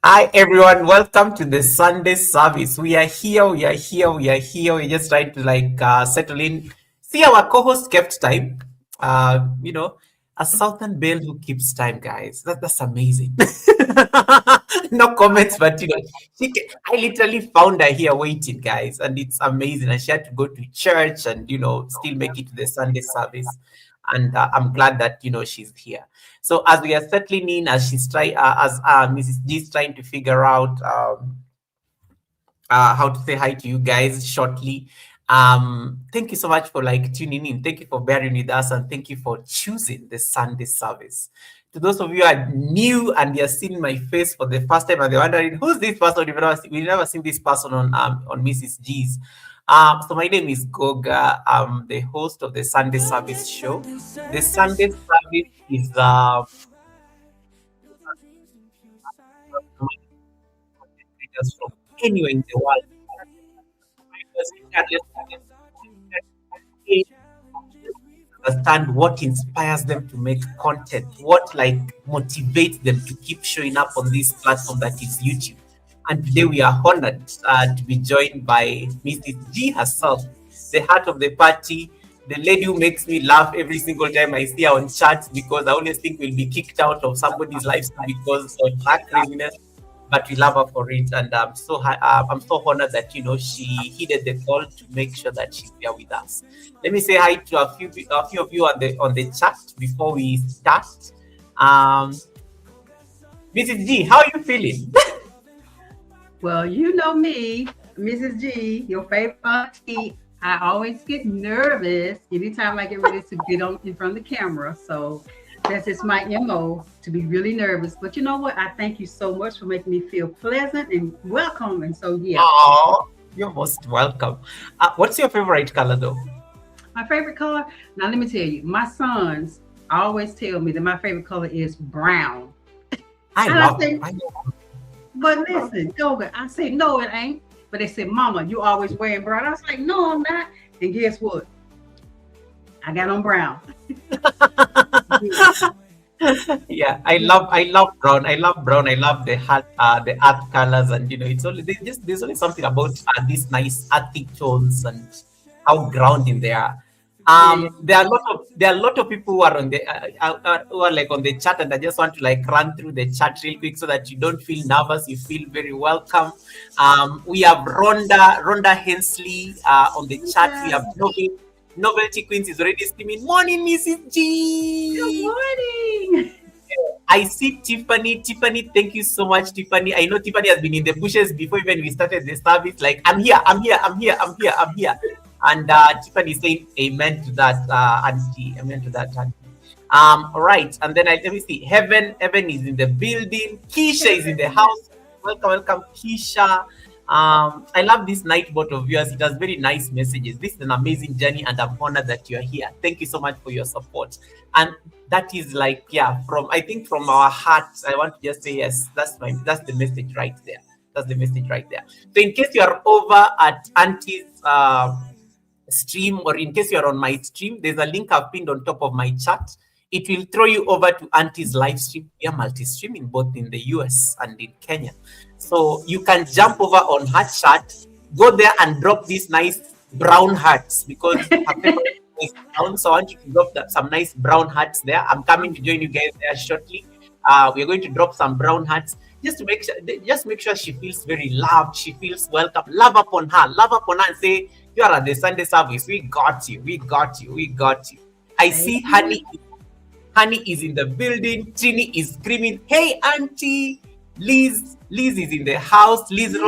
Hi everyone, welcome to the Sunday service. We are here, we are here, we are here. We're just trying to settle in. See, our co-host kept time. You know, a Southern Belle who keeps time, guys. That's amazing. No comments, but I literally found her here waiting, guys, and it's amazing. And she had to go to church and still make it to the Sunday service. And I'm glad that she's here. So as we are settling in, as Mrs. G is trying to figure out how to say hi to you guys shortly. Thank you so much for tuning in. Thank you for bearing with us, and thank you for choosing the Sunday service. To those of you who are new and you're seeing my face for the first time and they're wondering who's this person, we've never seen this person on Mrs. G's. So my name is Goga. I'm the host of the Sunday Service show. The Sunday Service is from anywhere in the world. Understand what inspires them to make content, what motivates them to keep showing up on this platform that is YouTube. And today we are honored to be joined by Mrs. G herself, the heart of the party, the lady who makes me laugh every single time I see her on chats, because I always think we'll be kicked out of somebody's lifestyle because of her craziness. But we love her for it, and I'm so honored that she heeded the call to make sure that she's here with us. Let me say hi to a few of you on the chat before we start. Mrs. G, how are you feeling? Well, you know me, Mrs. G, your favorite auntie. I always get nervous anytime I get ready to get on in front of the camera. So that's just my MO, to be really nervous. But you know what? I thank you so much for making me feel pleasant and welcome. And so, yeah. Oh, you're most welcome. What's your favorite color, though? My favorite color? Now, let me tell you, my sons always tell me that my favorite color is brown. I love it. But listen, Yoga, I said, no, it ain't. But they said, Mama, you always wearing brown. I was like, no, I'm not. And guess what? I got on brown. Yeah, I love brown. I love brown. I love the earth colors, and it's only there's only something about these nice earthy tones and how grounding they are. There are a lot of people who are on the who are on the chat, and I just want to run through the chat real quick so that you don't feel nervous. You feel very welcome. We have Rhonda Hensley on the chat. We have Novelty Queens is already screaming, "Morning, Mrs. G." Good morning. I see Tiffany. Tiffany, thank you so much, Tiffany. I know Tiffany has been in the bushes before even we started the service. I'm here. And Tiffany is saying amen to that, auntie. Amen to that, auntie. All right. And then let me see. Heaven is in the building. Keisha is in the house. Welcome, Keisha. I love this Nightbot of yours. It has very nice messages. This is an amazing journey, and I'm honored that you're here. Thank you so much for your support. And that is from our hearts. I want to just say yes. That's the message right there. That's the message right there. So in case you are over at Auntie's stream, or in case you're on my stream, there's a link I've pinned on top of my chat. It will throw you over to Auntie's live stream. We are multi-streaming both in the US and in Kenya. So you can jump over on her chat, go there and drop these nice brown hearts, because her favorite is brown. So I want you to drop some nice brown hearts there. I'm coming to join you guys there shortly. We're going to drop some brown hearts just to make sure she feels very loved. She feels welcome. Love upon her, and say, you are at the Sunday service. We got you. I see Honey is in the building. Trini is screaming, "Hey, Auntie!" Liz is in the house. Liz is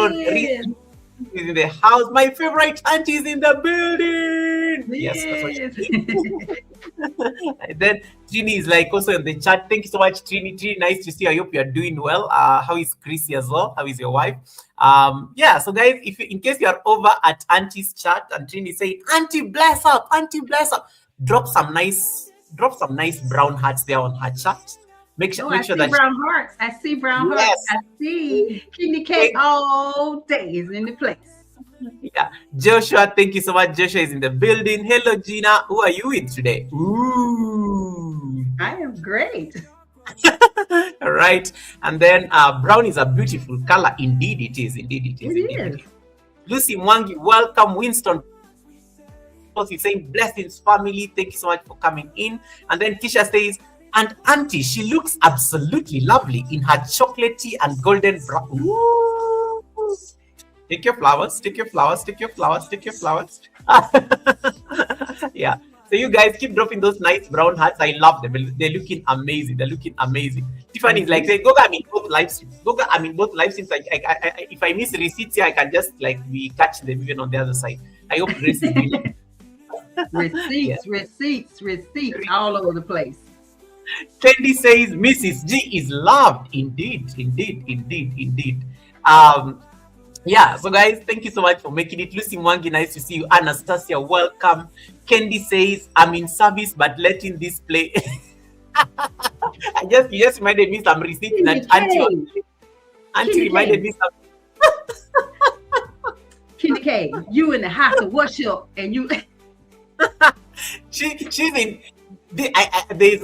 in the house. My favorite auntie is in the building. Yes, that's what she And then Trini is also in the chat. Thank you so much, Trini. Trini, nice to see you. I hope you are doing well. How is Chrissy as well? How is your wife? So guys, in case you are over at Auntie's chat and Trini is saying, "Auntie bless up, drop some nice brown hearts there on her chat. Make sure that brown hearts. I see brown hearts. I see kidney cake all day is in the place. Yeah, Joshua, thank you so much. Joshua is in the building. Hello, Gina. Who are you with today? Ooh, I am great. All right. And then brown is a beautiful color. Indeed, it is. Indeed, it It is. Indeed, it is. is. Lucy Mwangi, welcome. Winston is saying blessings, family. Thank you so much for coming in. And then Kisha says, and auntie, she looks absolutely lovely in her chocolatey and golden brown. Ooh. Take your flowers, take your flowers, take your flowers, take your flowers. Yeah. So you guys keep dropping those nice brown hats. I love them. They're looking amazing. They're looking amazing. Tiffany is like saying, Goga, I'm in both live streams. Goga, I'm in both live streams. If I miss receipts here, I can just like we catch them even on the other side. I hope Grace is doing Receipts, receipts, receipts all over the place. Candy says Mrs. G is loved. Indeed, indeed, indeed, indeed. Yeah, so guys, thank you so much for making it. Lucy Mwangi, nice to see you. Anastasia, welcome. Candy says, I'm in service, but letting this play. You just reminded me some receipt that Auntie reminded me some. Kenny K, you in the house of worship, and you. She's in. There's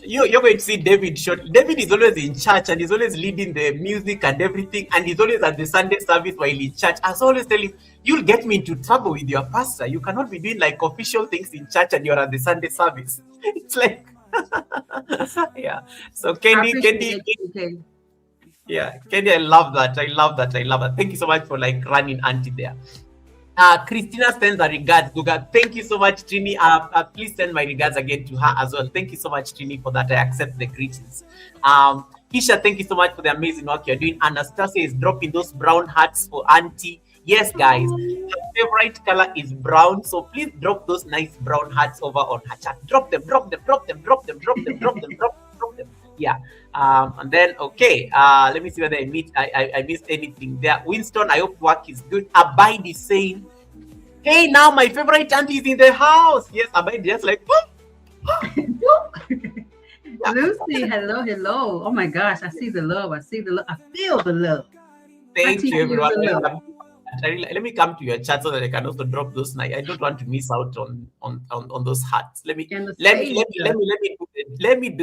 you're going to see David shortly. David is always in church and he's always leading the music and everything, and he's always at the Sunday service while in church. I always tell him, you'll get me into trouble with your pastor. You cannot be doing like official things in church and you're at the Sunday service. It's like yeah. So Candy, yeah, Candy, I love that. I love that. I love that. Thank you so much for like running auntie there. Christina sends her regards. Guga, thank you so much, Trini. Please send my regards again to her as well. Thank you so much, Trini, for that. I accept the greetings. Kisha, thank you so much for the amazing work you're doing. Anastasia is dropping those brown hats for Auntie. Yes, guys, her favorite color is brown. So please drop those nice brown hats over on her chat. Drop them, drop them, drop them, drop them, drop them, drop them, drop them. Yeah. And then okay, let me see whether I missed anything there. Winston, I hope work is good. Abide is saying, hey, now my favorite auntie is in the house. Yes, Abide just like Lucy, hello, hello. Oh my gosh, I see the love. I see the love. I feel the love. Thank you, everyone. Let me come to your chat so that I can also drop those. I don't want to miss out on those hats. Let me do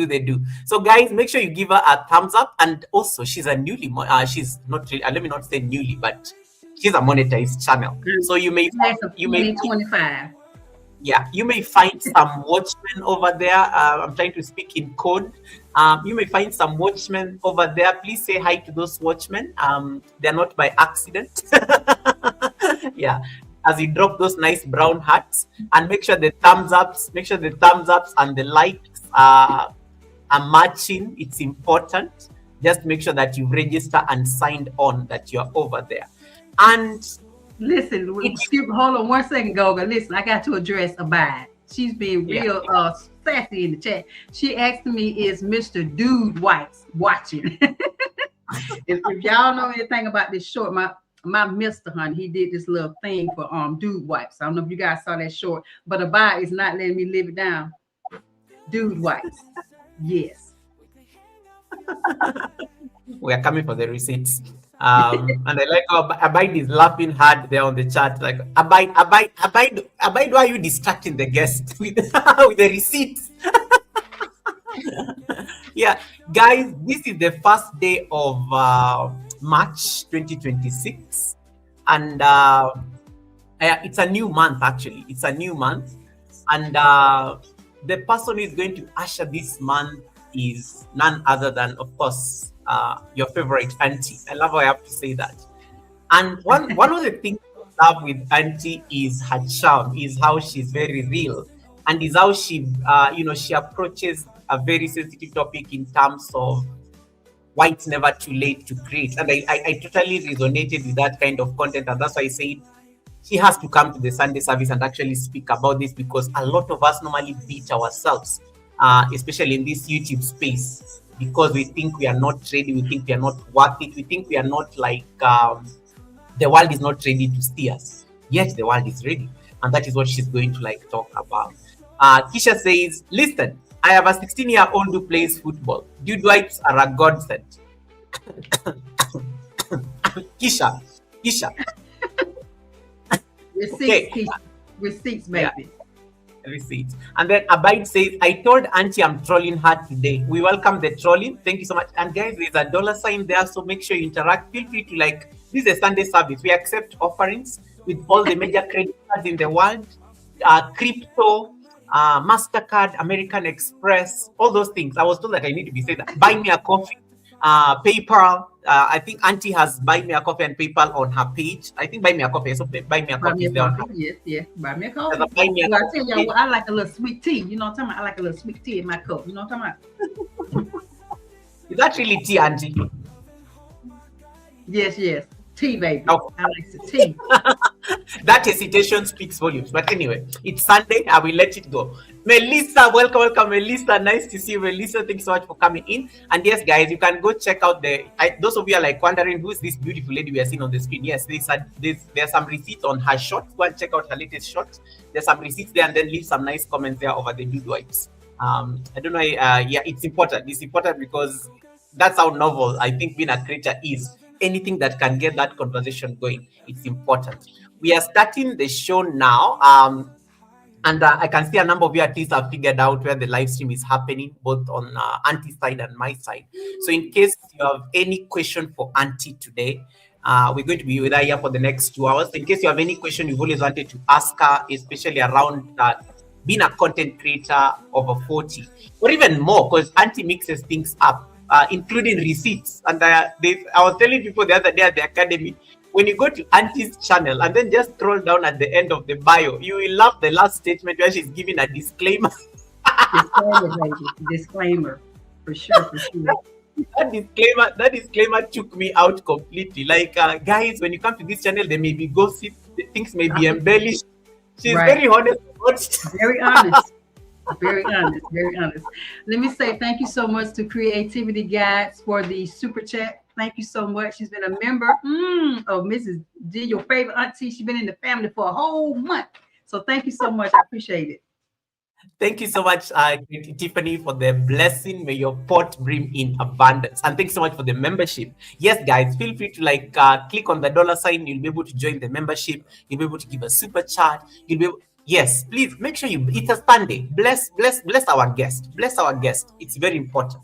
the do. So guys, make sure you give her a thumbs up. And also, she's a she's not really, let me not say newly, but she's a monetized channel. So you may 25. Yeah, you may find some watchmen over there. I'm trying to speak in code. You may find some watchmen over there. Please say hi to those watchmen. They're not by accident. Yeah, as you drop those nice brown hats, and make sure the thumbs ups, and the likes are matching. It's important. Just make sure that you register and signed on that you're over there. And listen, hold on 1 second, Goga. Listen, I got to address Abide. She's being real sassy in the chat. She asked me, is Mr. Dude Whites watching? if y'all know anything about this short, my Mr. Honey, he did this little thing for Dude Wipes. I don't know if you guys saw that short, but Abide is not letting me live it down. Dude Wipes. Yes. We are coming for the receipts. And I like how Abide is laughing hard there on the chat. Like, Abide, why are you distracting the guest with the receipts? Yeah, guys, this is the first day of March 2026, and it's a new month. Actually, it's a new month, and the person who is going to usher this month is none other than, of course, your favorite auntie. I love how I have to say that. And one of the things I love with auntie is her charm, is how she's very real, and is how she she approaches a very sensitive topic in terms of why it's never too late to create. And I totally resonated with that kind of content, and that's why I said she has to come to the Sunday service and actually speak about this, because a lot of us normally beat ourselves, especially in this YouTube space, because we think we are not ready, we think we are not worth it, we think we are not like the world is not ready to see us. Yet the world is ready, and that is what she's going to like talk about. Kisha says, listen, I have a 16-year-old who plays football. Dude wipes are a godsend. Kisha. Receipts, Okay. Kisha. Receipts, baby. Let me see it. And then Abide says, I told Auntie I'm trolling her today. We welcome the trolling. Thank you so much. And guys, there's a dollar sign there, so make sure you interact. Feel free to like, this is a Sunday service. We accept offerings with all the major credit cards in the world, crypto, MasterCard, American Express, all those things. I was told that I need to be saying that. Buy me a coffee, PayPal. I think Auntie has Buy Me a Coffee and PayPal on her page. I think Buy Me a Coffee. So Buy Me a Buy Coffee me is a there on coffee. her. Yes, yes. Buy me a There's coffee. a Buy Me a Well, I Coffee tell y'all page. what, I like a little sweet tea. You know what I'm talking about? I like a little sweet tea in my cup. You know what I'm talking about? Is that really tea, Auntie? Yes, yes. Tea, baby. Okay. I like the tea. That hesitation speaks volumes. But anyway, it's Sunday. I will let it go. Melissa, welcome, Melissa. Nice to see you, Melissa. Thank you so much for coming in. And yes, guys, you can go check out those of you are like wondering who is this beautiful lady we are seeing on the screen. Yes, there's some receipts on her shorts. Go and check out her latest shorts. There's some receipts there, and then leave some nice comments there over the dude wipes. I don't know. Yeah, it's important. It's important because that's how novel I think being a creator is. Anything that can get that conversation going, it's important. We are starting the show now. And I can see a number of you at least have figured out where the live stream is happening, both on Auntie's side and my side. So in case you have any question for Auntie today, we're going to be with her here for the next 2 hours. In case you have any question you've always wanted to ask her, especially around being a content creator over 40, or even more, because Auntie mixes things up, including receipts. And I was telling people the other day at the academy, when you go to Auntie's channel and then just scroll down at the end of the bio, you will love the last statement where she's giving a disclaimer. Disclaimer, baby. Disclaimer. For sure, for sure. That disclaimer took me out completely. Like, guys, when you come to this channel, there may be gossip, things may be embellished. She's Right. very honest. Very honest. Very honest. Very honest. Let me say thank you so much to Creativity Guides for the super chat. Thank you so much. She's been a member of Mrs. D, your favorite auntie. She's been in the family for a whole month. So thank you so much. I appreciate it. Thank you so much, Tiffany, for the blessing. May your pot brim in abundance. And thanks so much for the membership. Yes, guys, feel free to click on the dollar sign. You'll be able to join the membership. You'll be able to give a super chat. Yes, please make sure it's a Sunday. Bless our guest. Bless our guest. It's very important.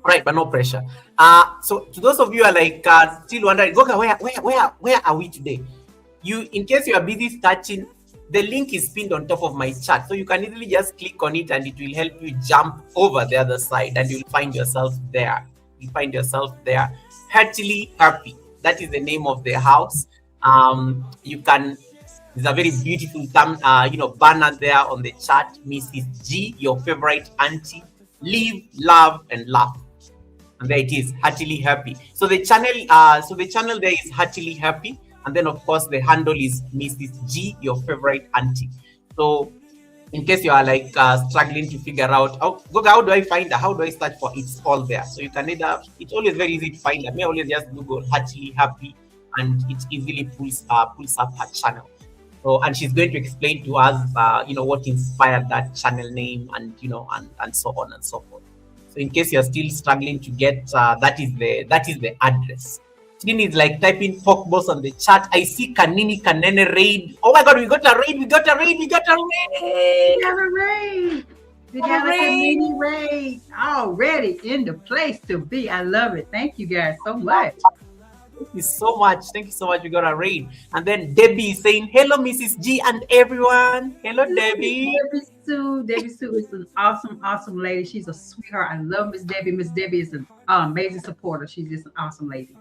Right, but no pressure. So to those of you who are like still wondering, okay, where are we today? In case you are busy searching, the link is pinned on top of my chat, so you can easily just click on it, and it will help you jump over the other side, and you'll find yourself there. Heartily happy. That is the name of the house. There's a very beautiful banner there on the chat. Mrs. G, your favorite auntie. Live, love, and laugh. And there it is, Heartily Happy. So the channel there is Heartily Happy, and then of course the handle is Mrs. G, your favorite auntie. So in case you are like struggling to figure out how do I find her, how do I search for it, it's all there. So you can it's always very easy to find her. I always just Google Heartily Happy, and it easily pulls up her channel. So, and she's going to explain to us, what inspired that channel name, and and so on and so forth. So, in case you're still struggling to get, that is the address. Tini is like typing Pork Boss on the chat. I see Kanene raid. Oh my God, we got a raid! We got a raid. We got a mini raid already in the place to be. I love it. Thank you guys so much. Thank you so much. We got a raid. And then Debbie is saying, hello, Mrs. G and everyone. Hello, Debbie. Debbie Sue is an awesome lady. She's a sweetheart. I love Miss Debbie. Miss Debbie is an amazing supporter. She's just an awesome lady.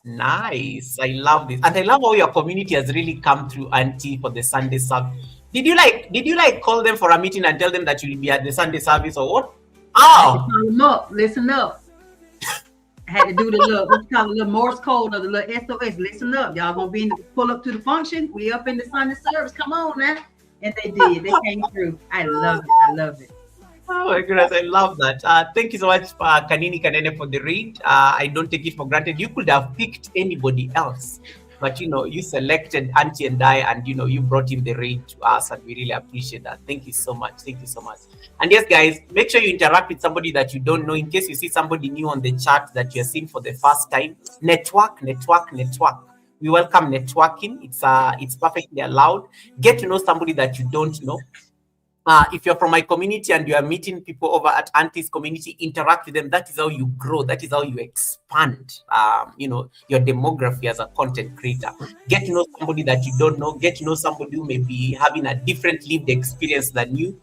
Nice. I love this. And I love how your community has really come through, Auntie, for the Sunday service. Did you call them for a meeting and tell them that you'll be at the Sunday service, or what? Call them up. Listen up. I had to do the little Morse code or the little SOS. Listen up. Y'all gonna be pull up to the function. We up in the Sunday service. Come on now. And they did. They came through. I love it. Oh my goodness, I love that. Thank you so much, Kanene, for the read. I don't take it for granted. You could have picked anybody else, but you selected Auntie and I, and you brought in the raid to us, and we really appreciate that. Thank you so much. And yes, guys, make sure you interact with somebody that you don't know. In case you see somebody new on the chat that you're seeing for the first time, network. We welcome networking. It's perfectly allowed. Get to know somebody that you don't know. If you're from my community and you are meeting people over at Auntie's community, interact with them. That is how you grow. That is how you expand, your demography as a content creator. Get to know somebody that you don't know. Get to know somebody who may be having a different lived experience than you.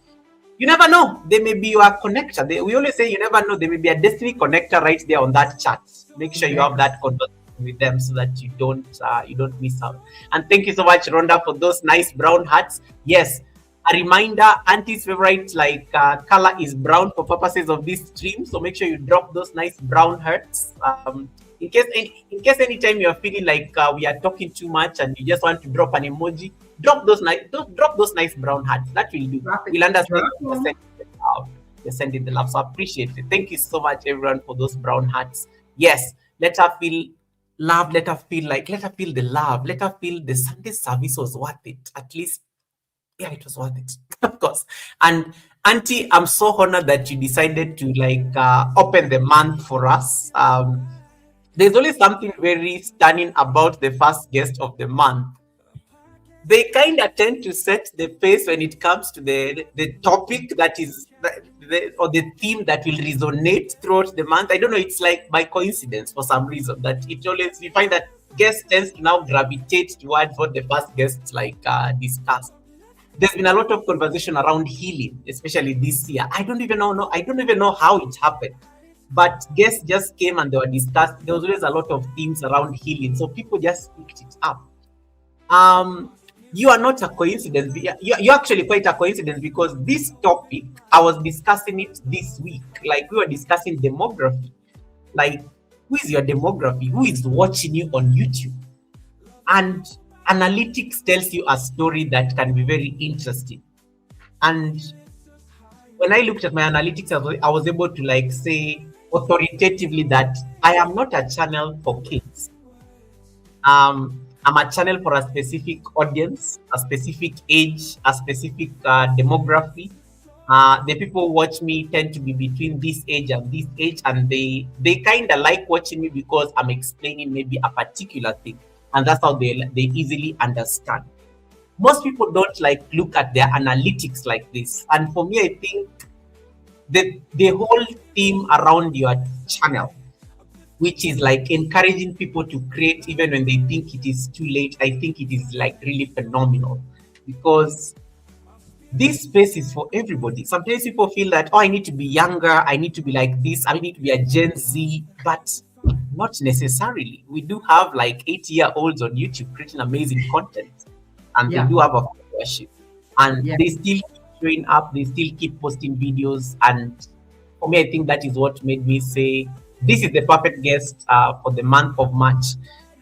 You never know. They may be your connector. We always say you never know. There may be a destiny connector right there on that chat. Make sure you have Exactly. that conversation with them so that you don't miss out. And thank you so much, Rhonda, for those nice brown hats. Yes, a reminder: Auntie's favorite color is brown for purposes of this stream. So make sure you drop those nice brown hearts. In case anytime you're feeling like we are talking too much and you just want to drop an emoji, drop those nice brown hearts. That will do. Drop it. We'll understand Drop you're them. sending the love. You're sending the love. So I appreciate it. Thank you so much, everyone, for those brown hearts. Yes, let her feel love. Let her feel the love. Let her feel the Sunday service was worth it. At least, yeah, it was worth it. Of course. And Auntie, I'm so honored that you decided to open the month for us. There's always something very stunning about the first guest of the month. They kind of tend to set the pace when it comes to the topic that is or the theme that will resonate throughout the month. I don't know, it's like by coincidence for some reason that it always, we find that guest tends to now gravitate towards what the first guests discussed. There's been a lot of conversation around healing, especially this year. I don't even know how it happened, but guests just came and they were discussed. There was always a lot of themes around healing, so people just picked it up. um you are not a coincidence. You're actually quite a coincidence, because this topic, I was discussing it this week. Like, we were discussing demography. Like, who is your demography? Who is watching you on YouTube? And analytics tells you a story that can be very interesting. And when I looked at my analytics, I was able to say authoritatively that I am not a channel for kids. I'm a channel for a specific audience, a specific age, a specific demography. The people who watch me tend to be between this age and this age, and they kind of like watching me because I'm explaining maybe a particular thing, and that's how they easily understand. Most people don't look at their analytics like this, and for me, I think the whole theme around your channel, which is encouraging people to create even when they think it is too late. I think it is really phenomenal, because this space is for everybody. Sometimes people feel that, oh, I need to be younger, I need to be like this, I need to be a Gen Z, but not necessarily. We do have 8-year-olds on YouTube creating amazing content, and they Yeah. do have a followership, and Yeah. they still keep showing up, they still keep posting videos. And for me, I think that is what made me say this is the perfect guest for the month of March.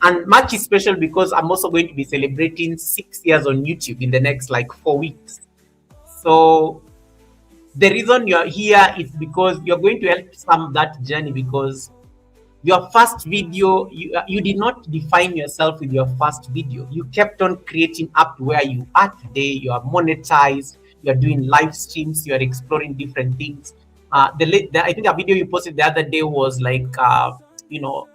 And March is special because I'm also going to be celebrating 6 years on YouTube in the next 4 weeks. So the reason you're here is because you're going to help some that journey, because your first video, you did not define yourself with your first video. You kept on creating up to where you are today. You are monetized, you're doing live streams, you're exploring different things. I think a video you posted the other day was you know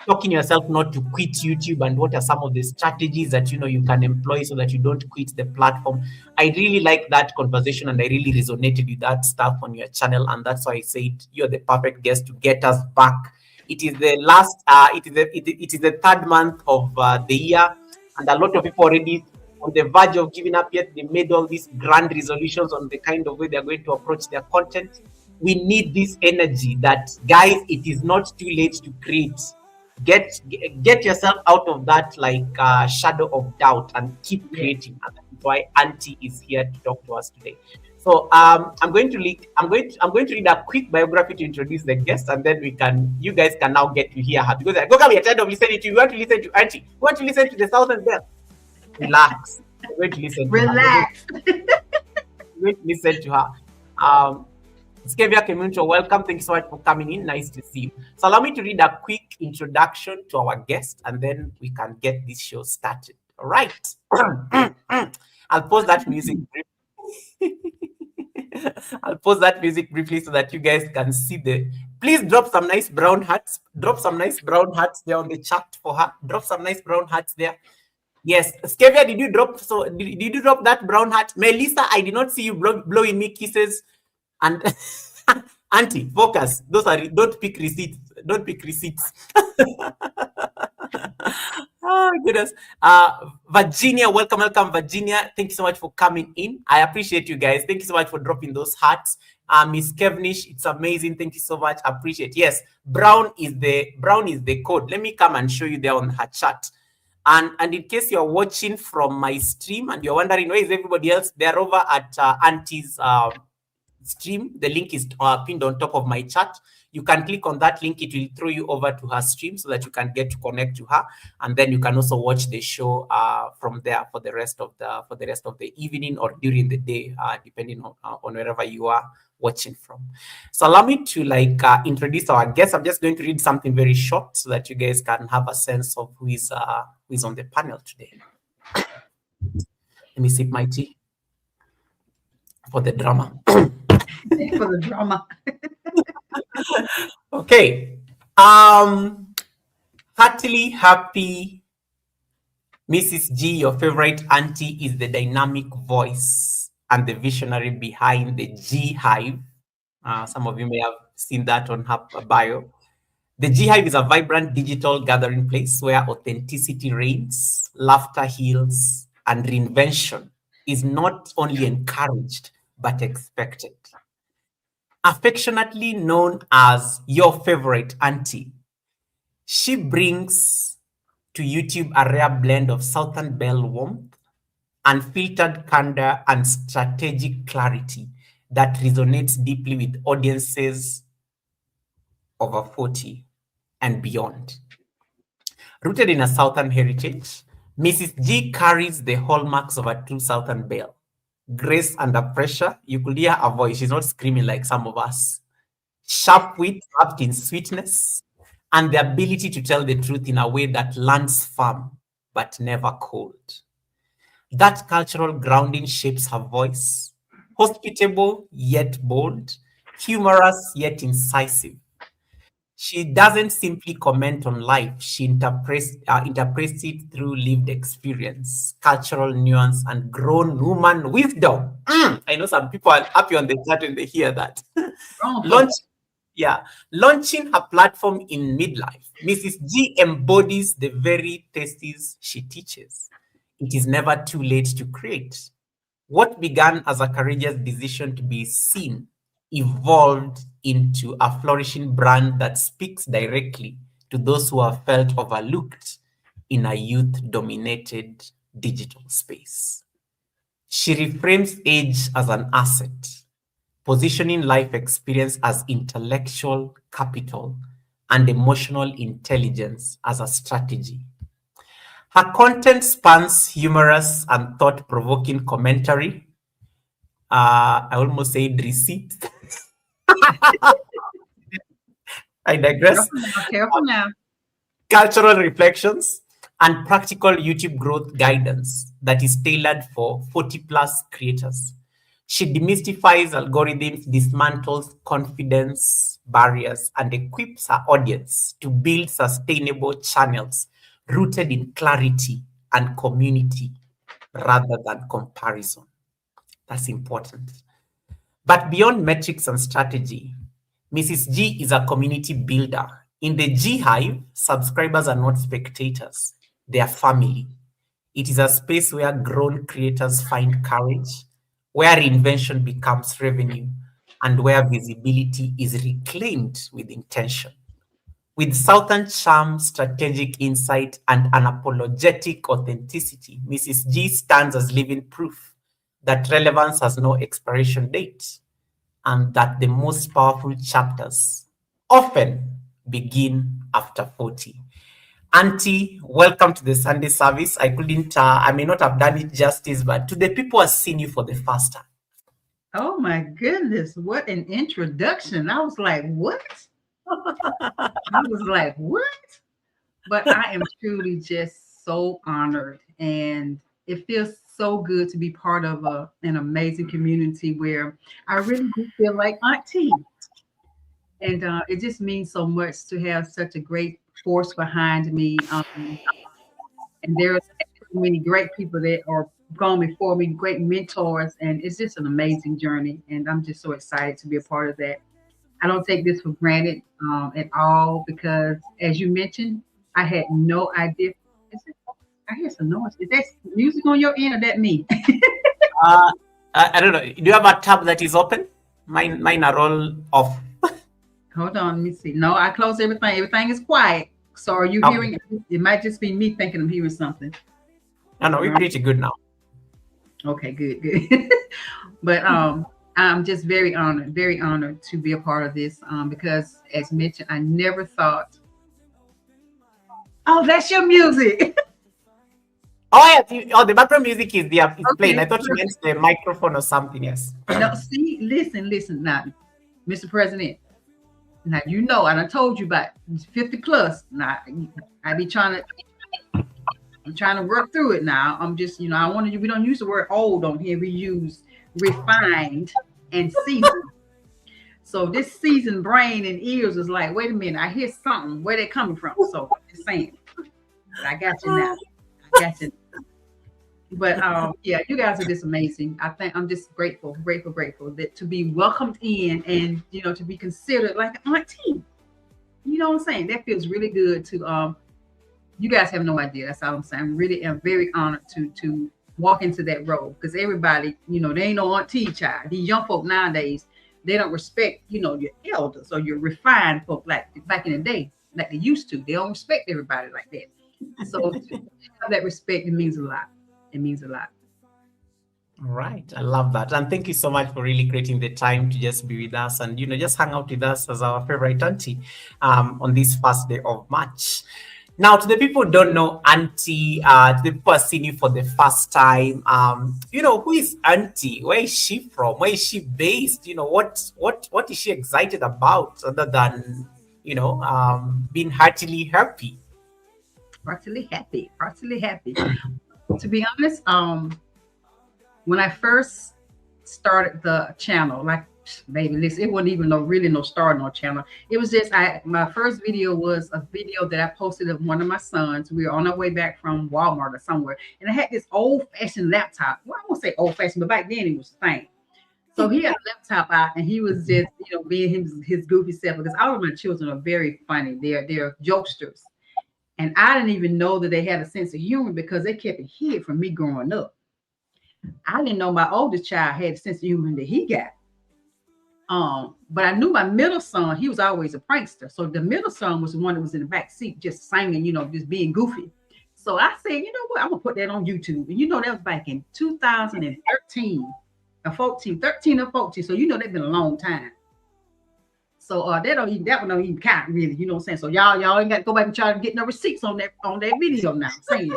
talking yourself not to quit YouTube, and what are some of the strategies that you can employ so that you don't quit the platform. I really like that conversation, and I really resonated with that stuff on your channel, and that's why I said you're the perfect guest to get us back. It is the last it is the third month of the year, and a lot of people already on the verge of giving up, yet they made all these grand resolutions on the kind of way they're going to approach their content. We need this energy that, guys, it is not too late to create. Get yourself out of that shadow of doubt and keep Yeah. creating. And that's why Auntie is here to talk to us today. So I'm going to read a quick biography to introduce the guest, and then you guys can now get to hear her, because we are tired of listening to you. We want to listen to Auntie. We want to listen to the Southern Belle. Relax. We're going to listen to her. Relax. We're going to listen to her. Skevia Kemuncho, welcome. Thank you so much for coming in. Nice to see you. So allow me to read a quick introduction to our guest, and then we can get this show started. All right. I'll pause that music briefly. I'll pause that music briefly so that you guys can see the Please drop some nice brown hearts. Drop some nice brown hearts there on the chat for her. Drop some nice brown hearts there. Yes, Skevia, did you drop? So did you drop that brown heart? Melissa, I did not see you blowing me kisses. And Auntie, focus. Those are don't pick receipts. Don't pick receipts. Oh goodness. Virginia, welcome, Virginia. Thank you so much for coming in. I appreciate you guys. Thank you so much for dropping those hearts. Miss Kevnish, it's amazing. Thank you so much. Appreciate. Yes, brown is the code. Let me come and show you there on her chat. And in case you're watching from my stream and you're wondering where is everybody else, they're over at Auntie's stream. The link is pinned on top of my chat. You can click on that link. It will throw you over to her stream so that you can get to connect to her, and then you can also watch the show from there for the rest of the evening or during the day, depending on wherever you are watching from. So allow me to introduce our guest. I'm just going to read something very short so that you guys can have a sense of who is on the panel today. Let me sip my tea for the drama. For the drama. Okay. Heartily happy Mrs. G, your favorite auntie, is the dynamic voice and the visionary behind the GEE HIVE. Some of you may have seen that on her bio. The GEE HIVE is a vibrant digital gathering place where authenticity reigns, laughter heals, and reinvention is not only encouraged, but expected. Affectionately known as your favorite auntie, she brings to YouTube a rare blend of Southern Belle warmth, unfiltered candor, and strategic clarity that resonates deeply with audiences over 40 and beyond. Rooted in a Southern heritage, Mrs. G carries the hallmarks of a true Southern Belle. Grace under pressure, you could hear her voice. She's not screaming like some of us. Sharp wit wrapped in sweetness, and the ability to tell the truth in a way that lands firm but never cold. That cultural grounding shapes her voice, hospitable yet bold, humorous yet incisive. She doesn't simply comment on life, she interprets it through lived experience, cultural nuance, and grown woman wisdom. I know some people are happy on the chat when they hear that. Launching her platform in midlife, Mrs. G embodies the very theses she teaches. It is never too late to create. What began as a courageous decision to be seen evolved into a flourishing brand that speaks directly to those who have felt overlooked in a youth-dominated digital space. She reframes age as an asset, positioning life experience as intellectual capital and emotional intelligence as a strategy. Her content spans humorous and thought-provoking commentary. I almost said receipt. I digress. Careful now. Cultural reflections and practical YouTube growth guidance that is tailored for 40-plus creators. She demystifies algorithms, dismantles confidence barriers, and equips her audience to build sustainable channels rooted in clarity and community rather than comparison. That's important. But beyond metrics and strategy, Mrs. G is a community builder. In the GEE HIVE, subscribers are not spectators, they are family. It is a space where grown creators find courage, where reinvention becomes revenue, and where visibility is reclaimed with intention. With Southern charm, strategic insight, and unapologetic authenticity, Mrs. G stands as living proof that relevance has no expiration date and that the most powerful chapters often begin after 40. Auntie, welcome to the Sunday service. I may not have done it justice, but to the people who have seen you for the first time. Oh my goodness, what an introduction. I was like, what? But I am truly just so honored, and it feels so good to be part of an amazing community where I really do feel like auntie. And it just means so much to have such a great force behind me. And there's so many great people that are gone before me, great mentors, and it's just an amazing journey. And I'm just so excited to be a part of that. I don't take this for granted at all because, as you mentioned, I had no idea. Is it, I hear some noise. Is that music on your end or that me? Uh, I don't know. Do you have a tab that is open? Mine are all off. Hold on, let me see. No, I closed everything. Everything is quiet. So are you Okay. hearing? It might just be me thinking I'm hearing something. No, no, All we're right. pretty good now. Okay, good, good. But I'm just very honored to be a part of this because, as mentioned, I never thought. Oh, that's your music. Oh, yeah. Oh, the background music is there. It's playing. I Okay, thought you meant the microphone or something. Yes. no, see, listen now, Mr. President. Now you know I done told you about 50 plus. Now I be trying to I'm trying to work through it now. I'm just, I want to we don't use the word old on here. We use refined and seasoned. So this seasoned brain and ears is like, wait a minute, I hear something. Where they coming from? So I'm just saying. But I got you now. I got you. But yeah, you guys are just amazing. I think I'm just grateful, grateful, grateful that to be welcomed in and to be considered like an auntie. You know what I'm saying? That feels really good to you guys have no idea. That's all I'm saying. I'm really am very honored to walk into that role because everybody, they ain't no auntie child. These young folk nowadays, they don't respect, your elders or your refined folk like back in the day, like they used to. They don't respect everybody like that. So to have that respect, it means a lot. It means a lot. Right. I love that. And thank you so much for really creating the time to just be with us and, just hang out with us as our favorite auntie on this first day of March. Now, to the people who don't know Auntie, to the people who are seeing you for the first time, who is Auntie? Where is she from? Where is she based? What is she excited about other than, being heartily happy? Heartily happy. Heartily happy. To be honest, when I first started the channel, like baby, listen, it wasn't even really no starting on channel. It was just my first video was a video that I posted of one of my sons. We were on our way back from Walmart or somewhere, and I had this old-fashioned laptop. Well, I won't say old-fashioned, but back then it was the thing. So he had a laptop out, and he was just being his goofy self because all of my children are very funny. They're jokesters, and I didn't even know that they had a sense of humor because they kept it hid from me growing up. I didn't know my oldest child had a sense of humor that he got. But I knew my middle son, he was always a prankster. So the middle son was the one that was in the back seat just singing, just being goofy. So I said, you know what, I'm gonna put that on YouTube. And that was back in 2013 or 14, 13 or 14. So that's been a long time. So that one don't even count really, you know what I'm saying? So y'all ain't got to go back and try to get no receipts on that video now. I'm saying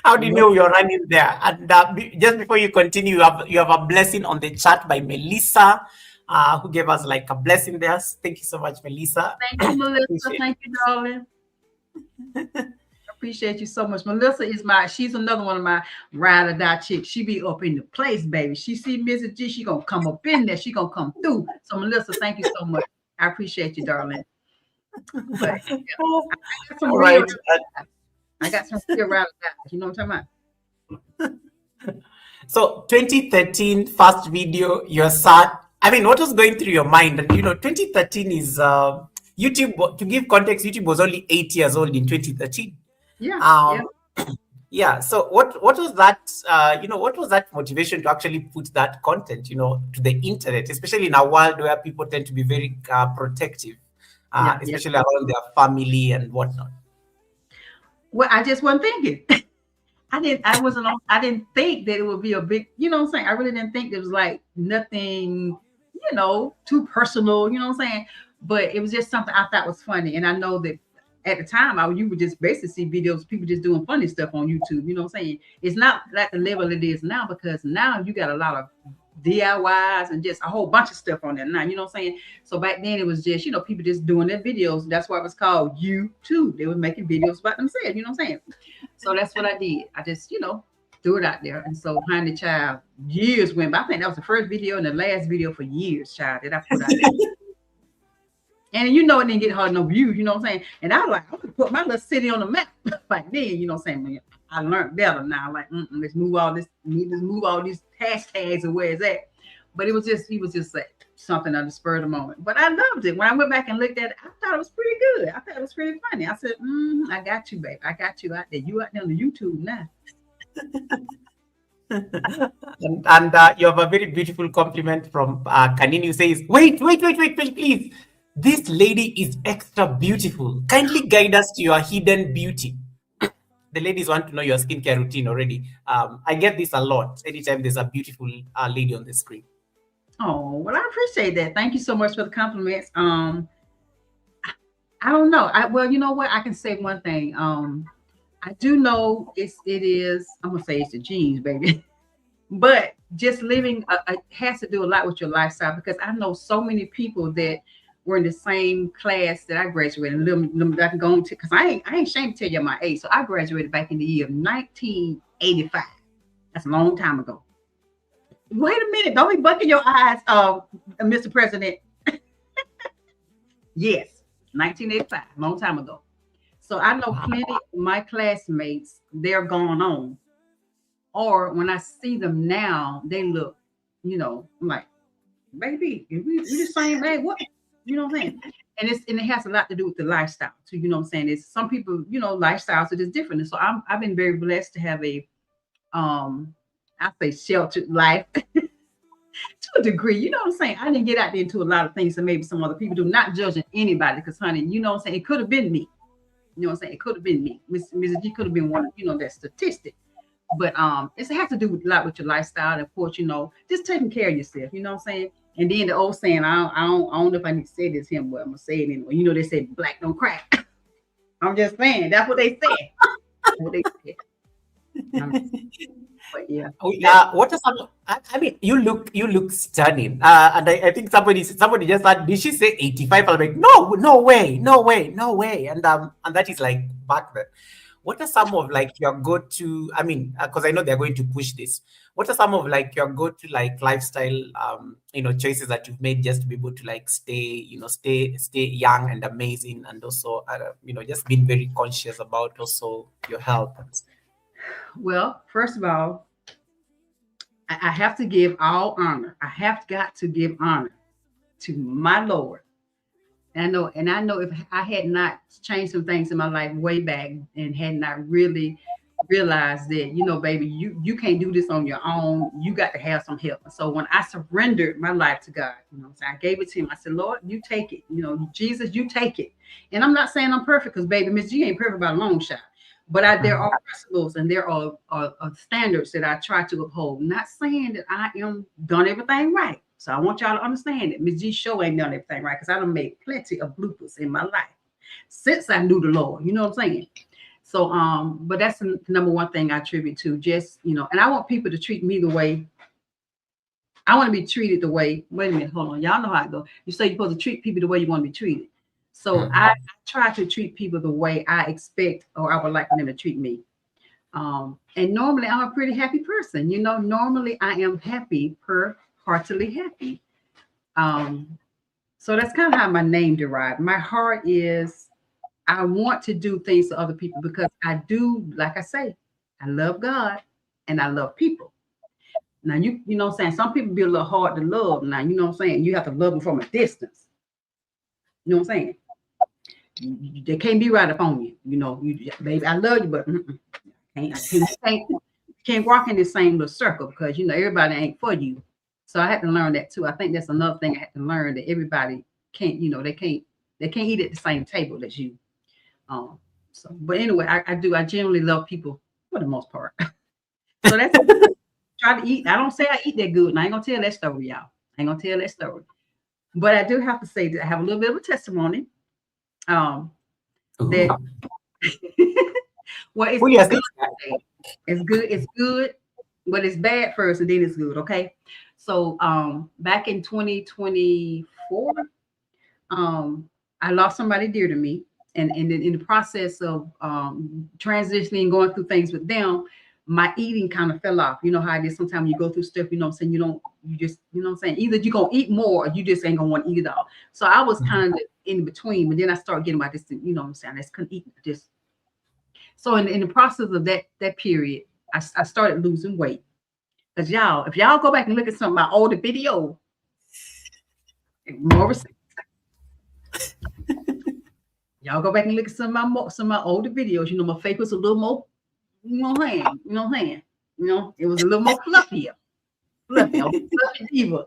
How do you know you're running there? And just before you continue, you have a blessing on the chat by Melissa, who gave us like a blessing there. Thank you so much, Melissa. thank you, Melissa. Appreciate Thank you, darling. Appreciate you so much. Melissa she's another one of my ride or die chicks. She be up in the place, baby. She see Mrs. G, she gonna come up in there. She gonna come through. So Melissa, thank you so much. I appreciate you, darling. But yeah, I got some All real, right. I got some real ride or die. You know what I'm talking about? So 2013 first video, your son. I mean, what was going through your mind? And 2013 is YouTube. To give context, YouTube was only 8 years old in 2013. Yeah, Um, yeah. So what was that? What was that motivation to actually put that content, to the internet, especially in a world where people tend to be very protective, especially around their family and whatnot. Well, I just wasn't thinking. I didn't think that it would be a big, you know what I'm saying? I really didn't think it was like nothing, too personal, you know what I'm saying? But it was just something I thought was funny. And I know that at the time you would just basically see videos, people just doing funny stuff on YouTube, you know what I'm saying? It's not like the level it is now because now you got a lot of DIYs and just a whole bunch of stuff on there now, you know what I'm saying? So back then it was just, people just doing their videos. That's why it was called YouTube. They were making videos about themselves, you know what I'm saying? So that's what I did. I just, threw it out there. And so, honey, child, years went by. I think that was the first video and the last video for years, child, that I put out there. And you know, it didn't get hard no views, you know what I'm saying? And I was like, I'm gonna put my little city on the map. Like then, you know what I'm saying? I learned better now. Like, let's move all this, let's move all these hashtags and where it's at. But he was just like something on the spur of the moment. But I loved it. When I went back and looked at it, I thought it was pretty good. I thought it was pretty funny. I said, I got you, babe. I got you out there. You out there on the YouTube now. And you have a very beautiful compliment from Kanini, who says, wait, please. This lady is extra beautiful. Kindly guide us to your hidden beauty. The ladies want to know your skincare routine already. I get this a lot anytime there's a beautiful lady on the screen. Oh, well, I appreciate that. Thank you so much for the compliments. I don't know. Well, you know what? I can say one thing. I do know it is, I'm gonna say it's the genes, baby. But just living has to do a lot with your lifestyle, because I know so many people that were in the same class that I graduated. I can go into, because I ain't ashamed to tell you my age. So I graduated back in the year of 1985. That's a long time ago. Wait a minute, don't be bucking your eyes, Mr. President. Yes, 1985, a long time ago. So I know plenty of my classmates, they're gone on. Or when I see them now, they look, you know, I'm like, baby, we the same age. What? You know what I'm saying? And it has a lot to do with the lifestyle too. You know what I'm saying? It's some people, you know, lifestyles are just different. And so I've been very blessed to have a I say sheltered life to a degree. You know what I'm saying? I didn't get out there into a lot of things that maybe some other people do, not judging anybody, because honey, you know what I'm saying? It could have been me. You know what I'm saying? It could have been me. Mrs. G could have been one, you know, that statistic. But it has to do with a lot with your lifestyle, and of course, you know, just taking care of yourself. You know what I'm saying? And then the old saying, I don't know if I need to say this here, but I'm gonna say it anyway. You know, they say black don't crack. I'm just saying that's what they said. That's what they said. But yeah. What are some? I mean, you look stunning. And I think somebody just said, did she say 85? I'm like, no way. And that is like back then. What are some of like your go-to? I mean, because I know they're going to push this. What are some of like your go-to like lifestyle, choices that you've made just to be able to like stay young and amazing, and also, just being very conscious about also your health. Well, first of all, I have to give all honor. I have got to give honor to my Lord. And I know if I had not changed some things in my life way back and had not really realized that, you know, baby, you can't do this on your own. You got to have some help. So when I surrendered my life to God, you know, so I gave it to him. I said, Lord, you take it. You know, Jesus, you take it. And I'm not saying I'm perfect, because baby, Miss G ain't perfect by a long shot. But there are principles and there are standards that I try to uphold. Not saying that I am done everything right. So I want y'all to understand that Ms. G show ain't done everything right, because I done made plenty of bloopers in my life since I knew the Lord. You know what I'm saying? So, but that's the number one thing I attribute to, just, you know, and I want people to treat me the way I want to be treated. The way, wait a minute, hold on. Y'all know how I go. You say you're supposed to treat people the way you want to be treated. So I try to treat people the way I expect or I would like them to treat me. And normally I'm a pretty happy person. You know, normally I am happy, heartily happy. So that's kind of how my name derived. My heart is, I want to do things to other people because I do, like I say, I love God and I love people. Now, you know what I'm saying? Some people be a little hard to love. Now, you know what I'm saying? You have to love them from a distance. You know what I'm saying? They can't be right up on you. You know, baby, I love you, but can't walk in the same little circle, because, you know, everybody ain't for you. So I had to learn that too. I think that's another thing I had to learn, that everybody can't, you know, they can't eat at the same table as you. So, but anyway, I generally love people for the most part. So that's try to eat. I don't say I eat that good, and I ain't gonna tell that story, y'all. I ain't gonna tell that story. But I do have to say that I have a little bit of a testimony. That well, it's good, but it's bad first, and then it's good. Okay. So back in 2024, I lost somebody dear to me, and in the process of transitioning, going through things with them, my eating kind of fell off. You know how it is sometimes you go through stuff, you know what I'm saying? You just, you know what I'm saying? Either you're going to eat more or you just ain't going to want to eat it all. So I was kind of in between, but then I started getting about this, you know what I'm saying? I just couldn't eat this. So in the process of that period, I started losing weight. Because y'all, if y'all go back and look at some of my older videos, more y'all go back and look at some of my older videos. You know, my face was a little more, you know what I'm saying? You know what I'm saying? You know, it was a little more fluffier. Fluffy, I was a fluffy diva.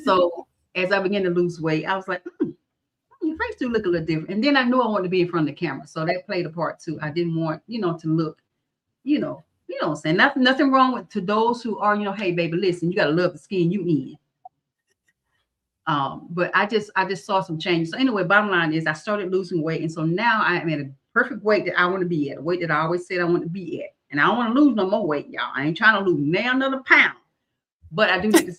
So as I began to lose weight, I was like, your face do look a little different. And then I knew I wanted to be in front of the camera. So that played a part too. I didn't want, you know, to look, you know what I'm saying? Nothing wrong with to those who are, you know, hey baby, listen, you gotta love the skin you in. But I just saw some changes. So anyway, bottom line is I started losing weight. And so now I am at a perfect weight that I want to be at, a weight that I always said I want to be at. And I don't want to lose no more weight, y'all. I ain't trying to lose now another pound. But I do need to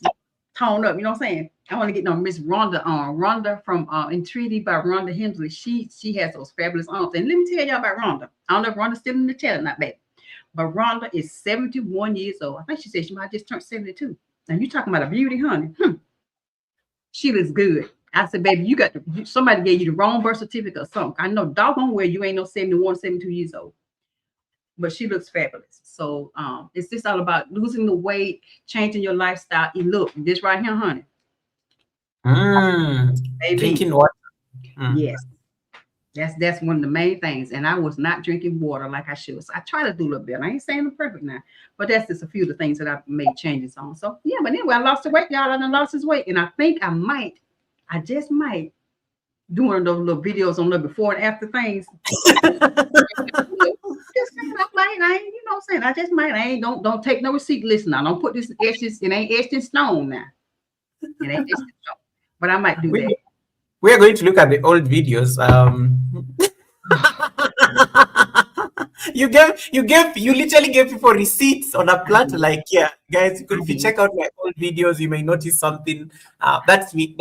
tone up, you know what I'm saying? I want to get no Miss Rhonda on. Rhonda from Entreaty by Rhonda Hemsley. She has those fabulous arms. And let me tell y'all about Rhonda. I don't know if Rhonda's still in the chat or not, baby. But Rhonda is 71 years old. I think she said she might just turn 72. And you talking about a beauty, honey. She looks good. I said, baby, somebody gave you the wrong birth certificate or something. I know doggone well you ain't no 71, 72 years old. But she looks fabulous. So it's just all about losing the weight, changing your lifestyle. You look, this right here, honey. Drinking water. Yes. That's one of the main things. And I was not drinking water like I should. So I try to do a little bit. I ain't saying I'm perfect now, but that's just a few of the things that I've made changes on. So yeah, but anyway, I lost the weight, y'all. I done lost his weight. And I think I just might do one of those little videos on the before and after things. I ain't, you know what I'm saying? I just might. I ain't don't take no receipt. Listen, I don't put this etched. It ain't etched in stone now. It ain't etched in stone. But I might do that. We are going to look at the old videos. You literally gave people receipts on a platter. Like, yeah, guys, if you check out my old videos, you may notice something. That's me.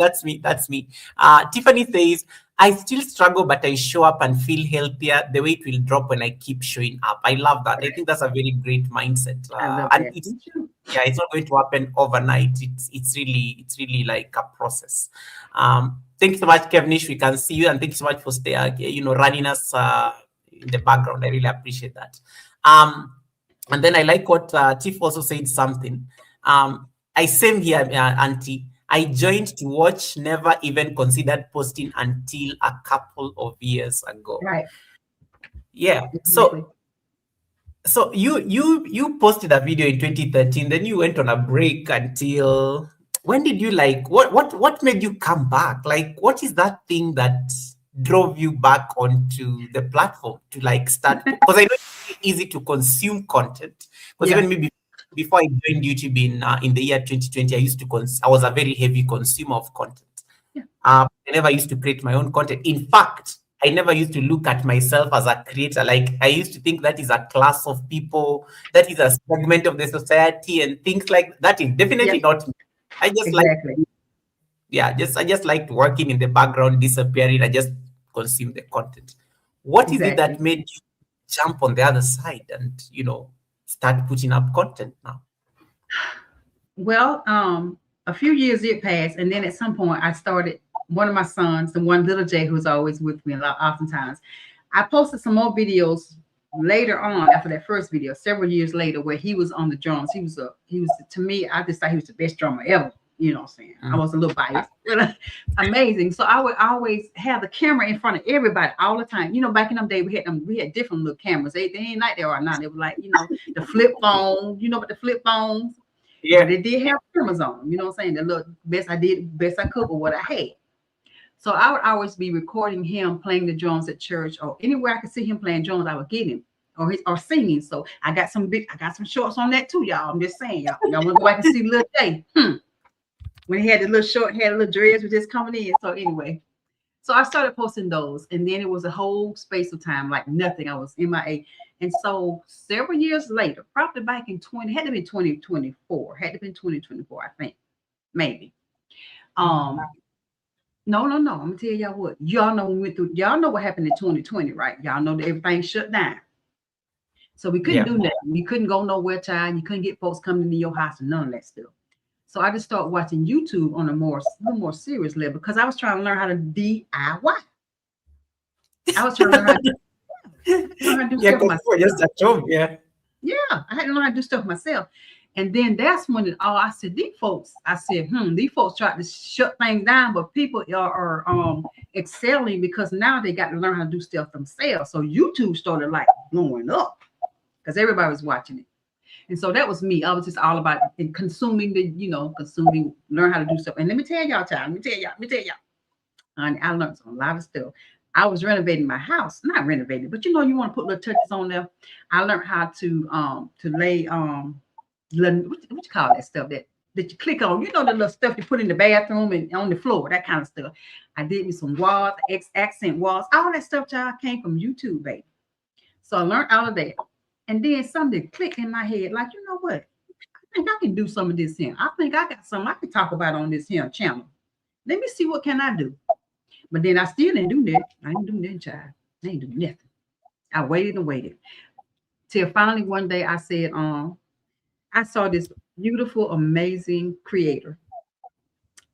Tiffany says, I still struggle, but I show up and feel healthier. The weight will drop when I keep showing up. I love that. I think that's a very great mindset. And it's not going to happen overnight. It's really like a process. Thank you so much, Kevnish. We can see you, and thank you so much for running us in the background. I really appreciate that. And then I like what Tiff also said something. I same here, Auntie. I joined to watch, never even considered posting until a couple of years ago. Right. Yeah. So you posted a video in 2013, then you went on a break until when did you what made you come back? Like, what is that thing that drove you back onto the platform to start? Because I know it's easy to consume content. Because even maybe before I joined YouTube in the year 2020, I was a very heavy consumer of content. I never used to create my own content. In fact, I never used to look at myself as a creator. Like, I used to think that is a class of people, that is a segment of the society, and things like that is definitely not me. I just I just liked working in the background, disappearing. I just consume the content. What is it that made you jump on the other side and start putting up content now? Well, a few years did pass, and then at some point I started. One of my sons, the one little Jay, who's always with me a lot, oftentimes, I posted some more videos later on after that first video, several years later, where he was on the drums. He was to me, I just thought he was the best drummer ever. You know what I'm saying? I was a little biased, but amazing. So I would always have the camera in front of everybody all the time. You know, back in them days, we had different little cameras. They ain't like they are now. They were like, the flip phone. You know what the flip phones? Yeah, but they did have cameras on them. You know what I'm saying? The little best I could with what I had. So I would always be recording him playing the drums at church or anywhere I could see him playing drums. I would get him or singing. So I got some shorts on that too, y'all. I'm just saying, y'all want to go back and see Lil J. When he had the little short hair, little dreads was just coming in. So anyway, so I started posting those, and then it was a whole space of time like nothing. I was MIA, and so several years later, probably back in 2024, had to been 2024, I think, maybe. No. I'm gonna tell y'all what. Y'all know what happened in 2020, right? Y'all know that everything shut down. So we couldn't Yeah. do that. We couldn't go nowhere, child. You couldn't get folks coming into your house and none of that stuff. So I just started watching YouTube on a little more serious level because I was trying to learn how to DIY. I was trying to learn how to do Yeah, stuff because myself. we're just at home. Yeah. Yeah, I had to learn how to do stuff myself. And then that's when I said, these folks tried to shut things down, but people are excelling because now they got to learn how to do stuff themselves. So YouTube started like blowing up because everybody was watching it. And so that was me. I was just all about consuming learn how to do stuff. And let me tell y'all, child, let me tell y'all. And I learned a lot of stuff. I was renovating my house, not renovating, but you want to put little touches on there. I learned how to lay what you call that stuff that you click on, the little stuff you put in the bathroom and on the floor, that kind of stuff. I did me some walls, accent walls, all that stuff, child, came from YouTube, baby. So I learned all of that. And then something clicked in my head, like, you know what? I think I can do some of this here. I think I got something I can talk about on this here channel. Let me see what can I do. But then I still didn't do that. I didn't do that, child. I ain't do nothing. I waited and waited till finally one day I said, I saw this beautiful, amazing creator.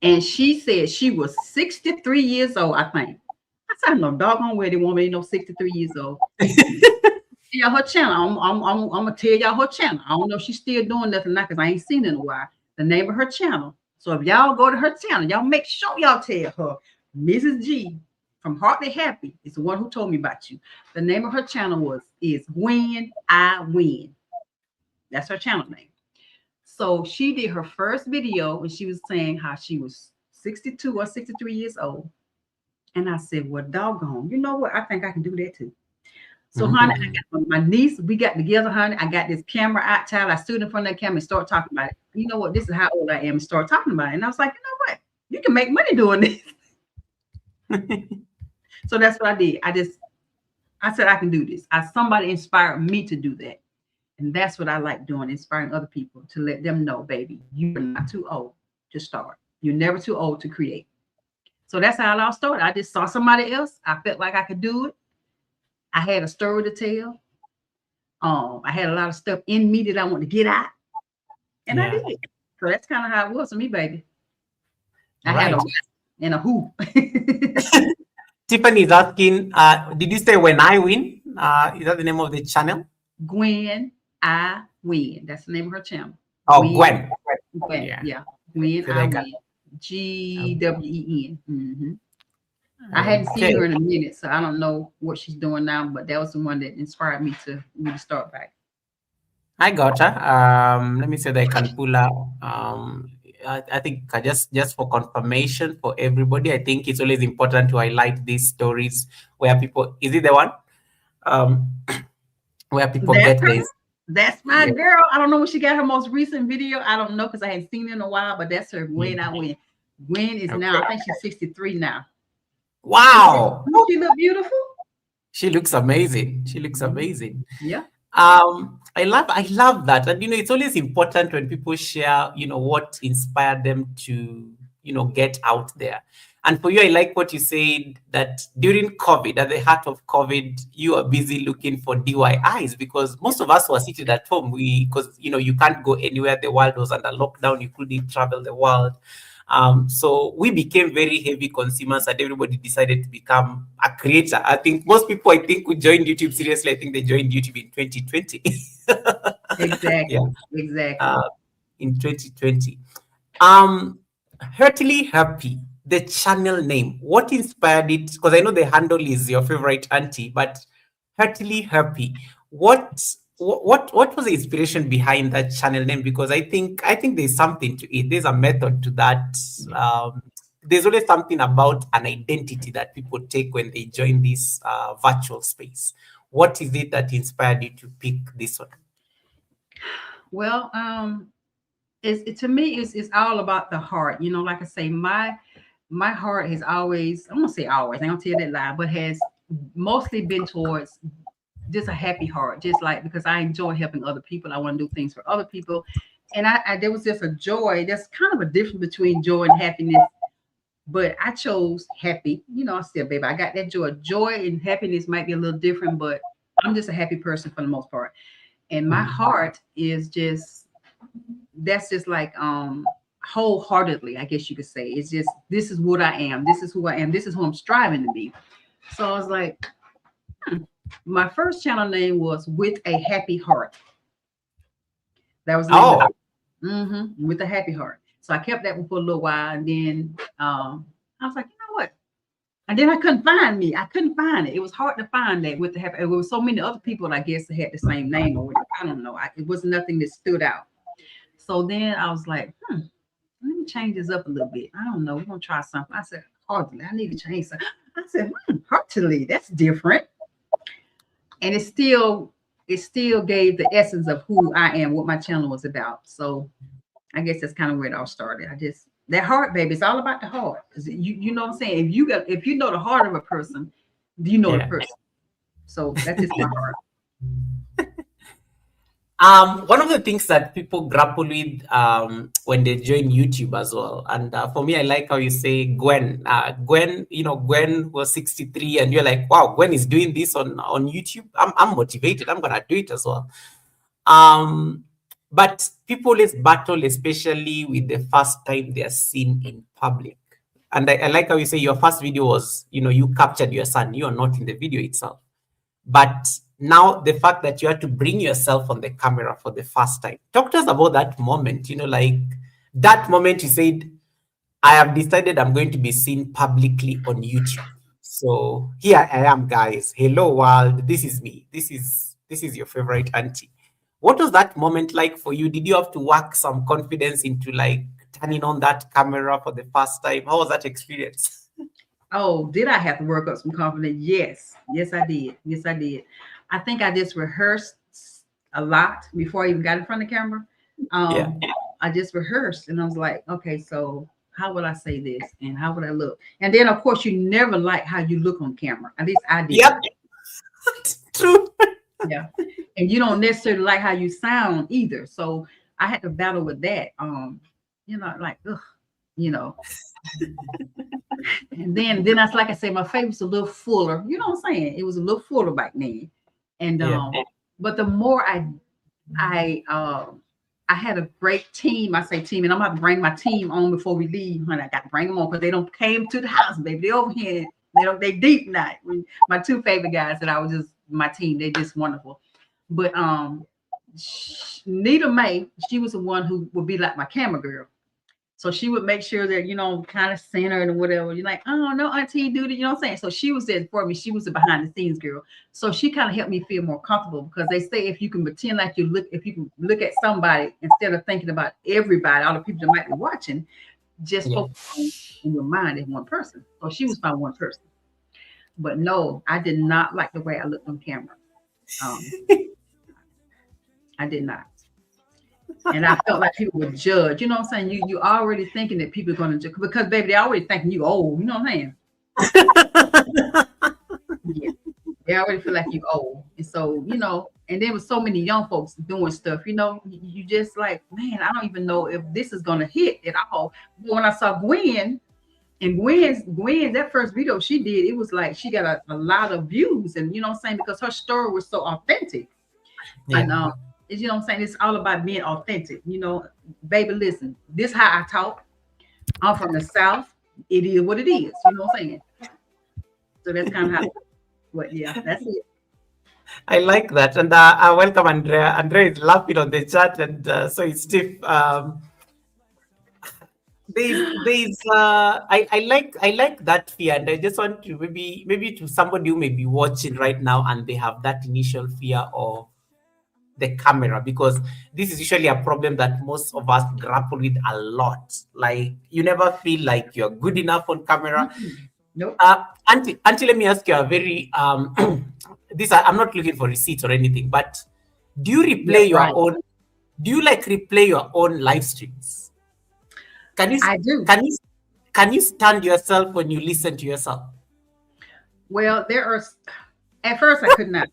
And she said she was 63 years old, I think. I said, no doggone way they want me to know 63 years old. Yeah, her channel. I'm gonna tell y'all her channel. I don't know if she's still doing nothing now because I ain't seen it in a while. The name of her channel. So if y'all go to her channel, y'all make sure y'all tell her Mrs. G from Heartily Happy is the one who told me about you. The name of her channel is When I Win. That's her channel name. So she did her first video and she was saying how she was 62 or 63 years old. And I said, well, doggone, you know what? I think I can do that too. So, honey, I got my niece, we got together, honey. I got this camera out, child. I stood in front of that camera and started talking about it. You know what? This is how old I am and started talking about it. And I was like, you know what? You can make money doing this. So that's what I did. I said, I can do this. Somebody inspired me to do that. And that's what I like doing, inspiring other people to let them know, baby, you're not too old to start. You're never too old to create. So that's how it all started. I just saw somebody else. I felt like I could do it. I had a story to tell. I had a lot of stuff in me that I wanted to get out. And I did. So that's kind of how it was for me, baby. I had a and a who. Tiffany is asking, did you say When I Win? Is that the name of the channel? Gwen I Win. That's the name of her channel. Oh, Gwen. Gwen. Yeah. Gwen I Win. GWEN. Mm-hmm. I hadn't seen her in a minute, so I don't know what she's doing now, but that was the one that inspired me to really start back. I got her. Let me see that I can pull up. I think just for confirmation for everybody, I think it's always important to highlight these stories where people, is it the one? Where people get this. That's my girl. I don't know when she got her most recent video. I don't know because I hadn't seen it in a while, but that's her. When I Win. Gwen is now, I think she's 63 now. Wow. Does she look beautiful? She looks amazing. She looks amazing. Yeah. I love that. And it's always important when people share, what inspired them to, get out there. And for you, I like what you said that during COVID, at the heart of COVID, you are busy looking for DIYs because most of us were seated at home. Because you can't go anywhere. The world was under lockdown. You couldn't travel the world. So we became very heavy consumers and everybody decided to become a creator. I think most people, who joined YouTube seriously, I think they joined YouTube in 2020. Exactly. Yeah. Exactly. In 2020. Heartily Happy, the channel name, what inspired it? Because I know the handle is your favorite auntie, but Heartily Happy, what was the inspiration behind that channel name? Because I think there's something to it. There's a method to that. There's always something about an identity that people take when they join this virtual space. What is it that inspired you to pick this one? Well, to me, it's all about the heart. Like I say, my heart has always, I'm gonna say always, I don't tell that lie, but has mostly been towards just a happy heart, just like because I enjoy helping other people. I want to do things for other people. And I there was just a joy. There's kind of a difference between joy and happiness. But I chose happy. I said, baby, I got that joy. Joy and happiness might be a little different, but I'm just a happy person for the most part. And my heart is just, that's just like wholeheartedly, I guess you could say. It's just, this is what I am. This is who I am. This is who I'm striving to be. So I was like, my first channel name was With a Happy Heart. That was the name of Oh, it. With a Happy Heart. So I kept that one for a little while, and then I was like, you know what? And then I couldn't find me. I couldn't find it. It was hard to find that with the happy. There was so many other people, I guess, that had the same name or whatever. I don't know. It was nothing that stood out. So then I was like, let me change this up a little bit. I don't know. We're gonna try something. I said, heartily, I need to change something. I said, heartily, that's different. And it still gave the essence of who I am, what my channel was about. So I guess that's kind of where it all started. I just, that heart, baby, it's all about the heart. You know what I'm saying? If you know the heart of a person, you know the yeah. person. So that's just my heart. One of the things that people grapple with when they join YouTube as well, and for me, I like how you say Gwen. Gwen, Gwen was 63, and you're like, wow, Gwen is doing this on YouTube. I'm motivated. I'm gonna do it as well. But people always battle, especially with the first time they are seen in public. And I like how you say your first video was, you captured your son. You are not in the video itself. But now the fact that you had to bring yourself on the camera for the first time. Talk to us about that moment, like that moment you said, I have decided I'm going to be seen publicly on YouTube. So here I am, guys. Hello world. This is me. This is your favorite auntie. What was that moment like for you? Did you have to work some confidence into like turning on that camera for the first time? How was that experience? Oh, did I have to work up some confidence? Yes. Yes, I did. Yes, I did. I think I just rehearsed a lot before I even got in front of the camera. Yeah. I just rehearsed and I was like, okay, so how would I say this and how would I look? And then, of course, you never like how you look on camera. At least I did. Yep. True. Yeah. And you don't necessarily like how you sound either. So I had to battle with that. Like, ugh, you know. And then that's like I said, my face was a little fuller. You know what I'm saying? It was a little fuller back then. And but the more I had a great team. I say team, and I'm about to bring my team on before we leave, honey. I got to bring them on because they don't came to the house, baby. They over here. They deep night. My two favorite guys that I was just my team. They just wonderful. But Nita Mae, she was the one who would be like my camera girl. So she would make sure that, kind of centered and whatever. You're like, oh, no, auntie, do it. You know what I'm saying? So she was there for me. She was the behind the scenes girl. So she kind of helped me feel more comfortable because they say if you can pretend like if you can look at somebody instead of thinking about everybody, all the people that might be watching, just focus in your mind as one person. So she was my one person. But no, I did not like the way I looked on camera. I did not. And I felt like people would judge. You know what I'm saying? You already thinking that people are going to judge because, baby, they already thinking you old. You know what I'm saying? Yeah. They already feel like you old. And so, and there was so many young folks doing stuff, you just like, man, I don't even know if this is going to hit at all. But when I saw Gwen, and Gwen, that first video she did, it was like she got a lot of views. And you know what I'm saying? Because her story was so authentic. Yeah. And you know what I'm saying? It's all about being authentic. Baby, listen, this how I talk. I'm from the South. It is what it is. You know what I'm saying? So that's kind of how, that's it. I like that. And I welcome Andrea. Andrea is laughing on the chat, and so is Steve. I like that fear, and I just want to maybe to somebody who may be watching right now and they have that initial fear of the camera, because this is usually a problem that most of us grapple with a lot. Like you never feel like you're good enough on camera. Nope. Auntie, let me ask you a very I'm not looking for receipts or anything, but do you replay your own? Do you like replay your own live streams? I do. Can you stand yourself when you listen to yourself? Well, at first I could not.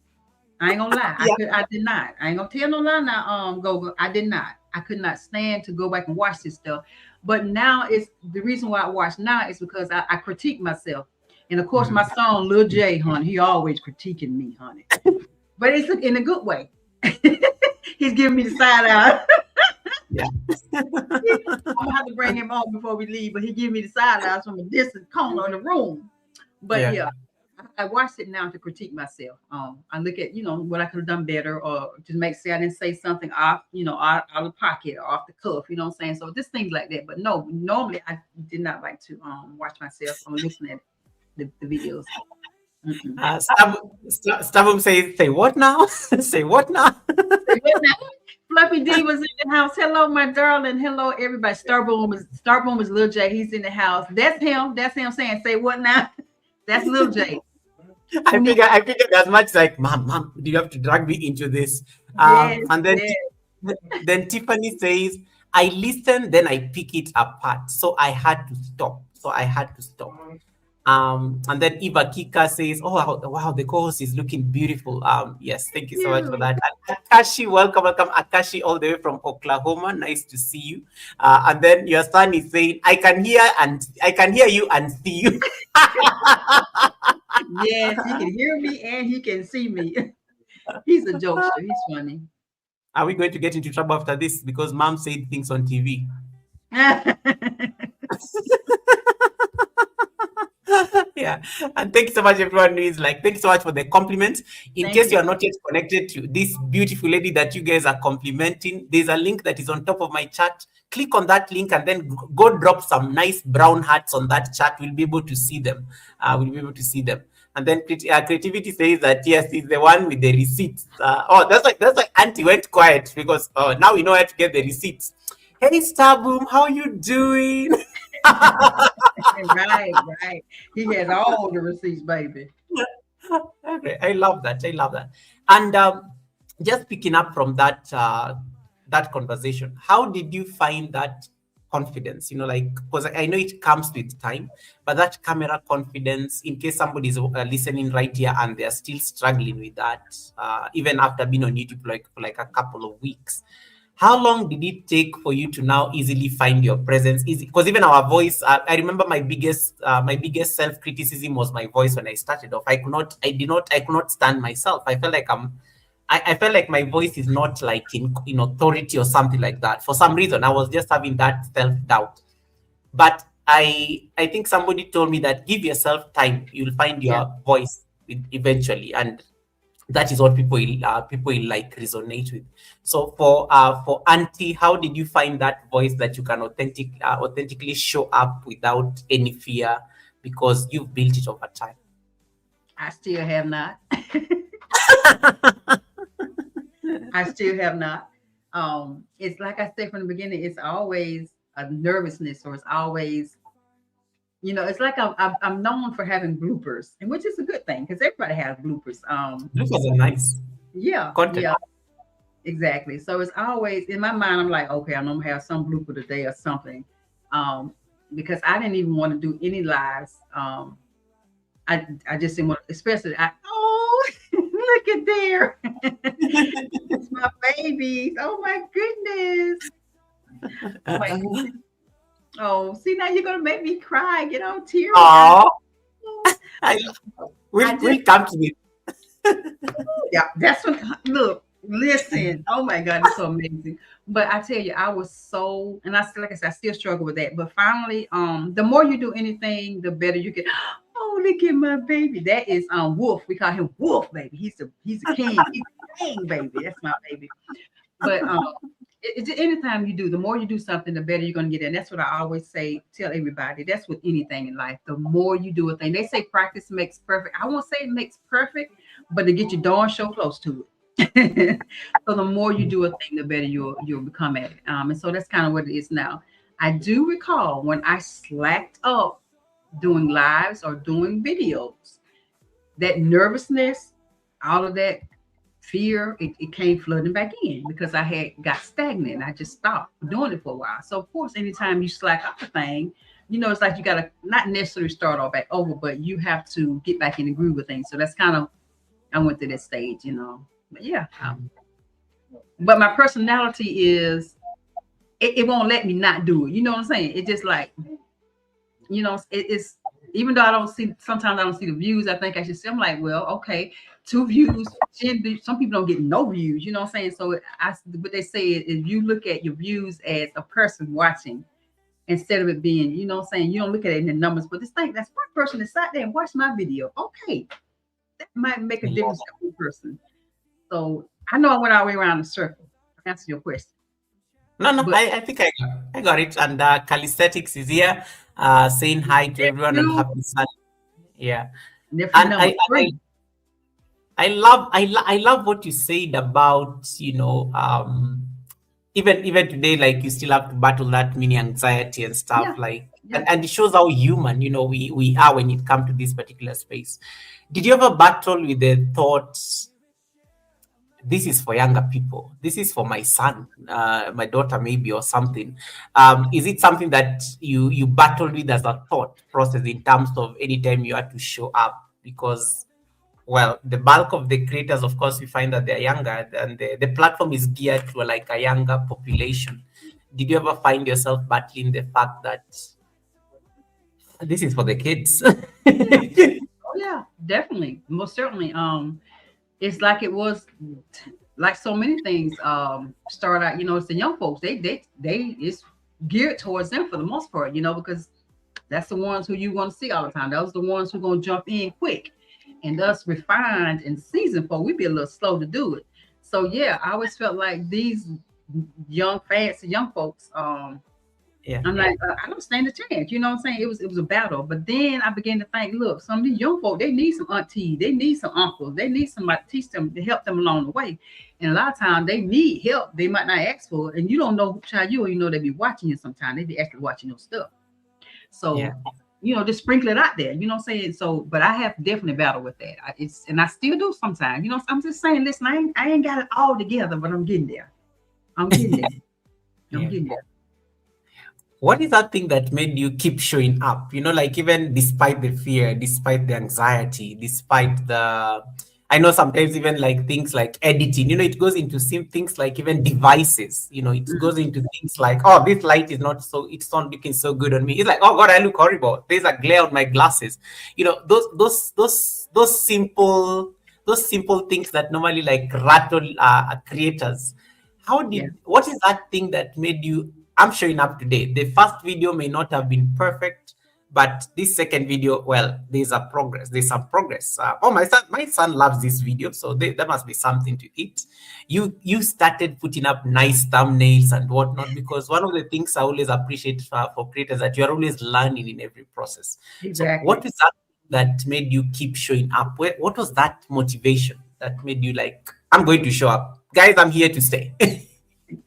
I ain't gonna lie. I did not. I ain't gonna tell no lie now. Go. I did not. I could not stand to go back and watch this stuff. But now it's the reason why I watch now is because I critique myself. And of course, my son, Lil J, honey, he always critiquing me, honey. but it's in a good way. He's giving me the side eye. Yeah. I'm gonna have to bring him on before we leave, but he give me the side eyes from a distant corner of the room. But Yeah. yeah, I watch it now to critique myself. I look at what I could have done better, or just make sure I didn't say something off, out of pocket or off the cuff. You know what I'm saying? So just things like that. But no, normally I did not like to watch myself or listen at the videos. Mm-mm. Stabum says, say what now? Say what now? Say what now? Fluffy D was in the house. Hello, my darling. Hello, everybody. Starboom is Lil J. He's in the house. That's him. That's him saying, "Say what now?" That's Lil J. I figured as much like, mom, do you have to drag me into this? Yes, And then yes. Tiffany says, I listen, then I pick it apart. So I had to stop. And then Eva Kika says, "Oh wow, the co-host is looking beautiful." Yes, thank you so much for You. that. And Akashi, welcome, Akashi, all the way from Oklahoma. Nice to see you. And then your son is saying, I can hear you and see you." Yes, he can hear me and he can see me. He's a jokester. He's funny. Are we going to get into trouble after this because mom said things on TV? Yeah, and thank you so much everyone who is like, thank you so much for the compliments. In Thank case you you. are not yet connected to this beautiful lady that you guys are complimenting, there's a link that is on top of my chat. Click on that link and then go drop some nice brown hearts on that chat. We'll be able to see them. And then creativity says that yes, he's the one with the receipts. That's like Auntie went quiet because now we know where to get the receipts. Hey Starboom, how you doing? Right, right. He has all the receipts, baby. Okay, I love that. And just picking up from that conversation, how did you find that confidence? Like, because I know it comes with time, but that camera confidence, in case somebody's listening right here and they're still struggling with that, even after being on YouTube for like a couple of weeks. How long did it take for you to now easily find your presence? Easy, because even our voice. I remember my biggest self criticism was my voice when I started off. I could not stand myself. I felt like I felt like my voice is not like in authority or something like that. For some reason, I was just having that self doubt. But I think somebody told me that give yourself time, you'll find Yeah. your voice eventually, and that is what people like resonate with. So for Auntie, how did you find that voice that you can authentically show up without any fear because you've built it over time? I still have not. I still have not. It's like I said from the beginning, it's always a nervousness, or it's always, it's like I'm known for having bloopers, and which is a good thing because everybody has bloopers. This was a nice Yeah, content. yeah, exactly. So it's always in my mind. I'm like, okay, I'm gonna have some blooper today or something, um, because I didn't even want to do any lives. I just didn't want, especially look at there, it's my babies. Oh my goodness. Wait, oh, see now you're gonna make me cry, get all teary. Oh, I I we'll just come to it. Yeah, that's what. Look, listen. Oh my God, it's so amazing. But I tell you, I was so, and I still, like I said, I still struggle with that. But finally, the more you do anything, the better you get. Oh, look at my baby. That is Wolf. We call him Wolf, baby. He's a king. He's a king, baby. That's my baby. But anytime you do, the more you do something, the better you're gonna get. And that's what I always say, tell everybody. That's with anything in life. The more you do a thing, they say practice makes perfect. I won't say it makes perfect, but to get you darn sure close to it. So the more you do a thing, the better you'll become at it. And so that's kind of what it is now. I do recall when I slacked up doing lives or doing videos, that nervousness, all of that fear, it came flooding back in because I had got stagnant. I just stopped doing it for a while. So of course, anytime you slack up a thing, it's like you gotta not necessarily start all back over, but you have to get back in the groove of things. So that's kind of, I went through that stage. But yeah. But my personality is, it won't let me not do it. You know what I'm saying? It just like, it's even though I don't see, sometimes I don't see the views, I think I should see. I'm like, well, okay, 2 views, 10 views. Some people don't get no views. You know what I'm saying? So what they say is, if you look at your views as a person watching, instead of it being, you know what I'm saying, you don't look at it in the numbers, but this thing, that's one person that sat there and watched my video. Okay, that might make a difference to one person. So I know I went all the way around the circle to answer your question. No, no, But I think I got it. And calisthenics is here, saying hi to everyone and you happy Sunday. Yeah, nephew and number three. I love what you said about, even today, like you still have to battle that mini anxiety and stuff, Yeah, like, yeah. and it shows how human, we are when it comes to this particular space. Did you ever battle with the thoughts, this is for younger people, this is for my son, my daughter maybe, or something? Is it something that you battled with as a thought process, in terms of anytime you had to show up? Because, well, the bulk of the creators, of course, we find that they're younger, and the platform is geared to like a younger population. Did you ever find yourself battling the fact that this is for the kids? Yeah. Oh yeah, definitely. Most certainly. It's like it was, like so many things start out, it's the young folks. They it's geared towards them for the most part, because that's the ones who you want to see all the time. Those are the ones who gonna jump in quick. And us refined and seasoned folk, we be a little slow to do it. So yeah, I always felt like these young, fancy young folks, Yeah. I'm like, I don't stand a chance. You know what I'm saying? It was a battle. But then I began to think, look, some of these young folk, they need some aunties, they need some uncles, they need somebody to teach them, to help them along the way. And a lot of times they need help. They might not ask for it. And you don't know child you, or they be watching you sometimes. They be actually watching your stuff. Yeah. So, just sprinkle it out there. You know what I'm saying? So, but I have definitely battled with that. And I still do sometimes. I'm just saying, listen, I ain't got it all together, but I'm getting there. I'm getting there. I'm Yeah. getting there. What is that thing that made you keep showing up? Like, even despite the fear, despite the anxiety, despite the, I know sometimes even like things like editing, it goes into things like even devices, it goes into things like, oh, this light is not so, it's not looking so good on me. It's like, oh God, I look horrible. There's a glare on my glasses. Those simple things that normally like rattle creators. Yeah. What is that thing that made you, I'm showing up today? The first video may not have been perfect, but this second video, well, there's some progress. Oh, my son loves this video, so there must be something to it. You started putting up nice thumbnails and whatnot, because one of the things I always appreciate for creators, that you are always learning in every process. So Exactly. what is that made you keep showing up? What was that motivation that made you like, I'm going to show up, guys, I'm here to stay?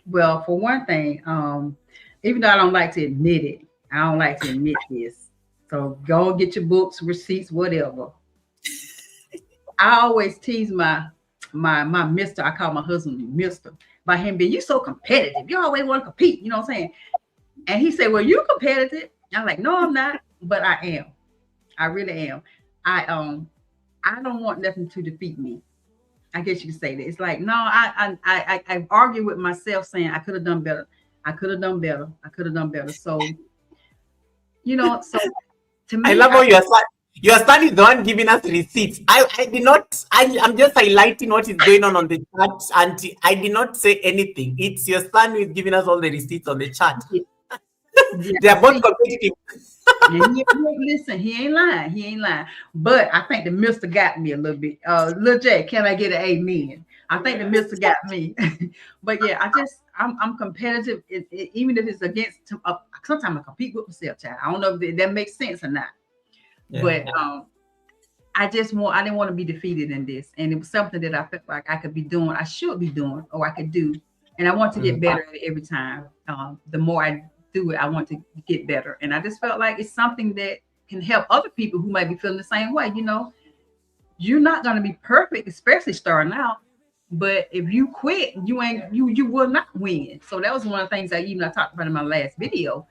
Well, for one thing, even though I don't like to admit it, I don't like to admit this. So go and get your books, receipts, whatever. I always tease my Mister. I call my husband Mister, by him being, you so competitive. You always want to compete. You know what I'm saying? And he said, well, you competitive. I'm like, no, I'm not, but I am. I really am. I don't want nothing to defeat me. I guess you could say that. It's like, no, I argue with myself saying I could have done better. I could have done better. I could have done better. So, so to I me, love how your son is the one giving us receipts. I did not. I'm just highlighting what is going on the chat, and I did not say anything. It's your son who is giving us all the receipts on the chat. yeah, They are both see, competitive. and listen, he ain't lying. He ain't lying. But I think the Mister got me a little bit. Lil J, can I get an amen? I think the Mister got me. But yeah, I'm competitive, even if it's against. Sometimes I compete with myself, child. I don't know if that makes sense or not. Yeah. But I didn't want to be defeated in this, and it was something that I felt like I could be doing, I should be doing, or I could do, and I want to get better at it every time. The more I do it, I want to get better, and I just felt like it's something that can help other people who might be feeling the same way. You're not going to be perfect, especially starting out. But if you quit, you will not win. So that was one of the things I talked about in my last video.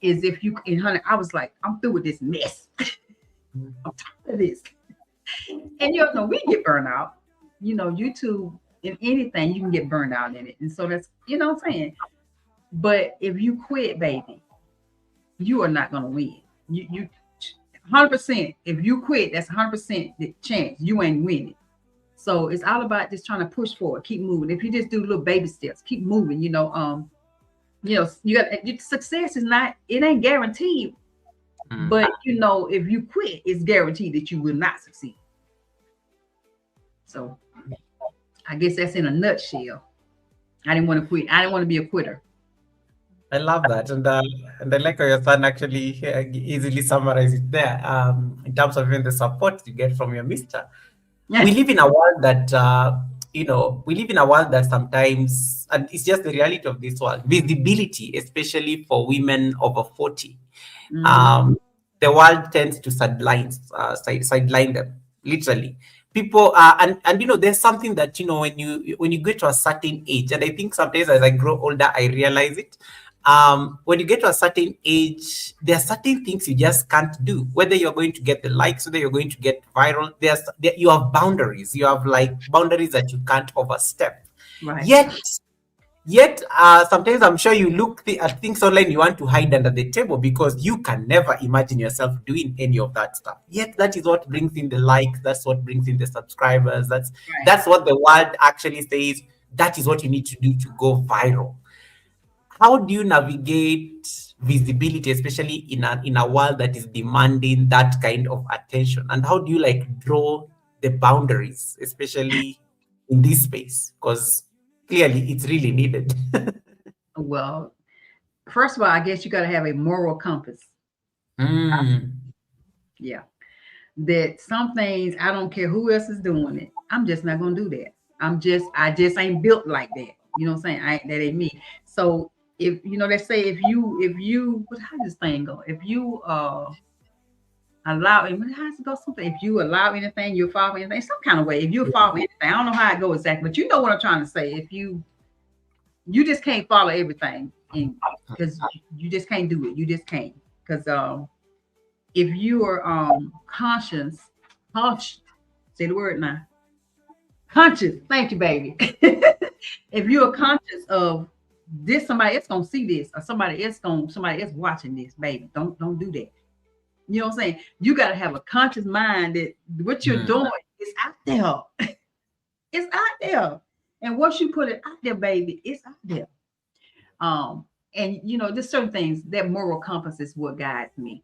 Is if you, and honey, I was like, I'm through with this mess. I'm tired of this. And we get burned out. YouTube in anything, you can get burned out in it. And so that's, what I'm saying. But if you quit, baby, you are not gonna win. You 100%. If you quit, that's 100% the chance you ain't winning. So it's all about just trying to push forward, keep moving. If you just do little baby steps, keep moving. You got success is not, it ain't guaranteed. But if you quit, it's guaranteed that you will not succeed. So I guess that's in a nutshell. I didn't want to quit. I didn't want to be a quitter. I love that, and I like how your son actually easily summarized it there. In terms of even the support you get from your mister. We live in a world that we live in a world that sometimes, and it's just the reality of this world, visibility, especially for women over 40. The world tends to sideline them, literally. People are, and there's something that when you get to a certain age, and I think sometimes as I grow older I realize it. When you get to a certain age, there are certain things you just can't do. Whether you're going to get the likes, whether you're going to get viral, you have boundaries. You have like boundaries that you can't overstep. Right. Yet, sometimes I'm sure you look at things online you want to hide under the table because you can never imagine yourself doing any of that stuff. Yet, that is what brings in the likes. That's what brings in the subscribers. That's what the world actually says. That is what you need to do to go viral. How do you navigate visibility, especially in a world that is demanding that kind of attention? And how do you draw the boundaries, especially in this space? Because clearly it's really needed. Well, first of all, I guess you got to have a moral compass. Yeah. That some things, I don't care who else is doing it. I'm just not going to do that. I just ain't built like that. You know what I'm saying? That ain't me. So if, they say, if you, how does this thing go? If you, allow, how's it go? Something. If you allow anything, you follow anything, some kind of way. If you follow anything, I don't know how it goes exactly, but you know what I'm trying to say. If you just can't follow everything, because you just can't do it. You just can't. Because if you are conscious, say the word now. Conscious. Thank you, baby. If you are conscious of this, somebody else gonna see this, or somebody else watching this, baby. Don't do that. You know what I'm saying? You got to have a conscious mind that what you're doing is out there. It's out there. And once you put it out there, baby, it's out there. And there's certain things, that moral compass is what guides me.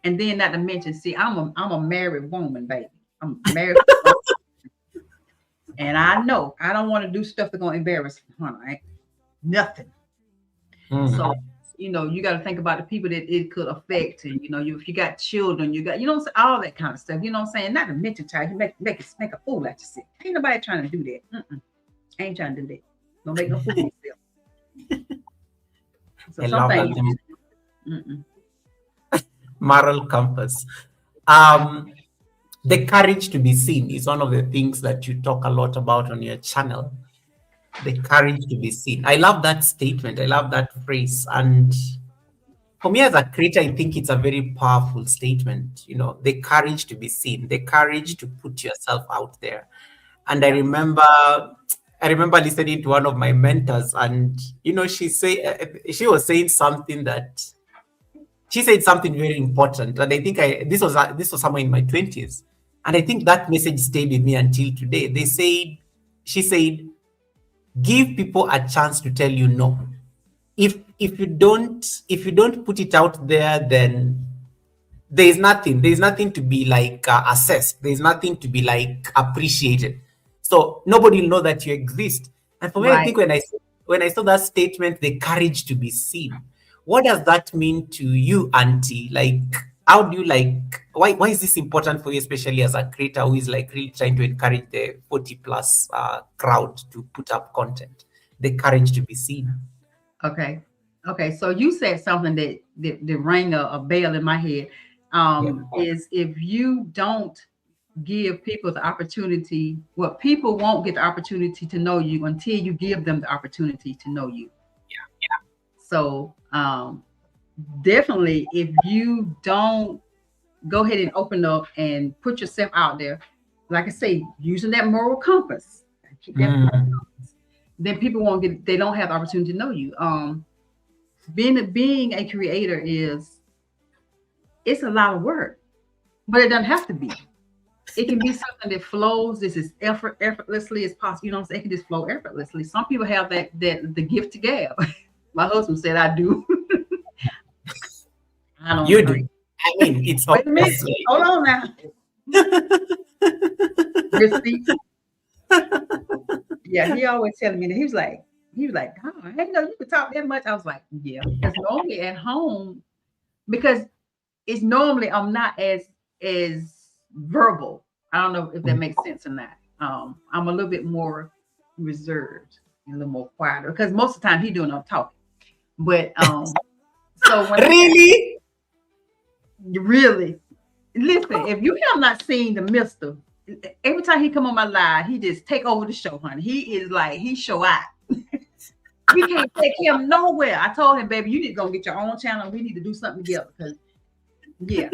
And then not to mention, see, I'm a married woman, baby. I'm married. And I know I don't want to do stuff that's gonna embarrass her, right? Nothing. So you got to think about the people that it could affect, and if you got children, you got all that kind of stuff. You know what I'm saying? Not to mention, child, you make a fool out yourself. Ain't nobody trying to do that. Ain't trying to do that. Don't make no fool of yourself. So I love something. Moral compass. The courage to be seen is one of the things that you talk a lot about on your channel. The courage to be seen. I love that statement. I love that phrase. And for me as a creator, I think it's a very powerful statement. The courage to be seen, the courage to put yourself out there. And I remember listening to one of my mentors, and she was saying something that she said something very important. And I think this was somewhere in my 20s. And I think that message stayed with me until today. She said, give people a chance to tell you no. If you don't put it out there, then there's nothing to be assessed. There's nothing to be appreciated. So nobody will know that you exist. And for me, I think when I saw that statement, the courage to be seen, what does that mean to you, Auntie? How do you why is this important for you, especially as a creator who is really trying to encourage the 40 plus crowd to put up content? The courage to be seen. Okay. So you said something that rang a bell in my head. Is if you don't give people the opportunity, people won't get the opportunity to know you until you give them the opportunity to know you. Yeah. So definitely, if you don't go ahead and open up and put yourself out there, like I say, using that moral compass, keep that moral compass, then people they don't have the opportunity to know you. Being a creator it's a lot of work. but it doesn't have to be. It can be something that flows. This is effortlessly as possible. You know what I'm saying? It can just flow effortlessly. Some people have that the gift to gab. My husband said I do. I don't You do. agree. I mean, it's Wait a minute. obviously. Hold on now. Receipts. Yeah, he always telling me that he was like, oh, I didn't know you could talk that much. I was like, yeah, because normally at home, because it's normally I'm not as verbal. I don't know if that makes sense or not. I'm a little bit more reserved, a little more quieter because most of the time he doing I'm talking. But so when Really? you really listen, if you have not seen the Mister, every time he come on my live, he just take over the show, honey. He is like he show out. We can't take him nowhere. I told him, baby, you need to go get your own channel. We need to do something together because yeah.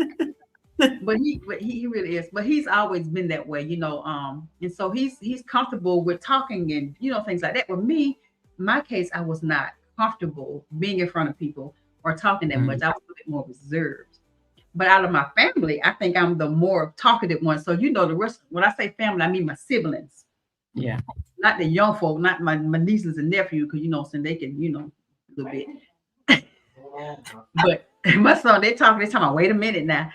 But he really is. But he's always been that way, you know. And so he's comfortable with talking and you know things like that. With me, in my case, I was not comfortable being in front of people or talking that much. I was a bit more reserved. But out of my family, I think I'm the more talkative one. So you know the rest. When I say family, I mean my siblings. Yeah. Not the young folk, not my nieces and nephews, because you know, so they can, you know, a little bit. But my son, they talking about, wait a minute now.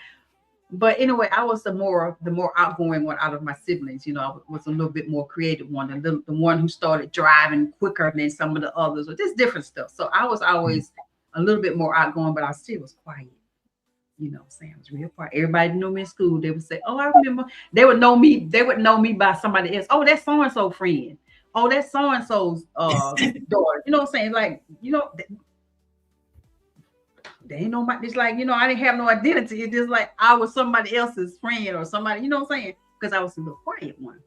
But anyway, I was the more outgoing one out of my siblings. You know, I was a little bit more creative one, and the one who started driving quicker than some of the others, or just different stuff. So I was always a little bit more outgoing, but I still was quiet. You know, Sam was real quiet. Everybody knew me in school. They would say, "Oh, I remember." They would know me. They would know me by somebody else. Oh, that's so and so friend. Oh, that's so and so's daughter. You know what I'm saying? Like, you know, they ain't know my. It's like, you know, I didn't have no identity. It's just like I was somebody else's friend or somebody. You know what I'm saying? Because I was the quiet one.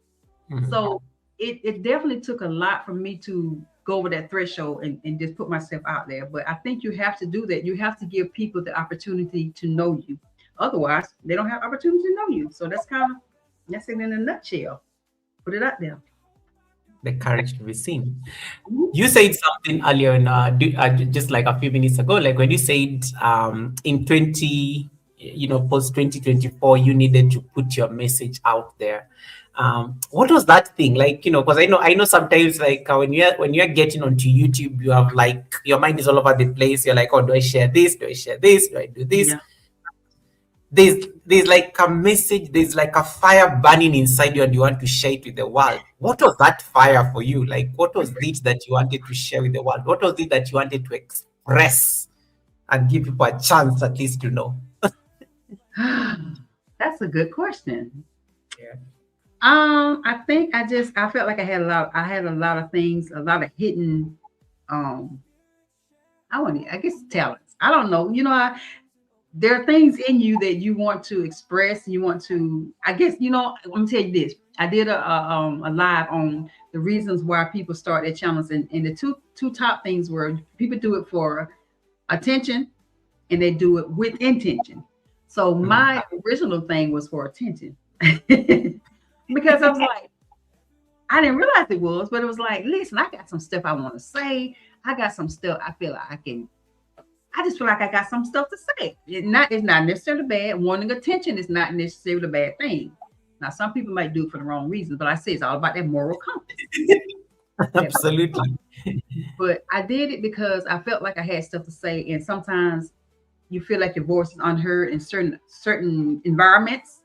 Mm-hmm. So it definitely took a lot for me to go over that threshold and just put myself out there. But I think you have to do that. You have to give people the opportunity to know you. Otherwise, they don't have opportunity to know you. So that's it in a nutshell. Put it out there. The courage to be seen. Mm-hmm. You said something earlier, in, just like a few minutes ago, like when you said in 20, post 2024, you needed to put your message out there. What was that thing like? Because I know sometimes like when you're getting onto YouTube, you have like your mind is all over the place. You're like, oh, do I share this? Do I share this? Do I do this? Yeah. There's like a message, there's like a fire burning inside you and you want to share it with the world. What was that fire for you? Like, what was it that you wanted to share with the world? What was it that you wanted to express and give people a chance at least to know? That's a good question. Yeah. I think I felt like I had a lot of things, a lot of hidden, I guess talents. I don't know. There are things in you that you want to express. You want to, I guess, I'm gonna tell you this. I did a live on the reasons why people start their channels, and the two top things were people do it for attention, and they do it with intention. So my original thing was for attention, because I was like, I didn't realize it was, but it was like, listen, I got some stuff I want to say. I got some stuff I feel like I just feel like I got some stuff to say. It's not necessarily bad. Wanting attention is not necessarily a bad thing. Now, some people might do it for the wrong reasons, but I say it's all about that moral compass. Absolutely. But I did it because I felt like I had stuff to say, and sometimes you feel like your voice is unheard in certain environments.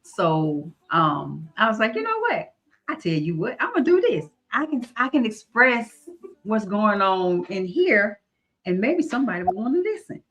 So I was like, you know what? I tell you what, I'm gonna do this. I can express what's going on in here. And maybe somebody will want to listen.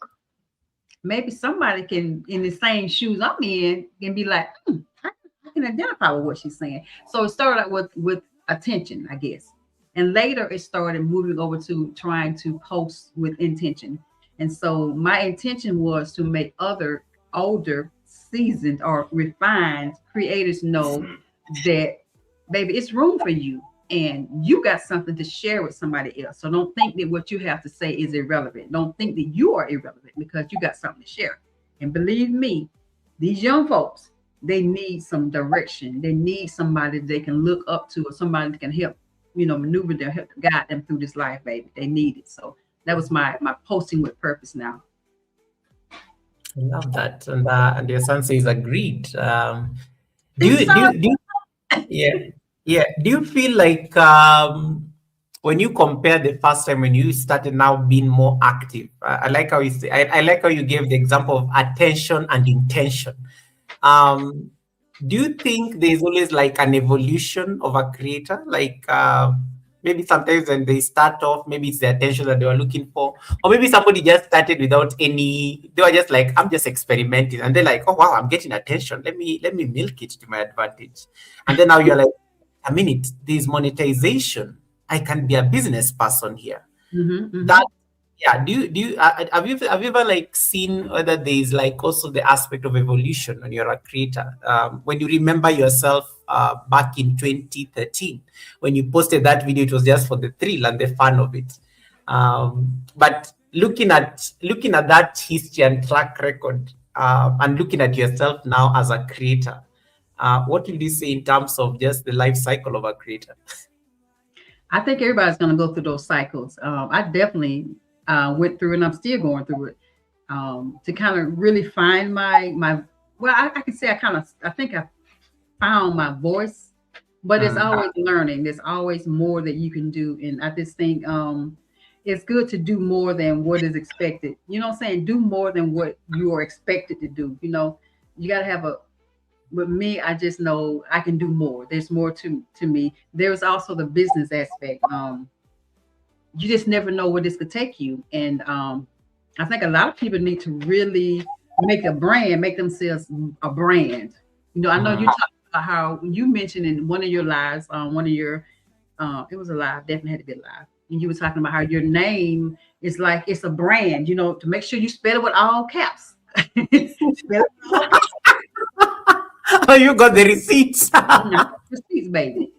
Maybe somebody can, in the same shoes I'm in, can be like, I can identify with what she's saying. So it started out with attention, I guess. And later it started moving over to trying to post with intention. And so my intention was to make other older, seasoned, or refined creators know that, baby, it's room for you. And you got something to share with somebody else. So don't think that what you have to say is irrelevant. Don't think that you are irrelevant because you got something to share. And believe me, these young folks, they need some direction. They need somebody they can look up to, or somebody that can help, maneuver them, help guide them through this life, baby. They need it. So that was my posting with purpose now. I love that. And your son says agreed. Think so? Do you, yeah, yeah. Do you feel like when you compare the first time when you started now being more active? I like how you say, I like how you gave the example of attention and intention. Um, do you think there's always like an evolution of a creator? Like maybe sometimes when they start off, maybe it's the attention that they were looking for, or maybe somebody just started without any. They were just like, I'm just experimenting, and they're like, oh wow, I'm getting attention. Let me milk it to my advantage, and then now you're like, a minute, there's monetization. I can be a business person here. Mm-hmm, mm-hmm. That yeah. Do you have you ever like seen whether there's like also the aspect of evolution when you're a creator? When you remember yourself back in 2013 when you posted that video, it was just for the thrill and the fun of it. But looking at that history and track record, and looking at yourself now as a creator, what would you say in terms of just the life cycle of a creator? I think everybody's going to go through those cycles. I definitely went through, and I'm still going through it, to kind of really find my. Well, I can say I think I found my voice, but it's Mm, always learning. There's always more that you can do, and I just think it's good to do more than what is expected. You know what I'm saying? Do more than what you are expected to do. You know, you got to have a. With me, I just know I can do more. There's more to me. There's also the business aspect. You just never know where this could take you, and I think a lot of people need to really make a brand, make themselves a brand. You know, I know you mm, talked about how you mentioned in one of your lives, one of your, it was a live, definitely had to be a live, and you were talking about how your name is like it's a brand. You know, to make sure you spell it with all caps. Spell it with all caps. oh, you got the receipts. I got receipts, baby.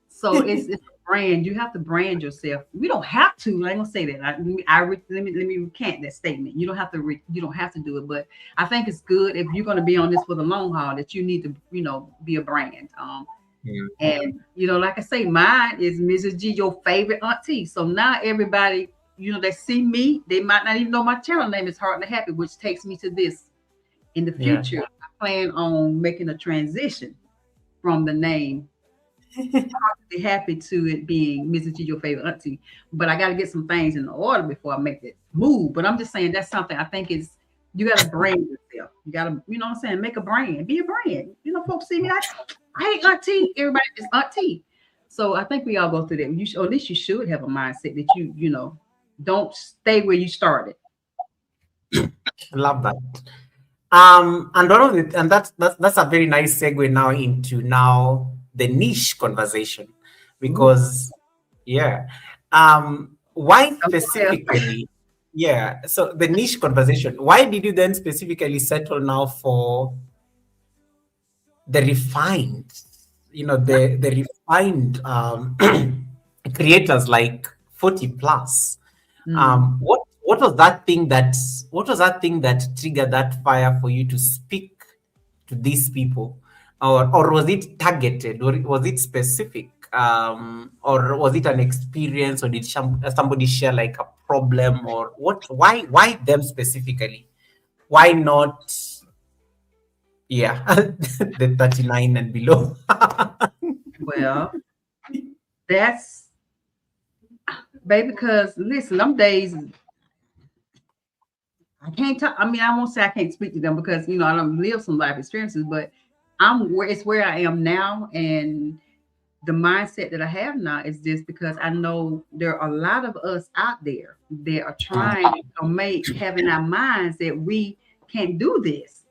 So it's a brand. You have to brand yourself. We don't have to. I ain't gonna say that. Let me recant that statement. You don't have to. You don't have to do it. But I think it's good if you're gonna be on this for the long haul that you need to, be a brand. And like I say, mine is Mrs. G, your favorite auntie. So now everybody, they see me. They might not even know my channel name is Heart and Happy, which takes me to this. In the Yeah. future, I plan on making a transition from the name happy to it being Mrs. G, your favorite auntie. But I got to get some things in order before I make that move. But I'm just saying that's something I think is you got to brand yourself. You got to, what I'm saying, make a brand, be a brand. Folks see me, I hate auntie. Everybody is auntie. So I think we all go through that. Or at least you should have a mindset that don't stay where you started. Love that. And one of the and that's a very nice segue now into now the niche conversation Ooh. because yeah, why specifically? Yeah, so the niche conversation. Why did you then specifically settle now for the refined? The refined creators like 40 plus. What was that thing that triggered that fire for you to speak to these people, or was it targeted, or was it specific, or was it an experience, or did somebody share like a problem, or what? Why them specifically? Why not? Yeah, the 39 and below. Well, that's baby, because listen, them days I can't talk. I mean, I won't say I can't speak to them because I don't live some life experiences, but it's where I am now, and the mindset that I have now is just because I know there are a lot of us out there that are trying to make having our minds that we can't do this,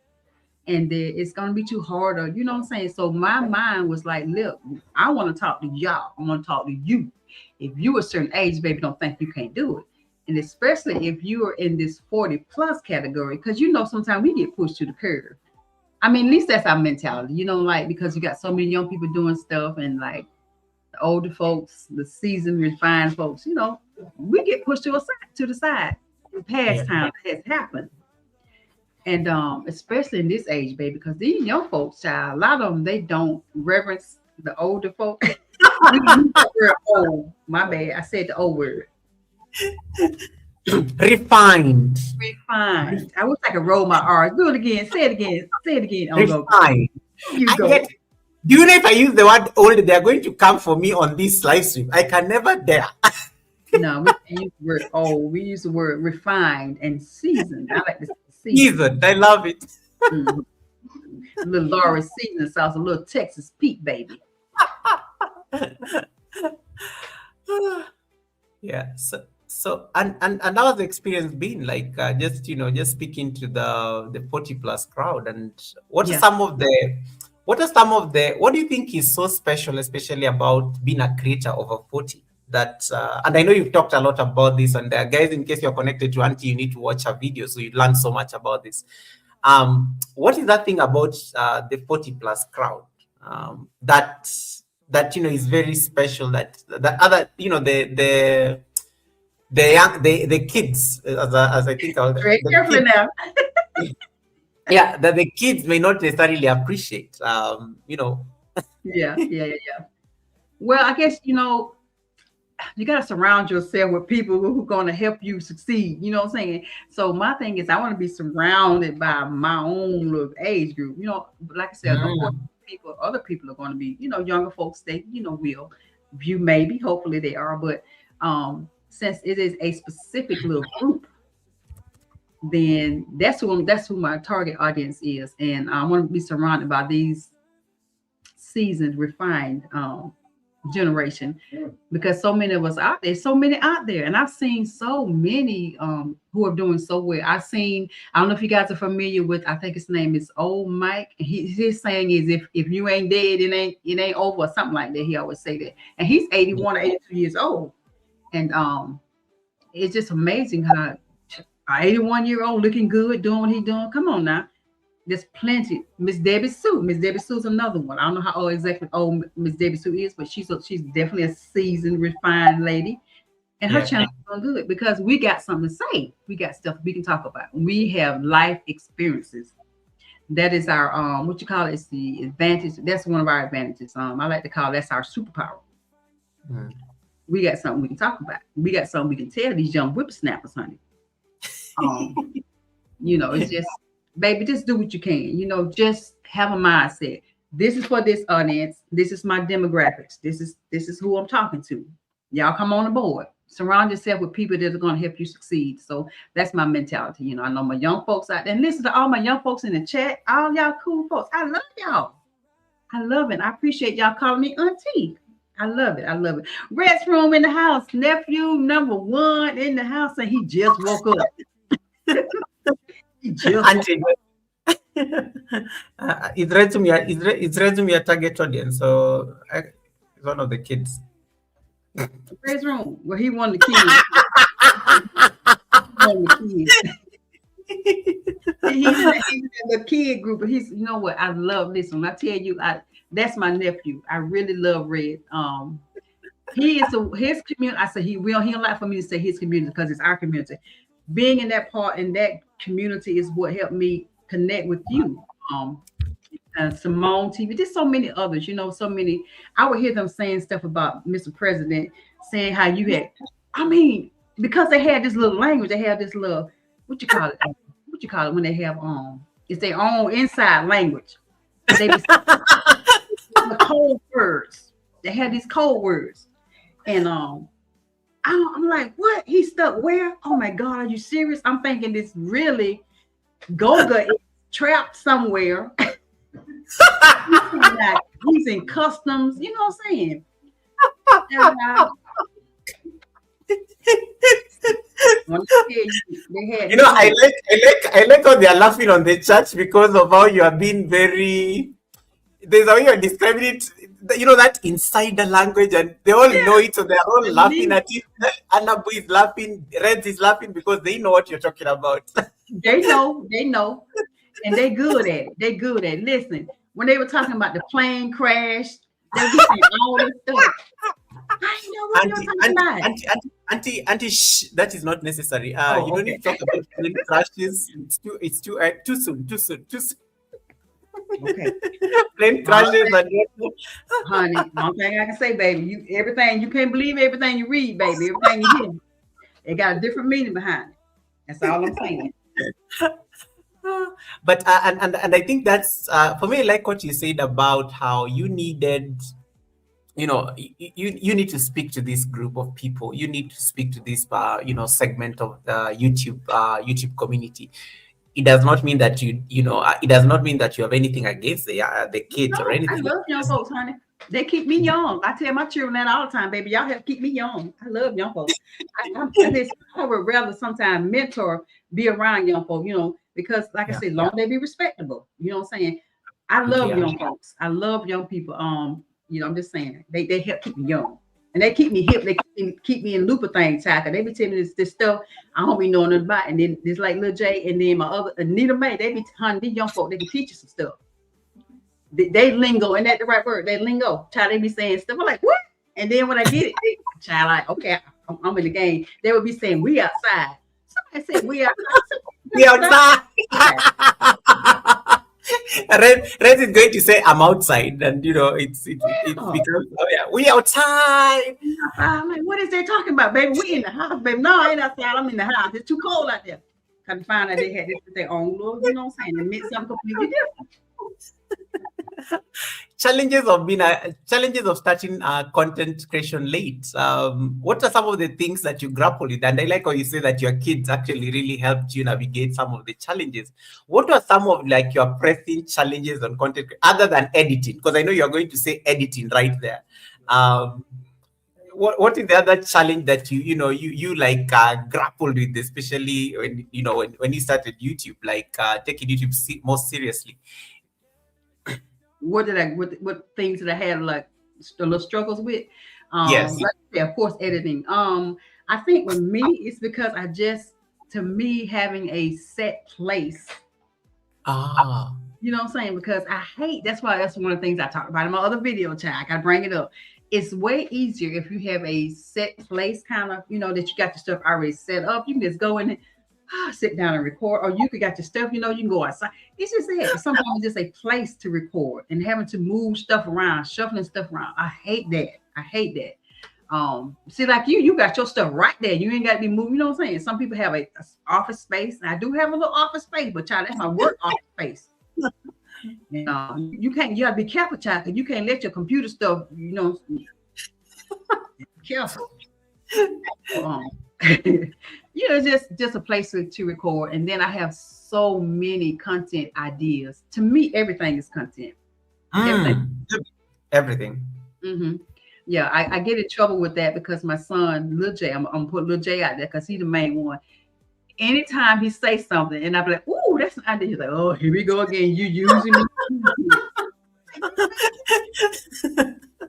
and that it's gonna be too hard, or you know what I'm saying. So my mind was like, look, I want to talk to y'all. I want to talk to you. If you a certain age, baby, don't think you can't do it. And especially if you are in this 40 plus category, because sometimes we get pushed to the curb. I mean, at least that's our mentality, like because you got so many young people doing stuff, and like the older folks, the seasoned, refined folks, we get pushed to the side. In past time has happened. And especially in this age, baby, because these young folks, child, a lot of them, they don't reverence the older folks. We're old. My bad. I said the old word. Refined. Refined. I wish I could roll my R's. Do it again. Say it again. Say it again. On go. Refined. You I go. get. Do you know if I use the word old, they are going to come for me on this live stream? I can never dare. No, we can't use the word old. We use the word refined and seasoned. I like this seasoned. Seasoned. I love it. Mhm. A little Laura seasoning sauce, a little Texas Pete, baby. Yeah. So and how's the experience been like? Just speaking to the 40 plus crowd, and what are Yeah. some of the what do you think is so special, especially about being a creator over 40? That and I know you've talked a lot about this, and guys, in case you're connected to Auntie, you need to watch her video so you learn so much about this. What is that thing about the 40 plus crowd that is very special, that the other the kids, as I think Very the carefully kids, now. yeah, that the kids may not necessarily appreciate. Yeah. Well, I guess you got to surround yourself with people who are going to help you succeed. You know what I'm saying? So my thing is, I want to be surrounded by my own little age group. Like I said, of course, other people are going to be, younger folks. They, will view, maybe, hopefully they are, but since it is a specific little group, then that's who my target audience is, and I want to be surrounded by these seasoned, refined generation, because so many of us out there, and I've seen so many who are doing so well. I don't know if you guys are familiar with, I think his name is Old Mike. His saying is, if you ain't dead, it ain't over, or something like that. He always say that, and he's 81 or 82 years old, and it's just amazing how an 81-year-old looking good, doing what he doing. Come on now. There's plenty. Miss Debbie Sue. Miss Debbie Sue's another one. I don't know how old Miss Debbie Sue is, but she's definitely a seasoned, refined lady. And her channel is doing good because we got something to say. We got stuff we can talk about. We have life experiences. That is our what you call it? It's the advantage. That's one of our advantages. I like to call that's our superpower. Mm. We got something we can talk about. We got something we can tell these young whippersnappers, honey. It's just, baby, just do what you can. Just have a mindset. This is for this audience. This is my demographics. This is who I'm talking to. Y'all come on board. Surround yourself with people that are going to help you succeed. So that's my mentality. I know my young folks out there, and listen to all my young folks in the chat. All y'all cool folks. I love y'all. I love it. I appreciate y'all calling me auntie. I love it. Red's room in the house. Nephew number 1 in the house, and he just woke up. It's read to me a target audience, so it's one of the kids. Red's room, where he won the kids. He's in the kid group, but he's, what? I love this one. I tell you, that's my nephew. I really love Red. He is his community. I said he don't like for me to say his community because it's our community. Being in that community is what helped me connect with you. Simone TV, there's so many others, so many. I would hear them saying stuff about Mr. President, saying how you had, because they had this little language, they have this little, what you call it when they have it's their own inside language. They be the code words. They had these code words. And I'm like, what? He stuck where? Oh my God, are you serious? I'm thinking this really Goga is trapped somewhere. He's in customs, you know what I'm saying? I like how they are laughing on the chat because of how you have been very. There's a way you're describing it, that insider language, and they all know it, so they're all laughing at it. Anabu is laughing, Reds is laughing because they know what you're talking about. They know, and they good at it. Listen, when they were talking about the plane crash, they were saying all this stuff. I know what you're talking about. Auntie, shh, that is not necessary. You don't need to talk about plane crashes. It's too soon. Okay. Plane crashes, honey, one thing I can say, baby, everything you can't believe everything you read, baby, everything you hear. It got a different meaning behind it. That's all I'm saying. But and I think that's for me. I like what you said about how you needed, you need to speak to this group of people. You need to speak to this segment of the YouTube community. It does not mean that it does not mean that you have anything against the kids or No, I anything. love young folks, honey. They keep me young. I tell my children that all the time, baby. Y'all have to keep me young. I love young folks. I would rather sometimes mentor, be around young folks, because like I Yeah, said, long they be respectable. You know what I'm saying? I love yeah. young folks. I love young people. I'm just saying they help keep me young. And they keep me hip. They keep me in loop of things, Taka. They be telling me this stuff I don't be knowing nothing about. And then there's like Lil J and then my other Anita Mae. They be honey, these young folk, they can teach you some stuff. They lingo, and that's the right word. They lingo. Child, they be saying stuff. I'm like, what? And then when I get it, child, like, okay, I'm in the game. They would be saying, we outside. Somebody said, we outside. We outside. Red is going to say, I'm outside. And, it becomes, oh, yeah, we outside. I'm like, what is they talking about, baby? We in the house, baby. No, I ain't outside. I'm in the house. It's too cold out there. Come to find out they had this with their own little, you know what I'm saying? They meant something completely different. Challenges of starting content creation late. What are some of the things that you grapple with? And I like how you say that your kids actually really helped you navigate some of the challenges. What are some of like your pressing challenges on content other than editing? Because I know you're going to say editing right there. What is the other challenge that you like grappled with, especially when you started YouTube, like taking YouTube more seriously? What things that I had like a little struggles with? Yes. Of course, editing. I think with me, it's because to me, having a set place. You know what I'm saying? Because that's one of the things I talked about in my other video chat. I bring it up. It's way easier if you have a set place, kind of, that you got your stuff already set up. You can just go in and sit down and record, or you could got your stuff, you can go outside. It's just that sometimes it's just a place to record, and having to move stuff around, shuffling stuff around. I hate that. See, like you got your stuff right there. You ain't got to be moving. You know what I'm saying? Some people have a office space. I do have a little office space, but child, that's my work office space. You can't. You gotta be careful, child, because you can't let your computer stuff. Careful. Just a place to record. And then I have so many content ideas. To me, everything is content. Everything. Mm-hmm. Yeah, I get in trouble with that because my son, Lil J, I'm gonna put Lil J out there because he's the main one. Anytime he says something and I'm like, "Ooh, that's an idea," he's like, "Oh, here we go again. You using me."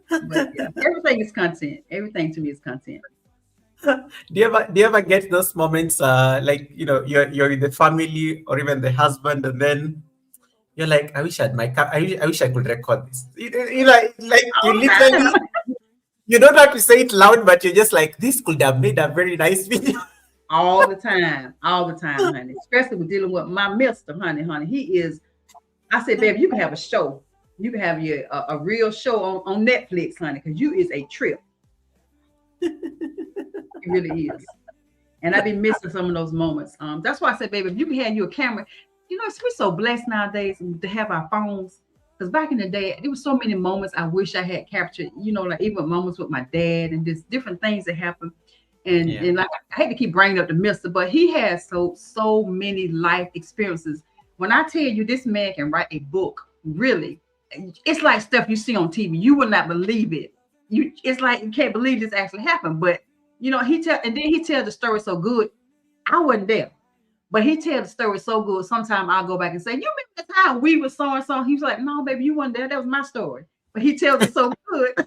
But yeah, everything is content. Everything to me is content. Do you ever get those moments like you're with the family or even the husband, and then you're like, I wish I had I wish I could record this. Like you literally, you don't have to say it loud, but you're just like, this could have made a very nice video. All the time, honey. Especially with dealing with my mister, honey. He is. I said, baby, you can have a show. You can have a real show on Netflix, honey, because you is a trip. It really is. And I be missing some of those moments. That's why I said, baby, if you can have you a camera, we're so blessed nowadays to have our phones. Because back in the day, there were so many moments I wish I had captured, like even moments with my dad and just different things that happened. And like I hate to keep bringing up the mister, but he has so many life experiences. When I tell you this man can write a book, really, it's like stuff you see on TV. You will not believe it. It's like you can't believe this actually happened. But he tells the story so good. I wasn't there, but he tells the story so good. Sometimes I'll go back and say, "You remember the time we were so and so?" He was like, "No, baby, you weren't there. That was my story." But he tells it so good.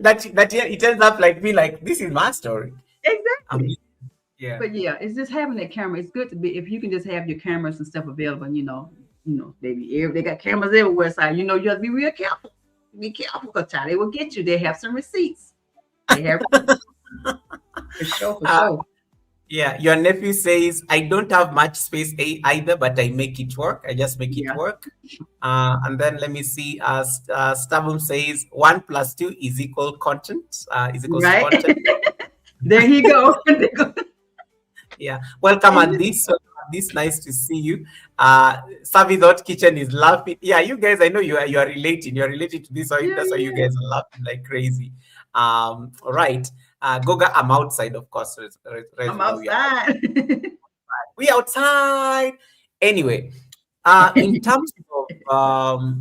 that it ends up like me, like, this is my story. Exactly. Yeah. But yeah, it's just having that camera. It's good to be if you can just have your cameras and stuff available. Baby, they got cameras everywhere. So you have to be real careful. Be careful, because they will get you. They have some receipts. They have for sure. Yeah, your nephew says, I don't have much space either, but I make it work. I just make it work. And then let me see. Stabum says 1 + 2 is equal content. Is equal to content. There he go. Yeah. Welcome And at this. Nice to see you. Savvy Kitchen is laughing. Yeah, you guys, I know you are relating. You're related to this. So yeah, that's why you yeah. guys are laughing like crazy. All right. Goga, I'm outside, of course. I'm You know, outside. we outside. Anyway, in terms of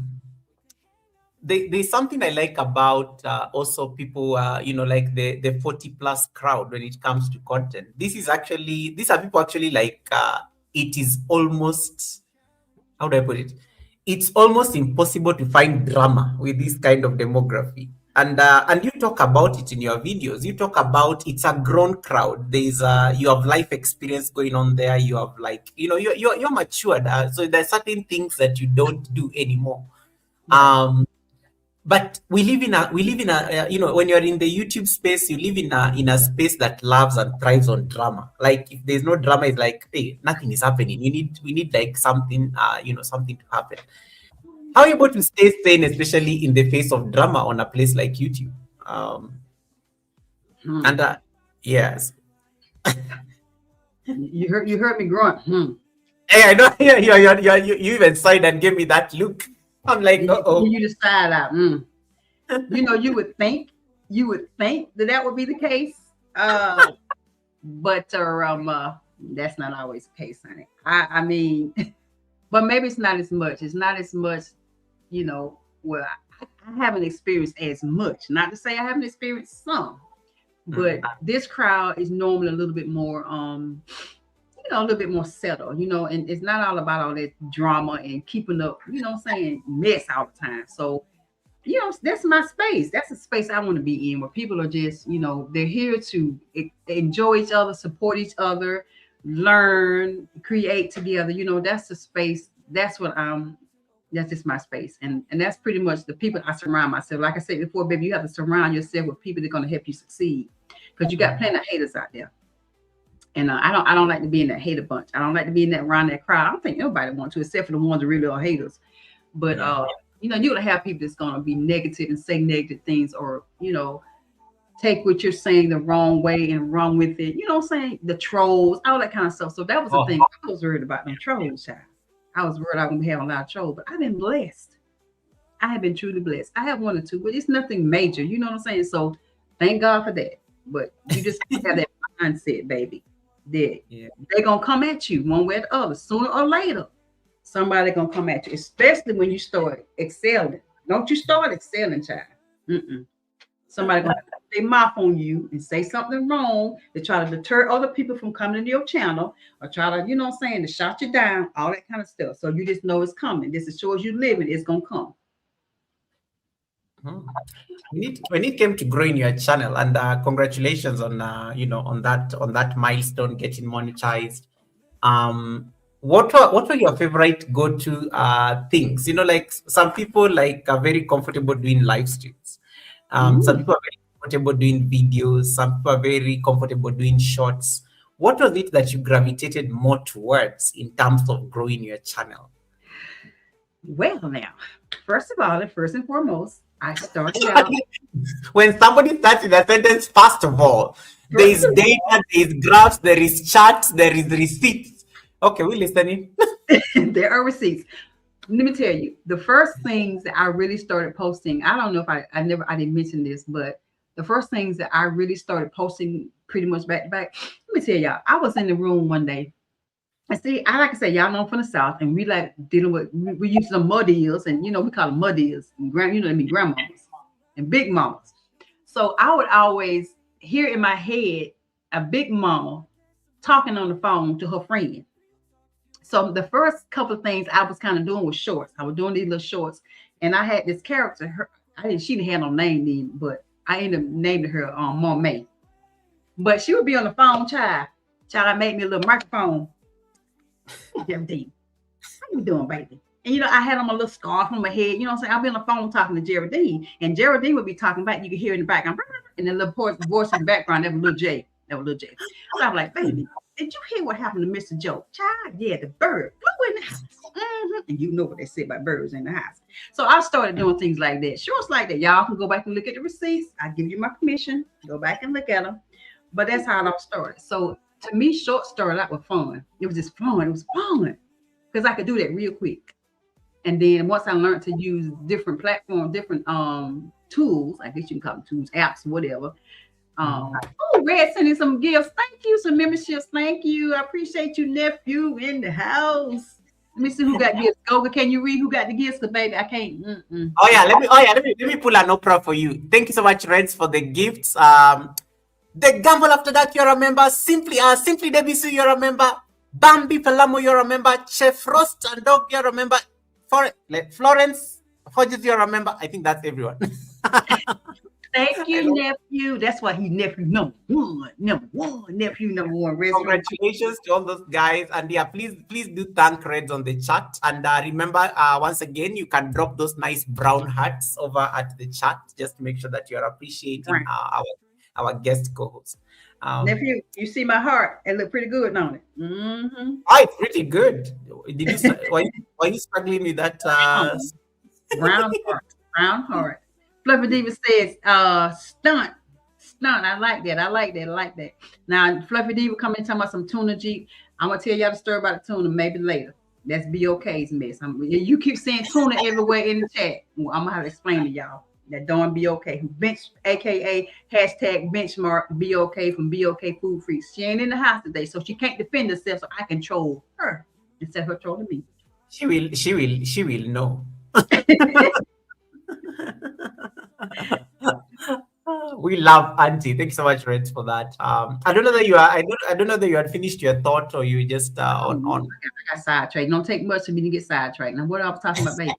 there's something I like about also people, like the 40 plus crowd when it comes to content. These are people actually like, it is almost, how do I put it? It's almost impossible to find drama with this kind of demography. And you talk about it in your videos. You talk about it's a grown crowd. There's you have life experience going on there. You have like, you're matured. So there's certain things that you don't do anymore. Right. Um, but we live in a when you're in the YouTube space, you live in a space that loves and thrives on drama. Like if there's no drama, it's like, hey, nothing is happening. We need like something, something to happen. How are you able to stay sane, especially in the face of drama on a place like YouTube? um Hmm. and yes. You heard me grunt. Hmm. Hey, I know. Yeah, you even sighed and gave me that look. I'm like, You uh-oh. just side out. Hmm. You would think that that would be the case. But that's not always the case, honey. I mean, but maybe it's not as much. It's not as much, well, I haven't experienced as much. Not to say I haven't experienced some, but Mm. this crowd is normally a little bit more, a little bit more settled, and it's not all about all that drama and keeping up, what I'm saying, mess all the time. So, that's my space. That's a space I want to be in where people are just, they're here to enjoy each other, support each other, learn, create together. That's the space. That's just my space. And that's pretty much the people I surround myself. Like I said before, baby, you have to surround yourself with people that are going to help you succeed because you got plenty of haters out there. And I don't like to be in that hater bunch. I don't like to be in that around that crowd. I don't think nobody wants to, except for the ones that really are haters. But Yeah. you're gonna have people that's gonna be negative and say negative things, or take what you're saying the wrong way and run with it. You know what I'm saying? The trolls, all that kind of stuff. So that was the Oh, thing. I was worried about them trolls, child. I was worried I was gonna have a lot of trolls, but I've been blessed. I have been truly blessed. I have one or two, but it's nothing major. You know what I'm saying? So thank God for that. But you just have that mindset, baby, that yeah. they're gonna come at you one way or the other, sooner or later. Somebody gonna come at you, especially when you start excelling. Don't you start excelling, child. Mm-mm. Somebody gonna put their mouth on you and say something wrong to try to deter other people from coming to your channel, or try to, what I'm saying, to shut you down, all that kind of stuff. So you just know it's coming. This as sure as you living, it's gonna come. Mhm. When it came to growing your channel, and congratulations on on that milestone, getting monetized. What were your favorite go-to things? Like some people like are very comfortable doing live streams. Some Mm. people are very comfortable doing videos. Some people are very comfortable doing shorts. What was it that you gravitated more towards in terms of growing your channel? Well, now, first of all, and first and foremost, I started out. When somebody starts with a sentence, first of all, there First is data, there is graphs, there is charts, there is receipts. Okay, we listening. of all, there are receipts. Let me tell you, the first things that I really started posting, I don't know if I didn't mention this, but the first things that I really started posting pretty much back to back. Let me tell y'all, I was in the room one day. And see, I like I said, y'all know I'm from the South, and we like dealing with, we use some mud eels, and we call them mud eels, and grandmamas and big mamas. So I would always hear in my head a big mama talking on the phone to her friend. So the first couple of things I was kind of doing was shorts. I was doing these little shorts, and I had this character. She didn't have no name then, but I ended up naming her Mom May. But she would be on the phone, child. Child, I made me a little microphone. Geraldine, how you doing, baby? And I had on my little scarf on my head. You know what I'm saying? I'd be on the phone talking to Geraldine, and Geraldine would be talking back. You could hear in the background, and then the voice in the background, that was little J. That was little J. So I'm like, baby, did you hear what happened to Mr. Joe? Child, yeah, the bird flew in the house. And you know what they say about birds in the house. So I started doing things like that. Shorts like that. Y'all can go back and look at the receipts. I give you my permission. Go back and look at them. But that's how it all started. So to me, short started out with fun. It was just fun. It was fun because I could do that real quick. And then once I learned to use different platforms, different tools, I guess you can call them tools, apps, whatever. Oh, Red sending some gifts. Thank you. Some memberships. Thank you. I appreciate you, nephew, in the house. Let me see who got gifts. Goga, can you read who got the gifts? Because baby, I can't. Oh yeah, let me pull an Oprah for you. Thank you so much, Reds, for the gifts. The Gamble after that, you're a member. Simply Debisu, you're a member. Bambi Pelamo, you're a member. Chef Frost and Dog, you're a member. Florence Hodges, you're a member. I think that's everyone. Thank you, nephew. That's why he nephew number one, nephew number one. Congratulations to all those guys, and yeah, please do thank Reds on the chat. And remember, once again, you can drop those nice brown hearts over at the chat just to make sure that you are appreciating our guest co-host. Nephew, you see my heart? It look pretty good, don't it? Mm-hmm. Oh, it's pretty good. Did you? why you struggling with that? Brown heart. Fluffy Diva says, stunt. I like that. Now, Fluffy Diva coming and talking about some tuna Jeep. I'm going to tell y'all the story about the tuna maybe later. That's BOK's mess. You keep saying tuna everywhere in the chat. Well, I'm going to have to explain to y'all that darn BOK, a.k.a. hashtag benchmark BOK from BOK Food Freaks. She ain't in the house today, so she can't defend herself, so I control her instead of her trolling me. She will know. We love Auntie. Thanks so much, Reds, for that. I don't know that you are. I don't know that you had finished your thought or you just on. I got sidetracked. Don't take much for me to get sidetracked. Now, what I was talking about, baby?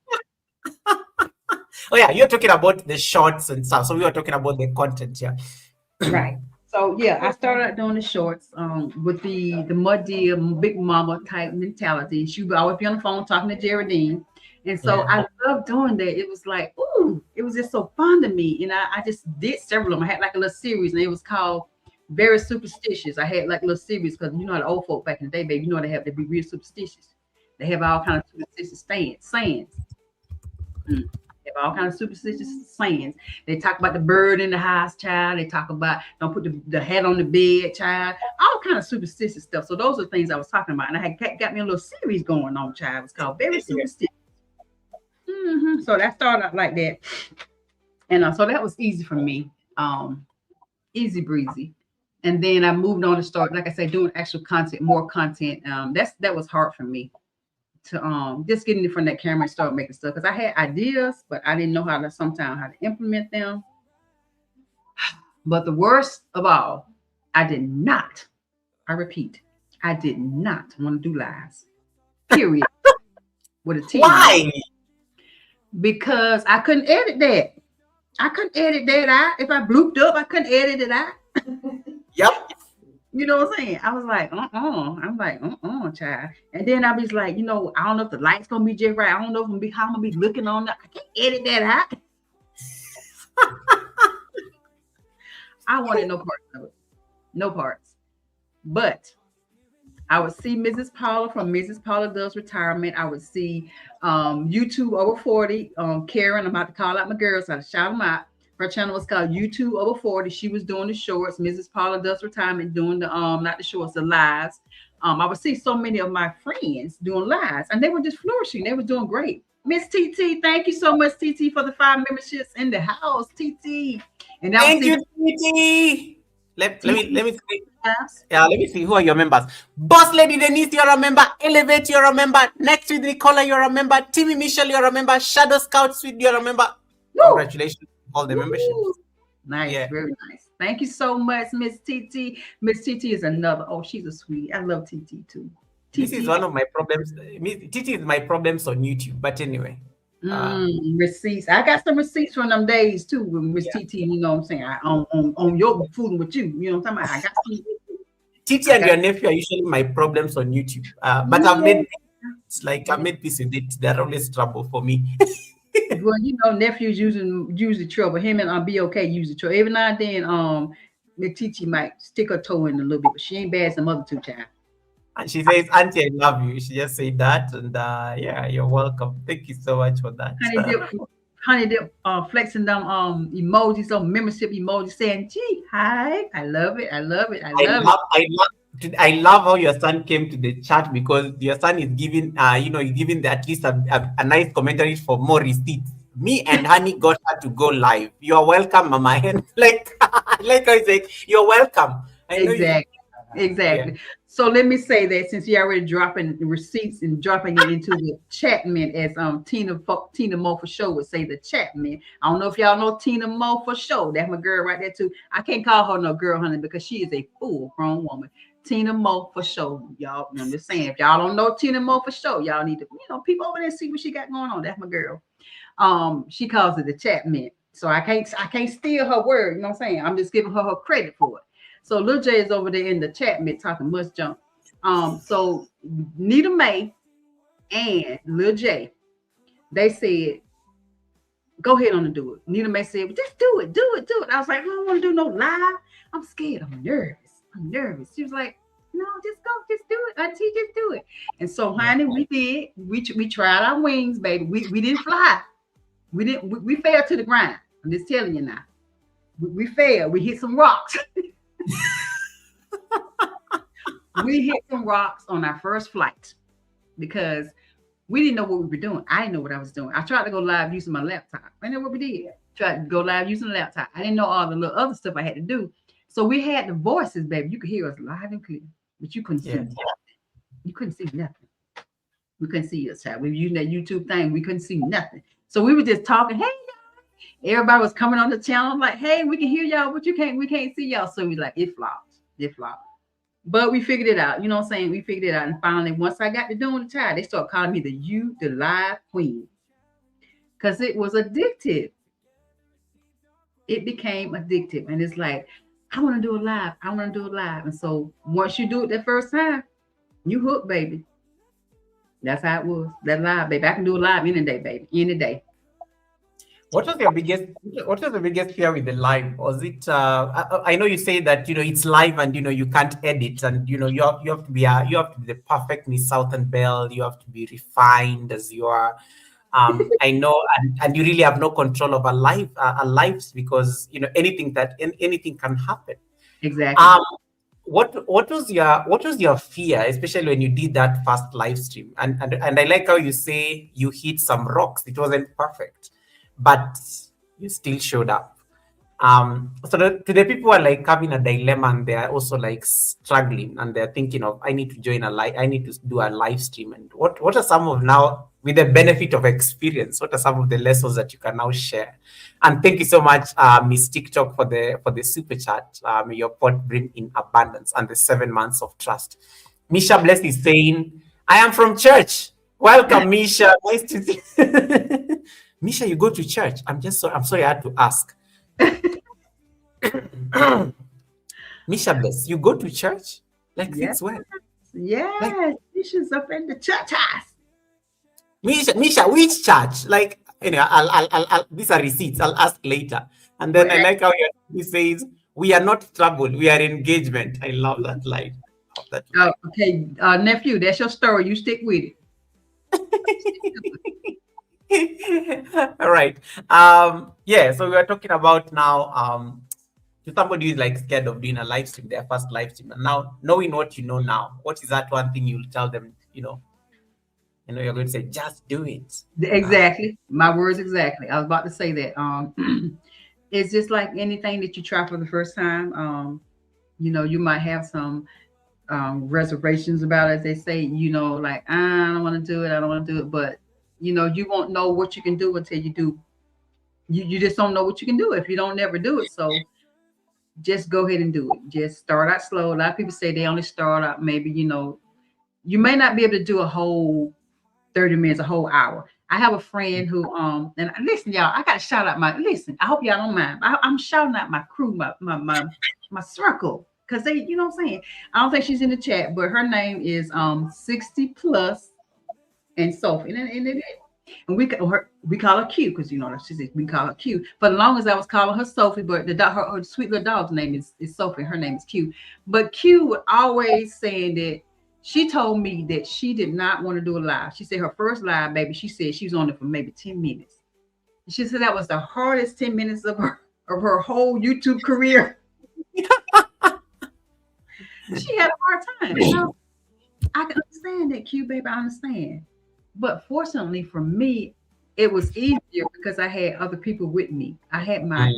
Oh yeah, you're talking about the shorts and stuff. So we were talking about the content here. Right. So yeah, I started out doing the shorts with the mud deer, big mama type mentality. She would always be on the phone talking to Geraldine. And so I love doing that. It was like, ooh, it was just so fun to me. And I just did several of them. I had like a little series, and it was called Very Superstitious. I had like a little series because you know the old folk back in the day, baby, you know they have to be real superstitious. They have all kinds of superstitious sayings. They have all kinds of superstitious sayings. They talk about the bird in the house, child. They talk about don't put the hat on the bed, child. All kind of superstitious stuff. So those are things I was talking about. And I had got me a little series going on, child. It's called Very Superstitious. So that started out like that, and so that was easy for me, easy breezy. And then I moved on to start, like I said, doing actual content, more content. That was hard for me to just getting in front of that camera and start making stuff because I had ideas, but I didn't know how to implement them. But the worst of all, I did not want to do lives. Period. With a T. Why? Because I couldn't edit that. Out. If I blooped up, I couldn't edit it out. Yep. You know what I'm saying? I was like, I'm like, child. And then I was like, I don't know if the light's gonna be just right. I don't know how I'm gonna be looking on that. I can't edit that out. I wanted no parts of it. No parts. But I would see Mrs. Paula from Mrs. Paula Does Retirement. I would see YouTube Over 40. Karen, I'm about to call out my girls. So I shout them out. Her channel was called YouTube Over 40. She was doing the shorts. Mrs. Paula Does Retirement doing the not the shorts, the lives. I would see so many of my friends doing lives, and they were just flourishing. They were doing great. Miss TT, thank you so much, TT, for the 5 memberships in the house, TT. And thank you, TT. Let me see. Yeah, let me see. Who are your members? Boss Lady Denise, you're a member. Elevate, you're a member. Next with Nicola, you're a member. Timmy Michelle, you're a member. Shadow Scout Suite, you're a member. Woo! Congratulations on all the memberships. Nice, very nice. Thank you so much, Miss TT. Miss TT is another. Oh, she's a sweetie. I love TT too. This is one of my problems. TT is my problems on YouTube. But anyway. Receipts. I got some receipts from them days too with Miss TT. You know what I'm saying? On your fooling with you. You know what I'm talking about? I got some. TT and your nephew are usually my problems on YouTube. But I've made peace with it. They're always trouble for me. Well, nephews usually trouble. Him and BOK usually trouble. Every now and then, Miss TT might stick her toe in a little bit, but she ain't bad as some other two, child. And she says, Auntie, I love you. She just said that. And yeah, you're welcome. Thank you so much for that. honey, they flexing them emojis, some membership emojis saying, "Gee, hi, I love it, I love it, I I love it." love, I love, I love how your son came to the chat because your son is giving, he's giving at least a nice commentary for more receipts. Me and Honey got her to go live. You are welcome, Mama. And like I said, you're welcome. I know you. Exactly. Yeah. Exactly. So let me say that since you're already dropping the receipts and dropping it into the chatman, as Tina Mo for show would say, the chatman. I don't know if y'all know Tina Mo for show. That's my girl right there too. I can't call her no girl, honey, because she is a full grown woman. Tina Mo for show, y'all. I'm just saying, if y'all don't know Tina Mo for show, y'all need to, people over there see what she got going on. That's my girl. She calls it the chatman. So I can't steal her word. You know what I'm saying? I'm just giving her credit for it. So Lil J is over there in the chat mid talking much junk. So Nita Mae and Lil J, they said, go ahead on and do it. Nita Mae said, well, just do it, do it, do it. I was like, I don't want to do no live. I'm scared. I'm nervous. I'm nervous. She was like, no, just go, just do it, auntie, just do it. And so, honey, we did. We tried our wings, baby. We didn't fly. We fell to the ground. I'm just telling you now. We failed. We hit some rocks. We hit some rocks on our first flight because we didn't know what we were doing. I didn't know what I was doing. I tried to go live using my laptop. I know what we did. Tried to go live using the laptop. I didn't know all the little other stuff I had to do. So we had the voices, baby. You could hear us live and clear, but you couldn't see nothing. You couldn't see nothing. We couldn't see us. We were using that YouTube thing. We couldn't see nothing. So we were just talking. Hey, y'all. Everybody was coming on the channel like, hey, we can hear y'all, but we can't see y'all. So we like, it flopped. It flopped. But we figured it out. You know what I'm saying? We figured it out. And finally, once I got to doing the child, they started calling me the live queen. Because it was addictive. It became addictive. And it's like, I want to do it live. I want to do it live. And so once you do it that first time, you hook, baby. That's how it was. That live, baby. I can do it live any day, baby. Any day. What was the biggest fear with the live? Was it I know you say that it's live and you can't edit and you have to be the perfect Miss Southern Belle, you have to be refined as you are. I know, and you really have no control over lives because anything can happen. Exactly. What was your fear, especially when you did that first live stream? And I like how you say you hit some rocks. It wasn't perfect, but you still showed up. So to the people who are like having a dilemma and they're also like struggling and they're thinking of, I need to I need to do a live stream. And what are some of now, with the benefit of experience, what are some of the lessons that you can now share? And thank you so much, Miss TikTok, for the super chat. May your pot bring in abundance and the 7 months of trust. Misha Bless is saying, I am from church. Welcome, Misha. Nice to see you. Misha, you go to church. I'm sorry I had to ask. Misha Bless, you go to church? Like Yes. since when? Yes. Like, Misha's up in the church house. Misha, which church? Like, I'll these are receipts. I'll ask later. And then I like how he says, we are not troubled, we are engagement. I love that line. Okay, nephew, that's your story. You stick with it. All right. Yeah, so we are talking about now to somebody who is like scared of doing a live stream, their first live stream. And now, knowing what you know now, what is that one thing you'll tell them, you're going to say, just do it. Exactly. My words exactly. I was about to say that. It's just like anything that you try for the first time. You might have some reservations about it, as they say, like, I don't want to do it. I don't want to do it. But, you won't know what you can do until you do. You just don't know what you can do if you don't never do it. So just go ahead and do it. Just start out slow. A lot of people say they only start out maybe, you may not be able to do a whole 30 minutes, a whole hour. I have a friend who, and listen, y'all, I got to shout out I hope y'all don't mind. I'm shouting out my crew, my circle, because they, you know what I'm saying? I don't think she's in the chat, but her name is 60 plus and Sophie. And we call her Q because we call her Q. For the longest I was calling her Sophie, but her sweet little dog's name is Sophie. Her name is Q. But Q would always saying that she told me that she did not want to do a live. She said her first live, baby, she said she was on it for maybe 10 minutes. She said that was the hardest 10 minutes of her whole YouTube career. She had a hard time. And I can understand that, Q baby. I understand. But fortunately for me, it was easier because I had other people with me. I had my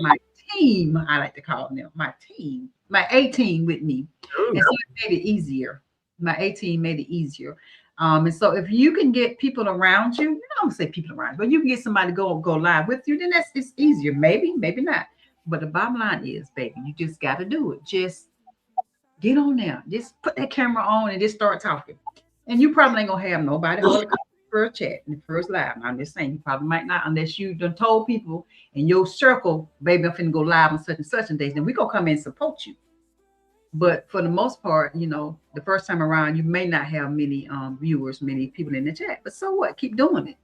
team, I like to call them, my team, my A team with me. And so it made it easier. My A team made it easier. And so if you can get people around you, I'm gonna say people around, but you can get somebody to go live with you, then it's easier. Maybe, maybe not. But the bottom line is, baby, you just gotta do it. Just get on there. Just put that camera on and just start talking. And you probably ain't gonna have nobody hold the first chat in the first live. I'm just saying, you probably might not, unless you done told people in your circle, baby, I'm finna go live on such and such a days. Then we gonna come in and support you. But for the most part, the first time around, you may not have many viewers, many people in the chat. But so what? Keep doing it.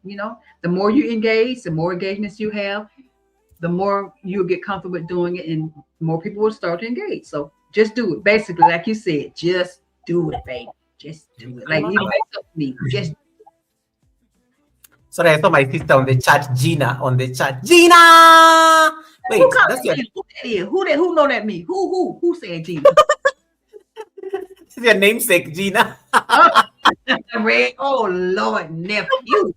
The more you engage, the more engagements you have, the more you'll get comfortable with doing it, and more people will start to engage. So just do it. Basically, like you said, just do it, baby. Just do it. Like me. Just. Sorry, I saw my sister on the chat, Gina, on the chat. Gina! Wait, that's your... Who that is? Who know that me? Who said Gina? This is your namesake, Gina. Oh, Lord, nephew.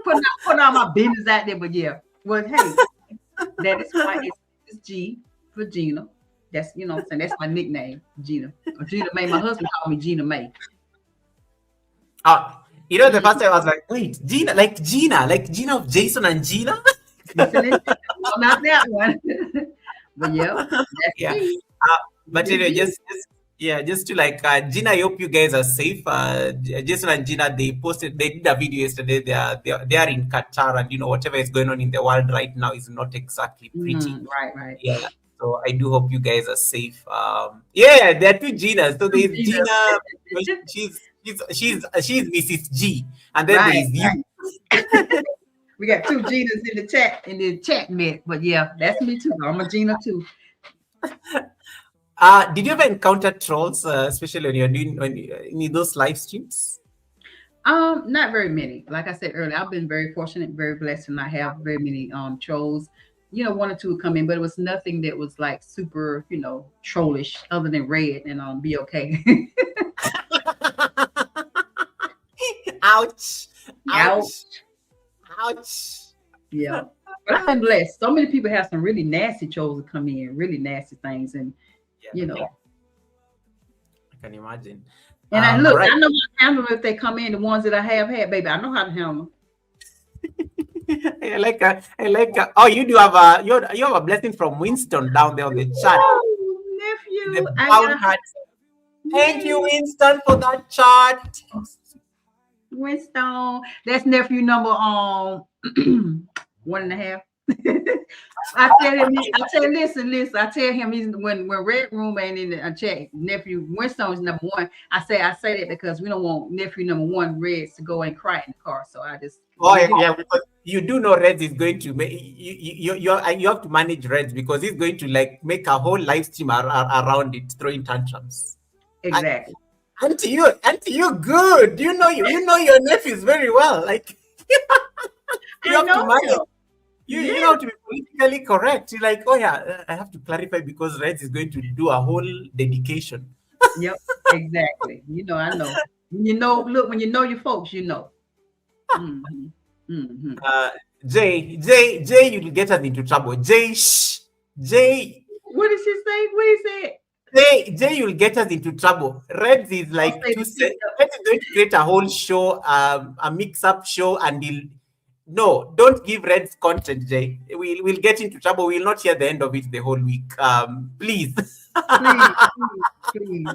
Put all my business out there, but yeah. Well, hey, that is why it's G for Gina. That's, what I'm saying, that's my nickname, Gina. Or Gina May. My husband called me Gina May. The first time I was like, wait, Gina of Jason and Gina? Well, not that one. But yeah, yeah. But just to Gina, I hope you guys are safe. Jason and Gina, they did a video yesterday. They are in Qatar, and whatever is going on in the world right now is not exactly pretty. Right. Yeah. So I do hope you guys are safe. There are two Ginas. So there's Gina. She's Mrs. G, and then there's you. Right. We got two Ginas in the chat net, but yeah, that's me too. I'm a Gina too. Did you ever encounter trolls, especially when you're doing in those live streams? Not very many. Like I said earlier, I've been very fortunate, very blessed, and I have very many trolls. One or two would come in, but it was nothing that was like super, trollish, other than Red and Be Okay. Ouch. Yeah. But I've been blessed. So many people have some really nasty trolls that come in, really nasty things, and I can imagine. And I know how to handle them if they come in. The ones that I have had, baby, I know how to handle them. I like. Oh, you do have you have a blessing from Winston down there on the chat. Oh, nephew, the brown hat. Thank you, Winston, for that chat. Winston, that's nephew number 1.5. I tell him he's when Red Room ain't in the chat, nephew Winston is number 1. I say that because we don't want nephew number 1 Reds to go and cry in the car. So I just because you do know Reds is going to make you have to manage Reds because he's going to make a whole live stream around it, throwing tantrums. Exactly. Auntie, you good. You know your nephews very well. You have to manage. You have to be politically correct. You're like, I have to clarify because Reds is going to do a whole dedication. Yep, exactly. I know. Look, when you know your folks, Mm-hmm. Mm-hmm. Jay, you'll get us into trouble. Jay. What did she say? What did he say? Jay, you'll get us into trouble. Reds is Reds is going to create a whole show, a mix-up show, and no, don't give Reds content, Jay. We'll get into trouble. We'll not hear the end of it the whole week. Please. Please.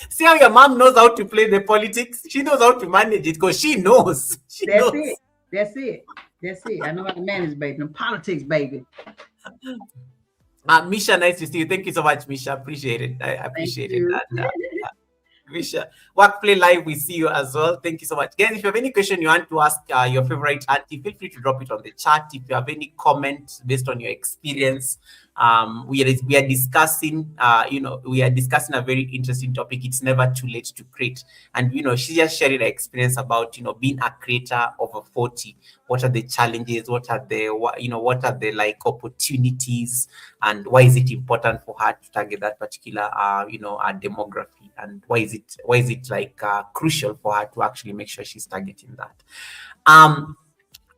See how your mom knows how to play the politics? She knows how to manage it because she knows. That's it. I know how to manage, baby. And politics, baby. Misha, nice to see you. Thank you so much, Misha. Appreciate it. I appreciate it. Misha, Workplay Live, we see you as well. Thank you so much. Guys, if you have any question you want to ask your favorite auntie, feel free to drop it on the chat. If you have any comments based on your experience We are discussing, we are discussing a very interesting topic. It's never too late to create. And she just shared her experience about being a creator over 40. What are the challenges? What are the what are the like opportunities, and why is it important for her to target that particular demography, and why is it like crucial for her to actually make sure she's targeting that.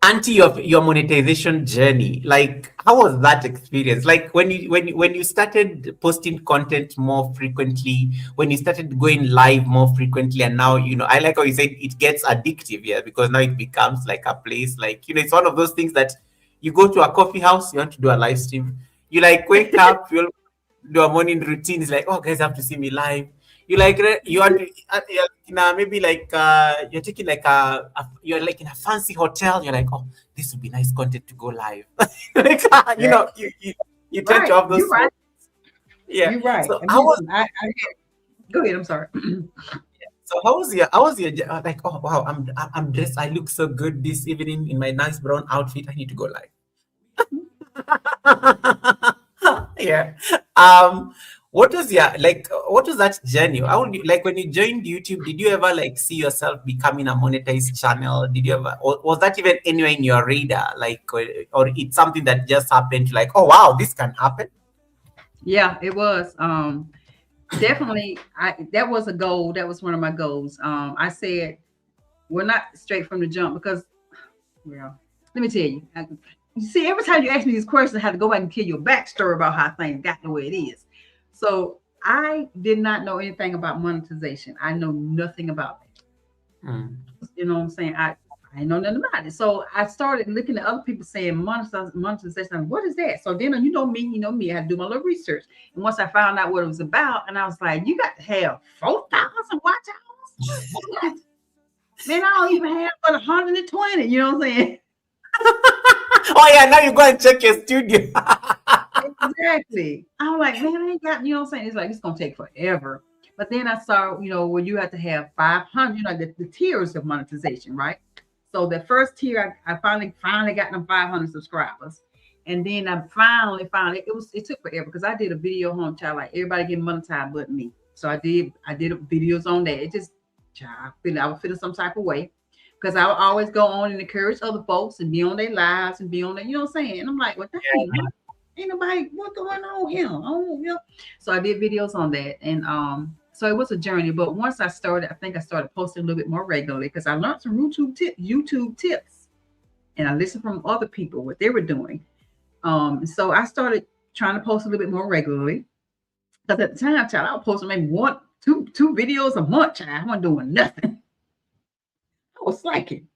Auntie, your monetization journey, like how was that experience? Like when you started posting content more frequently, when you started going live more frequently, and now I like how you said it gets addictive, yeah, because now it becomes like a place, like it's one of those things that you go to a coffee house, you want to do a live stream, you like wake up, you'll do a morning routine. It's like, oh, guys have to see me live. You like you want to, you're in maybe like you're taking like you're like in a fancy hotel. You're like, oh, this would be nice content to go live. Like, you tend to Right. have those. You're right. Yeah. You're right. So I how mean, was go ahead. I'm sorry. so how was your like, oh wow, I'm dressed. I look so good this evening in my nice brown outfit. I need to go live. Yeah. Um, what was that journey? How would you, like when you joined YouTube, did you ever like see yourself becoming a monetized channel? Did you ever, or was that even anywhere in your radar? Like, or it's something that just happened, like, oh wow, this can happen? Yeah, it was. Definitely. That was a goal. That was one of my goals. I said, we're not straight from the jump because, well, let me tell you. You see, every time you ask me these questions, I have to go back and tell you a backstory about how things got the way it is. So I did not know anything about monetization. I know nothing about it. Mm. You know what I'm saying? I know nothing about it. So I started looking at other people saying monetization. What is that? So then you know me, I had to do my little research. And once I found out what it was about, and I was like, you got to have 4,000 watch hours? Man, I don't even have but 120. You know what I'm saying? Oh yeah, now you go and check your studio. Exactly. I'm like, man, I ain't got, you know what I'm saying? It's like, it's going to take forever. But then I saw, where you have to have 500, the tiers of monetization, right? So the first tier, I finally got them 500 subscribers. And then I finally found it. It took forever because I did a video home child, like everybody getting monetized but me. So I did videos on that. It just, child, I was feeling some type of way. Because I would always go on and encourage other folks and be on their lives and be on their, you know what I'm saying? And I'm like, well, dang, ain't nobody, what's going on here? So I did videos on that. And so it was a journey. But once I started, I think I started posting a little bit more regularly because I learned some YouTube tips. And I listened from other people, what they were doing. So I started trying to post a little bit more regularly. Because at the time, child, I was posting maybe two videos a month, child. I wasn't doing nothing. I was slacking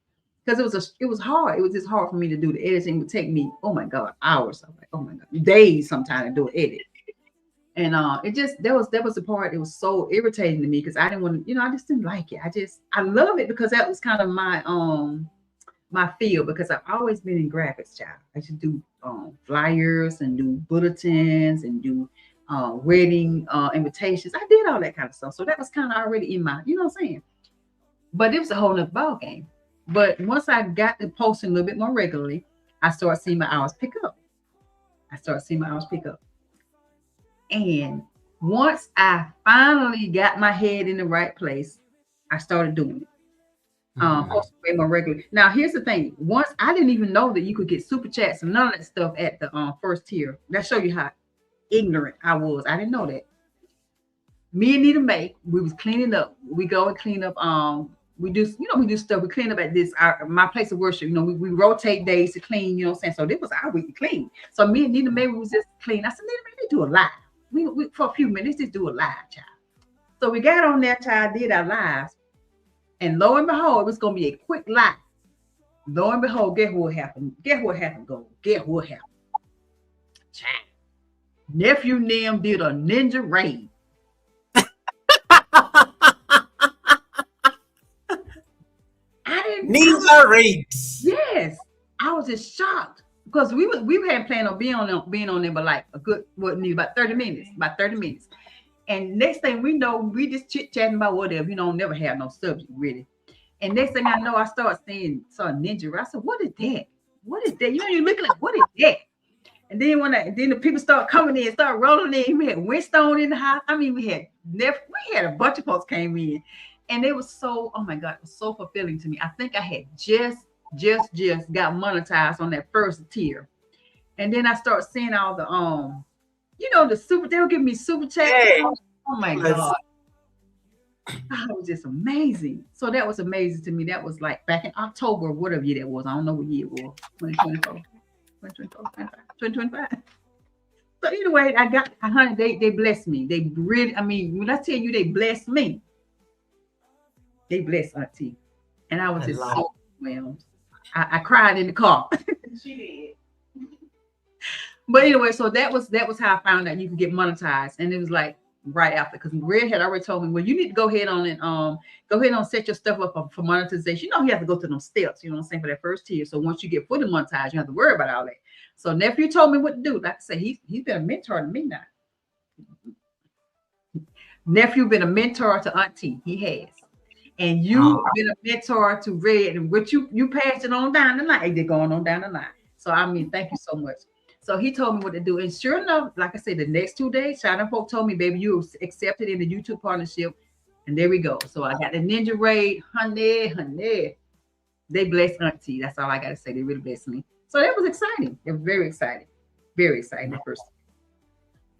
because it was hard. It was just hard for me to do the editing. It would take me, oh my God, hours. I'm like, oh my God, days sometimes to do an edit. And it just that was the part. It was so irritating to me because I didn't want to, I just didn't like it. I love it because that was kind of my field because I've always been in graphics, child. I should do flyers and do bulletins and do wedding invitations. I did all that kind of stuff. So that was kind of already in my, you know what I'm saying? But it was a whole nother ball game. But once I got to posting a little bit more regularly, I started seeing my hours pick up. And once I finally got my head in the right place, I started doing it. Posting way more regularly. Now, here's the thing. Once I didn't even know that you could get super chats and none of that stuff at the first tier. That show you how ignorant I was. I didn't know that. Me and Nita Mae, we was cleaning up. We go and clean up. We do stuff. We clean up at my place of worship. We rotate days to clean. You know what I'm saying? So this was our week to clean. So me and Nita Mae, we was just clean. I said, Nita Mae, let's do a live. We for a few minutes, just do a live, child. So we got on there, child, did our lives, and lo and behold, it was gonna be a quick live. Lo and behold, guess what happened? Guess what happened? Child. Nephew Nim did a ninja raid. Ninja raid. Yes, I was just shocked because we had planned on being on there, but like a good about 30 minutes. And next thing we know, we just chit-chatting about whatever. Never have no subject really. And next thing I know, I saw Ninja. I said, what is that? What is that? You're looking like, what is that? And then then the people start coming in, start rolling in. We had Winstone in the house. I mean, we had a bunch of folks came in, and it was so, oh my God, it was so fulfilling to me. I think I had just got monetized on that first tier, and then I start seeing all the the super. They'll give me super chats. Hey. Oh my God. Oh, it was just amazing. So that was amazing to me. That was like back in October, whatever year that was. I don't know what year it was. 2024, 2025. So anyway, I got, honey, they blessed me. They really, I mean, when I tell you they blessed me, they blessed Auntie. And I was just so overwhelmed. I cried in the car. She did. But anyway, so that was how I found out you could get monetized. And it was like right after, because Red had already told me, well, you need to go ahead on and set your stuff up for monetization. You know, you have to go through them steps, you know what I'm saying, for that first tier. So once you get fully monetized, you have to worry about all that. So nephew told me what to do. Like I say, he's been a mentor to me now. Nephew been a mentor to Auntie. He has. And you've been a mentor to Red, and what you passed it on down the line. They're going on down the line. So I mean, thank you so much. So he told me what to do. And sure enough, like I said, the next 2 days, China folk told me, baby, you accepted in the YouTube partnership. And there we go. So I got the Ninja Raid, honey. They blessed Auntie. That's all I got to say. They really blessed me. So that was exciting. It was very exciting. Very exciting at first.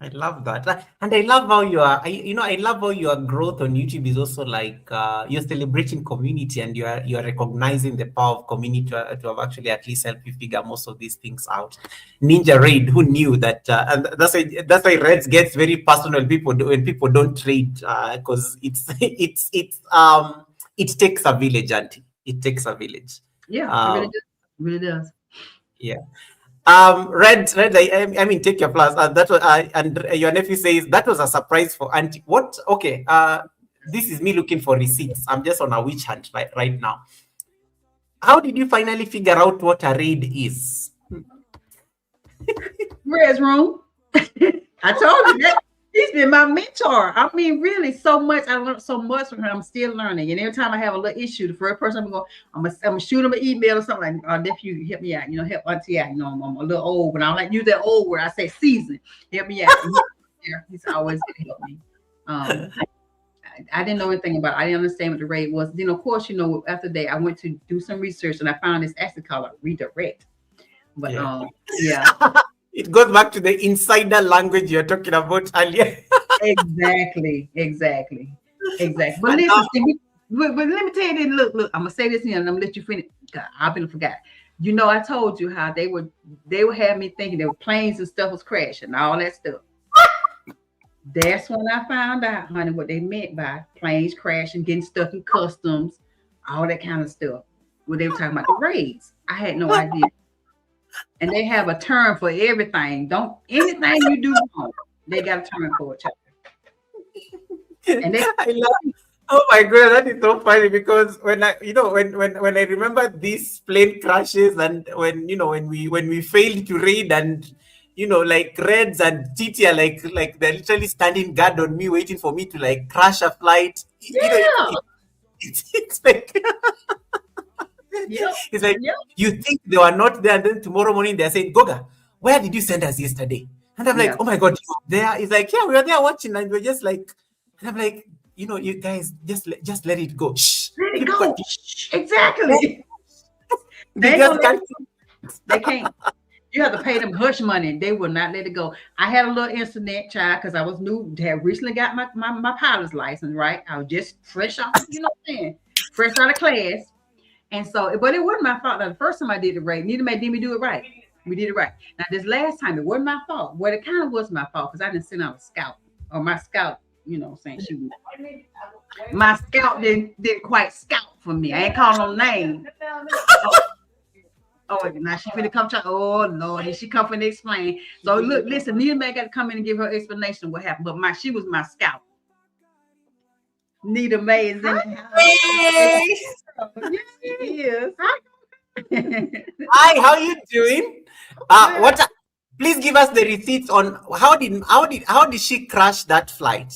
I love that. And I love how I love how your growth on YouTube is also like you're celebrating community, and you're recognizing the power of community to have actually at least helped you figure most of these things out. Ninja Raid, who knew that? And that's why Reds gets very personal when people don't trade, because it takes a village, Auntie. It takes a village. Yeah, it really does. Yeah. Red, I mean, take your plus. That was, and your nephew says that was a surprise for Auntie. What? Okay. This is me looking for receipts. I'm just on a witch hunt right now. How did you finally figure out what a raid is? Red's room. I told you that. He's been my mentor. I mean, really, so much. I learned so much from him. I'm still learning. And every time I have a little issue, the first person I'm gonna shoot him an email or something like, nephew, help me out. You know, help Auntie out. You know, I'm a little old, but I don't like use that old word. I say season. Help me out. He's always gonna help me. I didn't know anything about it. I didn't understand what the raid was. Then, of course, you know, after that, I went to do some research and I found this actually called a redirect. But yeah. It goes back to the insider language you're talking about earlier. Exactly. But listen, but let me tell you this. Look, I'm gonna say this here and I'm gonna let you finish. God, I've been forgot. You know, I told you how they would have me thinking there were planes and stuff was crashing, all that stuff. That's when I found out, honey, what they meant by planes crashing, getting stuck in customs, all that kind of stuff. When they were talking about the raids, I had no idea. And they have a term for everything. Anything you do wrong, they got a term for it. And I love. Oh my God, that is so funny, because when I remember these plane crashes, and when we failed to raid, and like Reds and Titi are like they're literally standing guard on me, waiting for me to like crash a flight. Yeah. It's like. It's like, you think they were not there, and then tomorrow morning they're saying, Goga, where did you send us yesterday? And I'm like, oh my God, you were there? It's like, yeah, we were there watching, and we're just like, and I'm like, you guys just let it go. Shh. Let it go. Exactly. They can't. You have to pay them hush money. They will not let it go. I had a little incident, child, because I was new. Had recently got my pilot's license, right? I was just fresh out, fresh out of class. And so, but it wasn't my fault. Now, the first time I did it right, neither made me do it right. We did it right. Now, this last time, it wasn't my fault. Well, it kind of was my fault, because I didn't send out a scout, or my scout, saying my scout didn't quite scout for me. I ain't calling no name. Oh, now she finna come try. Oh Lord, and she come for to explain. So look, listen, Nita May got to come in and give her explanation of what happened. But she was my scout. Nita May is in the house. Yes, she is. Hi, how you doing? Please give us the receipts on how did she crash that flight?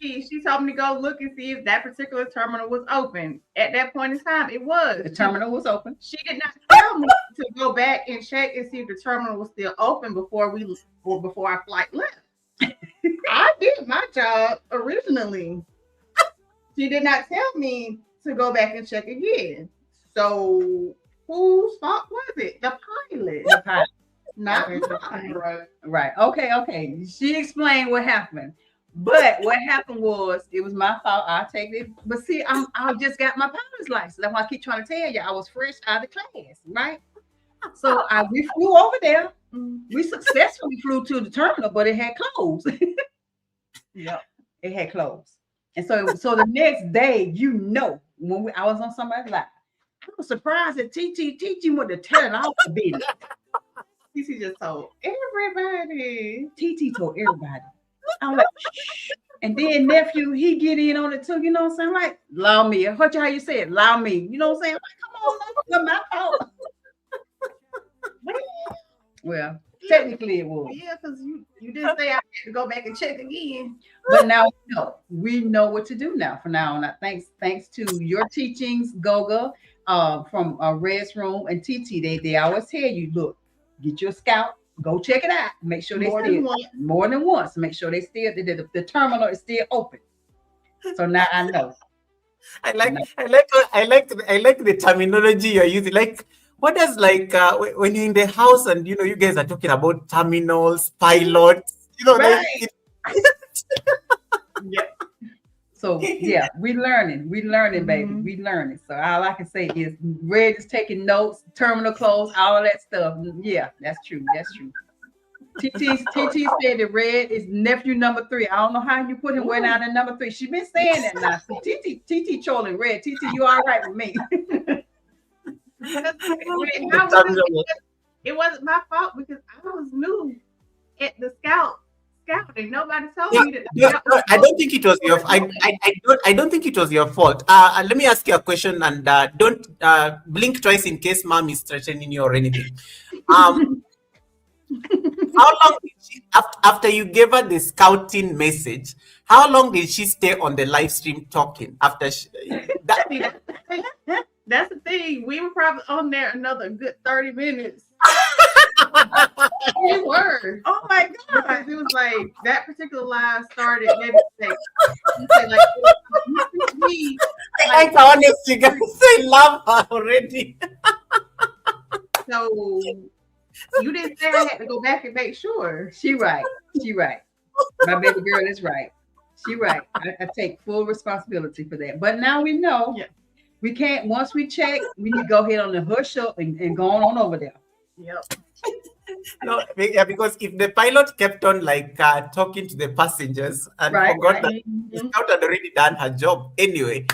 She told me to go look and see if that particular terminal was open. At that point in time, it was. The terminal was open. She did not tell me to go back and check and see if the terminal was still open before our flight left. I did my job originally. She did not tell me to go back and check again. So whose fault was it? The pilot. The pilot. Not Okay. mine. Right. Okay. She explained what happened. But what happened was it was my fault. I take it. But see, I just got my pilot's license. That's why I keep trying to tell you I was fresh out of class, right? So we flew over there. We successfully flew to the terminal, but it had closed. Yep, it had closed. And so the next day, when I was on somebody's live, I was surprised that TT went to tell all the business. TT just told everybody. TT told everybody. I'm like, shh. And then nephew, he get in on it too. You know what I'm saying? Like, allow me. What how you say it? Allow me. You know what I'm saying? Like, come on, that's my fault. Well, technically it was. Yeah, because you didn't say I had to go back and check again. But now we know what to do now. From now on, thanks to your teachings, Goga, from Red's room and TT. They always tell you, look, get your scout, go check it out, make sure more than once, make sure the terminal is still open. So now I know. I like the terminology you're using. Like, what does when you're in the house and you guys are talking about terminals, pilots, right. Yeah. So yeah, we learning, baby. We learning. So all I can say is Red is taking notes, terminal close, all of that stuff. Yeah, that's true. TT said that Red is nephew number 3. I don't know how you put him way down in number 3. She been saying that now. So TT trolling Red. TT, you all right with me? It wasn't my fault because I was new at the scouting. Nobody told me that. I don't think it was your. I don't think it was your fault. Let me ask you a question, and don't blink twice in case mom is threatening you or anything. How long did she, after you gave her the scouting message? How long did she stay on the live stream talking after That's the thing. We were probably on there another good 30 minutes. We were. Oh my God. Because it was like that particular live started maybe I honestly guys, I love her already. So you didn't say I had to go back and make sure. She right. My baby girl is right. She right. I take full responsibility for that. But now we know. Yeah. We can't, once we check, we need to go ahead on the hush up and go on over there. Yep. No, yeah, because if the pilot kept on talking to the passengers and forgot that the scout had already done her job anyway.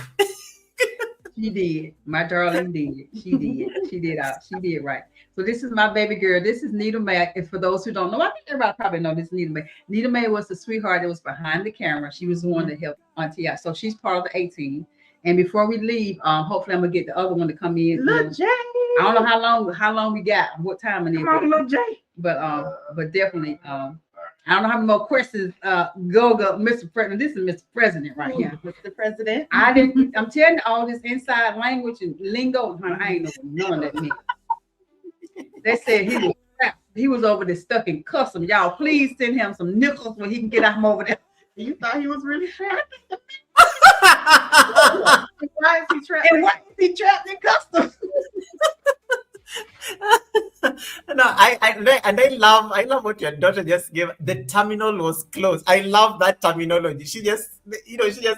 She did. My darling did. She did right. So this is my baby girl. This is Nita Mae. And for those who don't know, I think everybody probably know this is Nita Mae. Nita Mae was the sweetheart that was behind the camera. She was the one that helped Auntie out. So she's part of the 18. And before we leave, hopefully I'm gonna get the other one to come in. Lil J. I don't know how long we got, what time it is. Come on, Lil J. But definitely, I don't know how many more questions. Goga, Mr. President. This is Mr. President right here. Mr. President. I'm telling you all this inside language and lingo. Honey, I ain't know none of that meant. They said he was over there stuck in customs. Y'all, please send him some nickels when he can get out from over there. You thought he was really trapped? Why is he trapped in customs? No, I love what your daughter just gave. The terminal was closed. I love that terminology. She just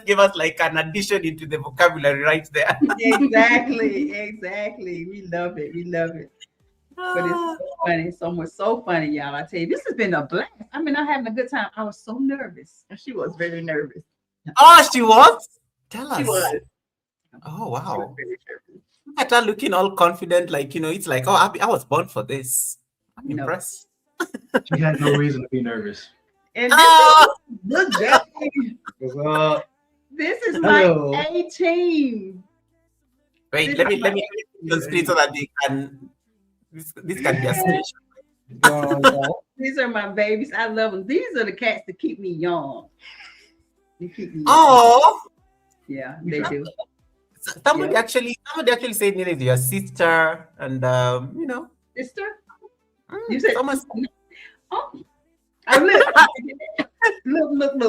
gave us like an addition into the vocabulary right there. Exactly. We love it. But it's so funny, y'all. I tell you, this has been a blast. I mean, I'm having a good time. I was so nervous. She was very nervous. Oh, she was? Tell us. She was. Oh, wow. Look at her looking all confident, it's like, oh, I was born for this. I'm impressed. She had no reason to be nervous. And Look, Jackie. This is my 18. Wait, let me split so that they can. This can be a station. These are my babies. I love them. These are the cats that keep me young. They keep me. Oh, Yeah, they do. somebody actually said Nina is your sister, and Sister, you said. someone. Oh, look.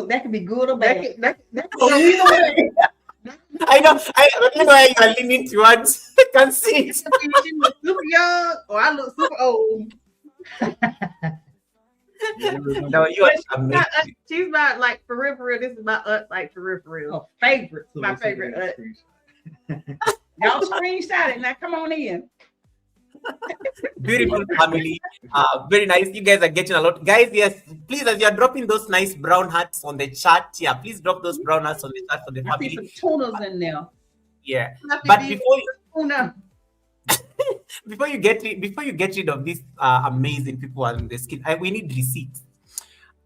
That could be good or bad. That So either way, I know where you are leaning towards. I can see it. she was super young or I look super old. No, you are amazing. She's my like for real. This is my like for real. oh, favorite. My favorite. Y'all screenshot it now. Come on in. Beautiful family. Very nice. You guys are getting a lot. Guys, yes, please, as you're dropping those nice brown hearts on the chat, yeah, please drop those brown hearts on the chat for the I see family. some tunas in there. Yeah. But before you get rid of these amazing people on the skin, we need receipts.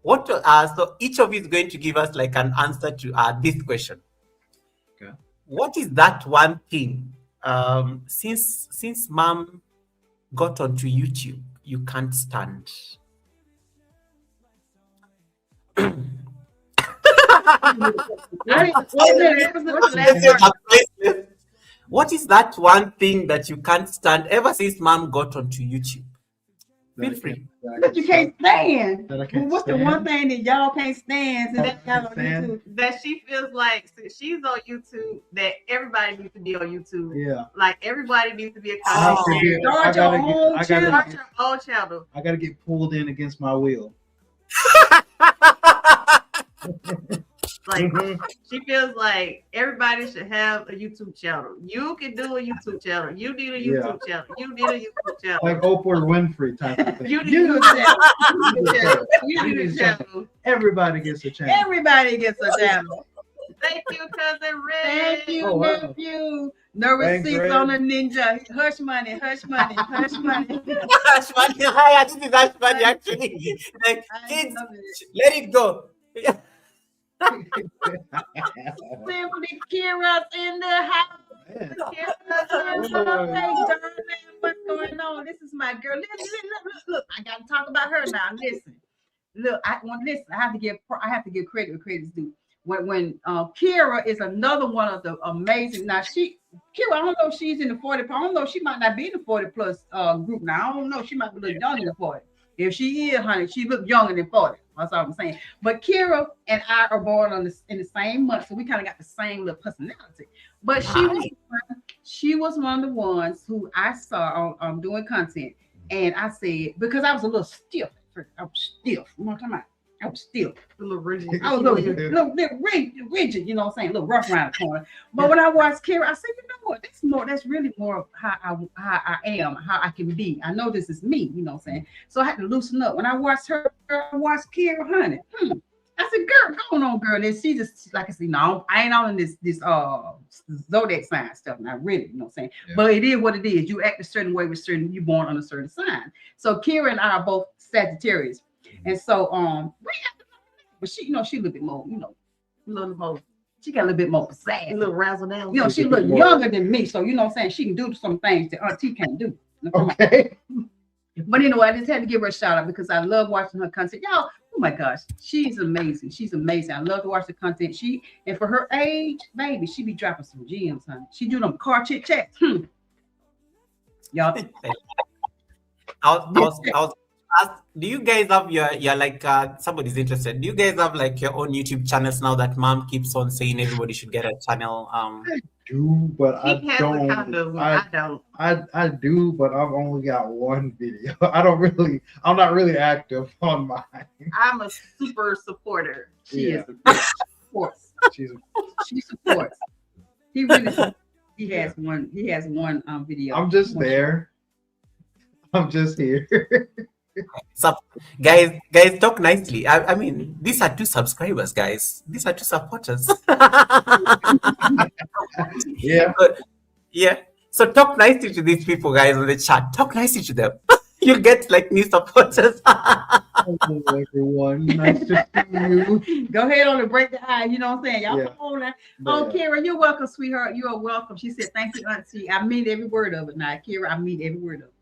So each of you is going to give us like an answer to this question. Okay. What is that one thing since mom got onto YouTube you can't stand? What is that one thing that you can't stand ever since mom got onto YouTube? Feel free. But you can't stand. That I can't What's the stand? one thing that y'all can't stand? And that kind of Stand? YouTube? That she feels like since she's on YouTube, that everybody needs to be on YouTube. Yeah. Like everybody needs to be a I have to content get- Start I gotta your get- own I channel. gotta- Start your own channel. I gotta get pulled in against my will. Like she feels like everybody should have a YouTube channel. You can do a YouTube channel. You need a YouTube channel. You need a YouTube channel. Like Oprah Winfrey type of thing. You need a channel. You need a channel. Everybody gets a chance. Everybody gets a channel. Thank you, cousin Red. Thank you, Oh, wow. nephew. No Thanks, receipts Red. on a ninja. Hush money, hush money, hush money. That's funny. Hi, this is that's funny actually. Like kids, let it go. Yeah. Simply Kira's in the house. Man. Kira's in the house. Hey, darling, what's going on? This is my girl. Look. I gotta talk about her now. Listen. Look, I have to give credit where credit's due. When Kira is another one of the amazing. Now Kira, I don't know if she's in the 40. I don't know. She might not be in the 40 plus group now. I don't know. She might be a little younger than 40. If she is, honey, she looks younger than 40. That's all I'm saying. But Kira and I are born in the same month, so we kind of got the same little personality. But she was one of the ones who I saw on doing content, and I said, because I was a little stiff. I was stiff. You know what I'm talking about? I was stiff. A little rigid. I was a little rigid, you know what I'm saying? A little rough around the corner. But when I watched Kira, I said, you know what? That's really more of how I am, how I can be. I know this is me, you know what I'm saying? So I had to loosen up. When I watched her, I watched Kira, honey. I said, girl, go on, girl. And she just, like I said, no, I ain't on this zodiac sign stuff, not really, you know what I'm saying? Yeah. But it is what it is. You act a certain way with certain, you're born on a certain sign. So Kira and I are both Sagittarius. And so, but she, she a little bit more, a little more. She got a little bit more sass. A little razzle down. She's a little younger than me, so you know what I'm saying. She can do some things that Auntie can't do. Okay. But anyway, I just had to give her a shout out because I love watching her content. Y'all, oh my gosh, she's amazing. She's amazing. I love to watch the content. And for her age, baby, she be dropping some gems, honey. She do them car chit chats. Y'all. Do you guys have your like somebody's interested? Do you guys have like your own YouTube channels now that mom keeps on saying everybody should get a channel? I do, but I don't. I don't. I do, but I've only got one video. I'm not really active on mine. I'm a super supporter. She supports. She supports. He really he has one video. I'm just there. I'm just here. So, guys, talk nicely. I mean, these are 2 subscribers, guys. These are 2 supporters. Yeah. Yeah. So talk nicely to these people, guys, on the chat. Talk nicely to them. You'll get like new supporters. Hello, everyone. Nice to see you. Go ahead on and break the eye. You know what I'm saying? Y'all come on now. Oh, Yeah. Kira, you're welcome, sweetheart. You are welcome. She said, thank you, Auntie. I mean every word of it now. Kira, I mean every word of it.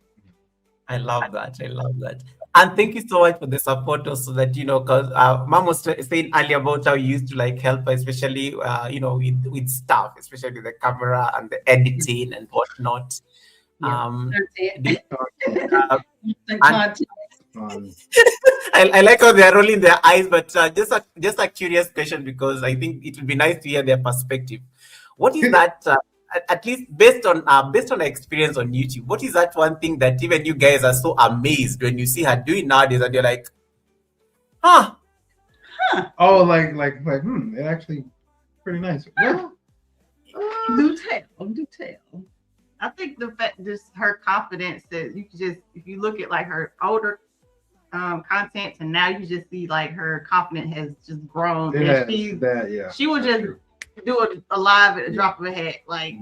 I love that. I love that. And thank you so much for the support also that, because mom was saying earlier about how you used to like help her, especially, with stuff, especially the camera and the editing and whatnot. Yeah. Um, Content. do you- uh, and Content. Um, I like how they are rolling their eyes, but just a curious question because I think it would be nice to hear their perspective. What is that? At least based on her experience on YouTube, what is that one thing that even you guys are so amazed when you see her doing nowadays, and you're like, huh? oh, it actually pretty nice. Well, Do tell. Do tell. I think the fact, just her confidence that you can just, if you look at like her older content and now you just see like her confidence has just grown. it And has she that, yeah. she would that's just true. do a live at the drop of a hat, like,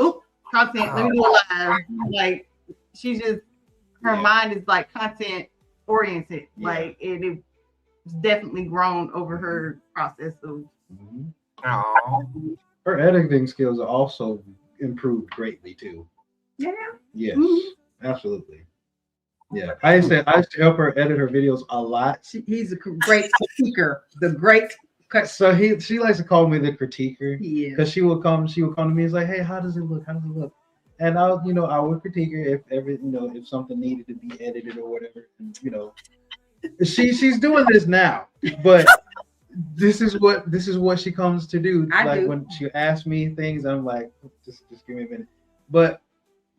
oop, content, let me do a live. Like she just, her Yeah. mind is like content oriented, Yeah. like, and it's definitely grown over her process of. Mhm. Aw. Her editing skills are also improved greatly too. Yeah. Yes, Mhm. absolutely. Yeah, I used to help her edit her videos a lot. He's a great speaker. The great. So she likes to call me the critiquer He is. because she would come to me and say, "Hey, how does it look? How does it look?" And I would critique her if something needed to be edited or whatever. And, she's doing this now, but this is what she comes to do. I Like do. when she asks me things, I'm like, just give me a minute. But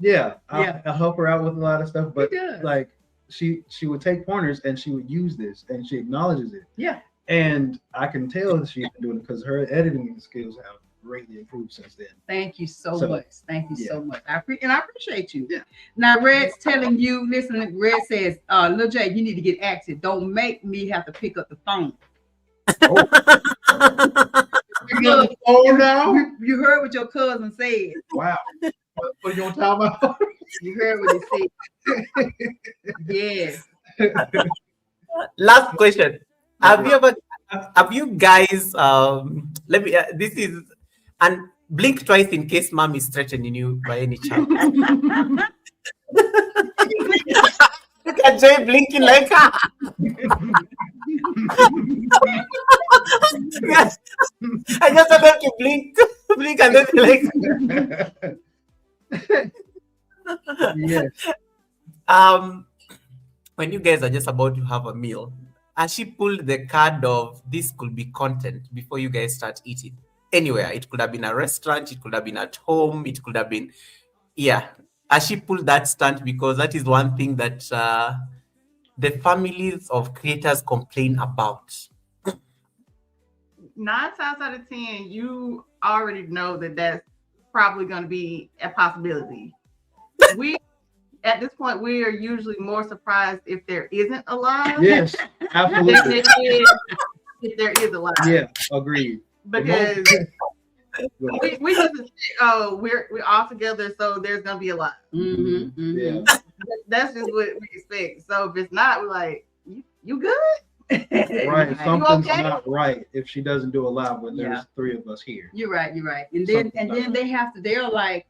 yeah, Yeah. I'll help her out with a lot of stuff. But He does. like she would take pointers and she would use this and she acknowledges it. Yeah. And I can tell that she's been doing it because her editing skills have greatly improved since then. Thank you so So, much. Thank you yeah. so much. I appreciate you. Yeah. Now, Red's telling you, listen, Red says, Lil J, you need to get active. Don't make me have to pick up the phone. Oh now? You heard what your cousin said. Wow. What you on timeout? You heard what he said. Yes. Last question. Have you guys let me this is and blink twice in case mom is threatening you by any chance. Look at Joy blinking like yes. I just want them to blink and then be like Yes. when you guys are just about to have a meal, has she pulled the card of this could be content before you guys start eating? Anywhere. It could have been a restaurant, it could have been at home, it could have been, yeah. Has she pulled that stunt? Because that is one thing that the families of creators complain about. 9 times out of 10, you already know that that's probably going to be a possibility. We, at this point, we are usually more surprised if there isn't a live Yes, than absolutely. if there is a live. Yeah, agreed. Because we just think, oh, we're all together, so there's gonna be a live. Mm-hmm, Yeah. That's just what we expect. So if it's not, we're like, you good? Right. Something's okay? not right if she doesn't do a live when there's Yeah. 3 of us here. You're right. And Something's then not right. they're like,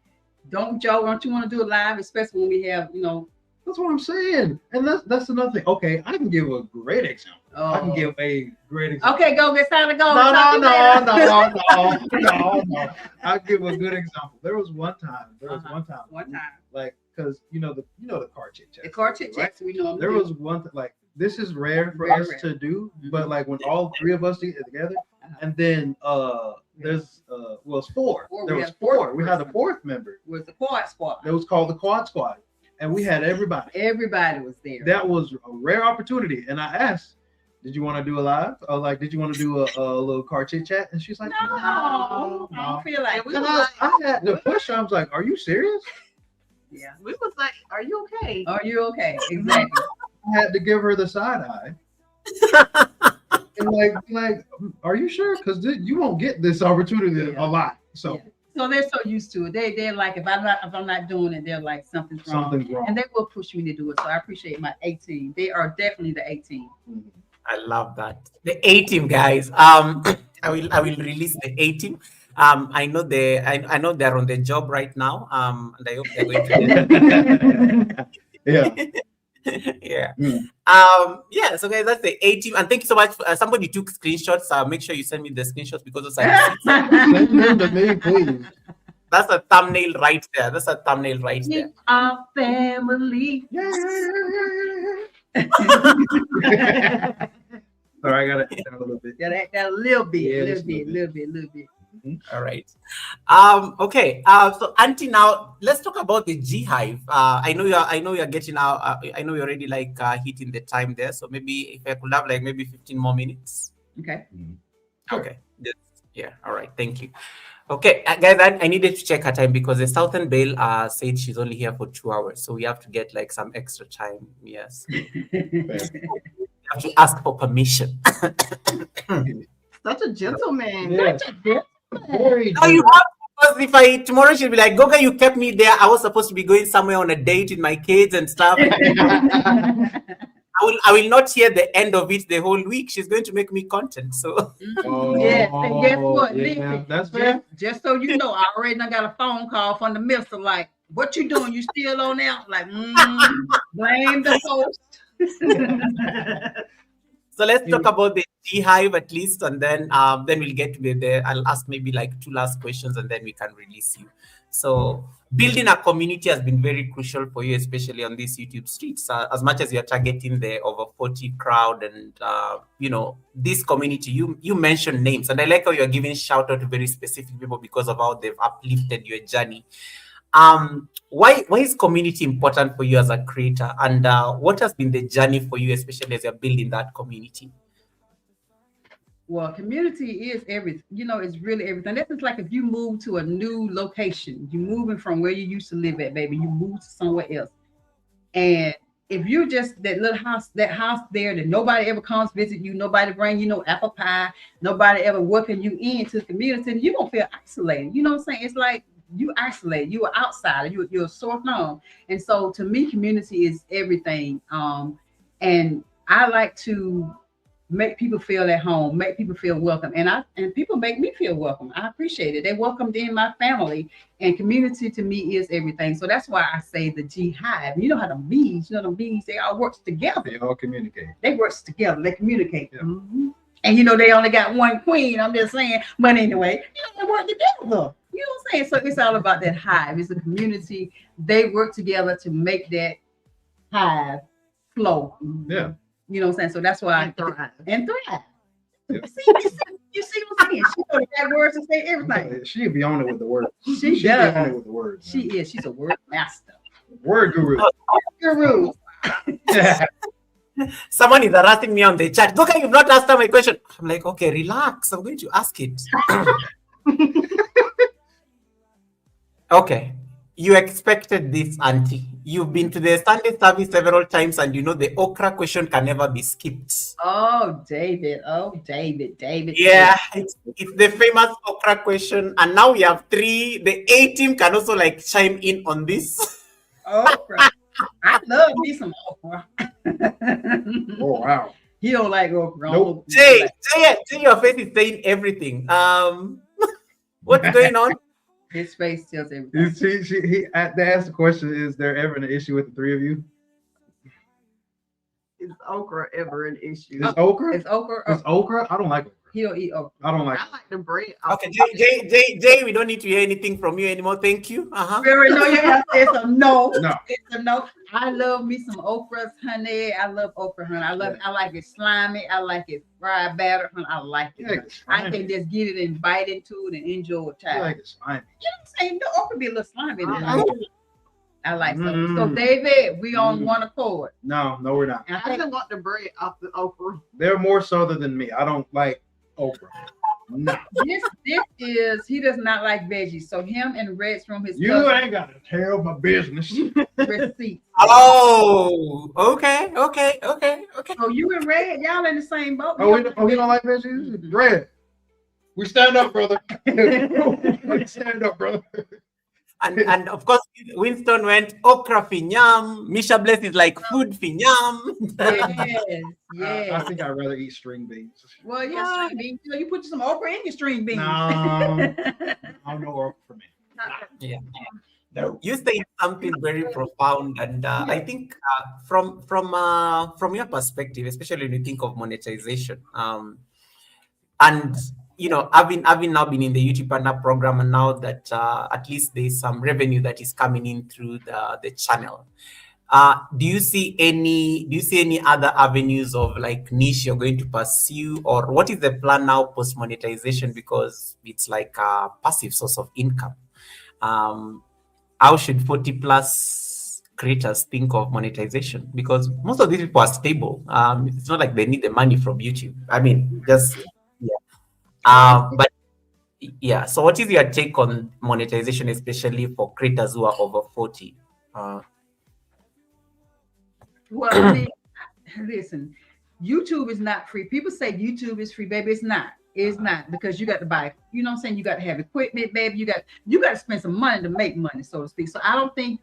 don't you want to do a live, especially when we have, That's what I'm saying. And that's another thing. Okay, I can give a great example. I can give a great example. Okay, go get time to go. No. No. I'll give a good example. There was one time. One time. Like, because the car chit chat. The car chit right? chats, we know. There was one like this is rare for Very us rare. to do, Mhm. but like when all 3 of us get together, and then there's it's 4. Four. There We was had four 4. We had a person. 4th member. Was the quad squad. It was called the Quad Squad, and we had everybody. Everybody was there. That was a rare opportunity, and I asked, "Did you want to do a live? Or like, did you want to do a little car chit chat?" And she's like, no, I don't feel like We And was I had to push her. I was like, "Are you serious?" Yeah. We was like, are you okay? Are you okay? Exactly. I had to give her the side eye. And like, are you sure? Because you won't get this opportunity Yeah. a lot. So Yeah. So they're so used to it. They're like, if I'm not doing it, they're like something's wrong. something's wrong. And they will push me to do it. So I appreciate my 18. They are definitely the 18. I love that. The A team guys. I will release the A team. I know I know they're on the job right now. And I hope they're going to Yeah. Yeah. Mm. Yeah. So guys, that's the A team, and thank you so much. Somebody took screenshots. Make sure you send me the screenshots because those are receipts. Send them to me, please. That's a thumbnail right there. That's a thumbnail right We there. are family. Sorry, I gotta eat that a little bit. Yeah, that little bit, Yeah, little just a bit, little little bit. All right. Okay. So Auntie, now let's talk about the G Hive. I know you're getting out. I know you're already like hitting the time there. So maybe if I could have like maybe 15 more minutes. Okay. Sure. Okay. Yeah. All right. Thank you. Okay, guys, I needed to check her time because the Southern Belle said she's only here for 2 hours, so we have to get like some extra time. Yes, we have to ask for permission. Such a gentleman. Yeah. Such a bit. Very No, you good. have because if I tomorrow she'll be like, Goga, you kept me there. I was supposed to be going somewhere on a date with my kids and stuff. I will not hear the end of it the whole week. She's going to make me content. So Yes, and guess what? Yeah, Listen, that's fair. just so you know, I already done got a phone call from the mister. Like, what you doing? You still on there? Like, blame the host. So let's talk about the G Hive at least, and then we'll get to there. I'll ask maybe like 2 last questions, and then we can release you. So building a community has been very crucial for you, especially on these YouTube streets. As much as you're targeting the over 40 crowd, and this community, you mentioned names, and I like how you're giving shout out to very specific people because of how they've uplifted your journey. Why is community important for you as a creator, and what has been the journey for you, especially as you're building that community? Well, community is everything. It's really everything. That's just like if you move to a new location, you're moving from where you used to live at, baby. You move to somewhere else, and if you just that little house, there that nobody ever comes visit you, nobody bring you no apple pie, nobody ever welcome you into the community, and you gonna feel isolated. You know what I'm saying? It's like you isolate, you are outsider, you're a sore thumb. And so to me, community is everything. And I like to make people feel at home, make people feel welcome. And people make me feel welcome. I appreciate it. They welcomed in my family, and community to me is everything. So that's why I say the GEE HIVE. You know how the bees, they all work together. They all communicate. They work together. They communicate. Yeah. Mm-hmm. And they only got one queen. I'm just saying. But anyway, they work together. You know what I'm saying? So it's all about that hive. It's a community. They work together to make that hive flow. Yeah. You know what I'm saying? So that's why And thrive. and thrive. Yeah. You see what I'm saying? She knows the words to say everything. She'd be on it with the words. She She'd be on it does. with the words. She is. She's a word master. Word guru. Guru. Someone is harassing me on the chat. Goga, you've not asked her my question. I'm like, okay, relax. I'm going to ask it. Okay. You expected this, Auntie. You've been to the Sunday service several times, and the okra question can never be skipped. Oh, David. Oh, David. Yeah, it's the famous okra question. And now we have 3. The A team can also like chime in on this. Okra. I love me some okra. Oh, wow. He don't like okra. Nope. Jay, your face is saying everything. What's going on? His face tells everything. They asked the question, is there ever an issue with the 3 of you? Is okra ever an issue? Is okra? It's okra. Is okra? I don't like okra. He don't eat okra. I don't like I like the bread. Okay, Jay, we don't need to hear anything from you anymore. Thank you. We already know your answer. It's a no. No. It's a no. I love me some okras, honey. I love okra, honey. I love it. I like it slimy. I like it fried batter, honey. I like it. You like it slimy. I can just get it and bite into it and enjoy it. You like it slimy. You know what I'm saying? The okra be a little slimy. I like so. Mm. So David, we on one accord. No, we're not. And I I think just want the bread off the okra. They're more southern than me. I don't like okra. No. this is he does not like veggies. So him and Red's from his You cousin ain't got to tell my business. receipt. Oh, okay. So you and Red, y'all in the same boat. Oh, we don't like veggies? Bread. We stand up, brother. We stand up, brother. And of course, Winston went okra finyam. Misha Bless is like food finyam. Yes. I think I'd rather eat string beans. Well, yeah, string beans. You put some okra in your string beans. No, I don't know okra for me. Yeah. No. You said something very profound, and I think from your perspective, especially when you think of monetization, and having now been in the YouTube Partner program, and now that at least there's some revenue that is coming in through the channel. Do you see any other avenues of like niche you're going to pursue, or what is the plan now post monetization, because it's like a passive source of income? How should 40 plus creators think of monetization? Because most of these people are stable. It's not like they need the money from YouTube. I mean, just yeah. But yeah. So, what is your take on monetization, especially for creators who are over 40? Well, I mean, listen, YouTube is not free. People say YouTube is free, baby. It's not. It's not, because you got to buy, you know what I'm saying? You got to have equipment, baby. You got to spend some money to make money, so to speak. So I don't think,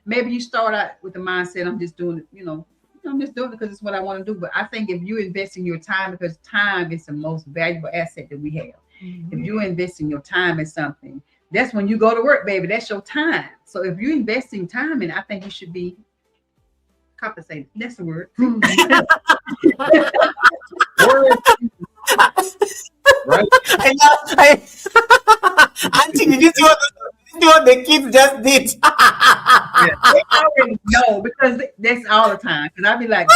maybe you start out with the mindset, I'm just doing it, I'm just doing it because it's what I want to do. But I think if you invest in your time, because time is the most valuable asset that we have. If you invest in your time in something, that's when you go to work, baby. That's your time. So if you invest in time, and I think you should be compensated. That's the word. Right? Auntie, did you see what the kids just did? They already know, because that's all the time. Because I be like,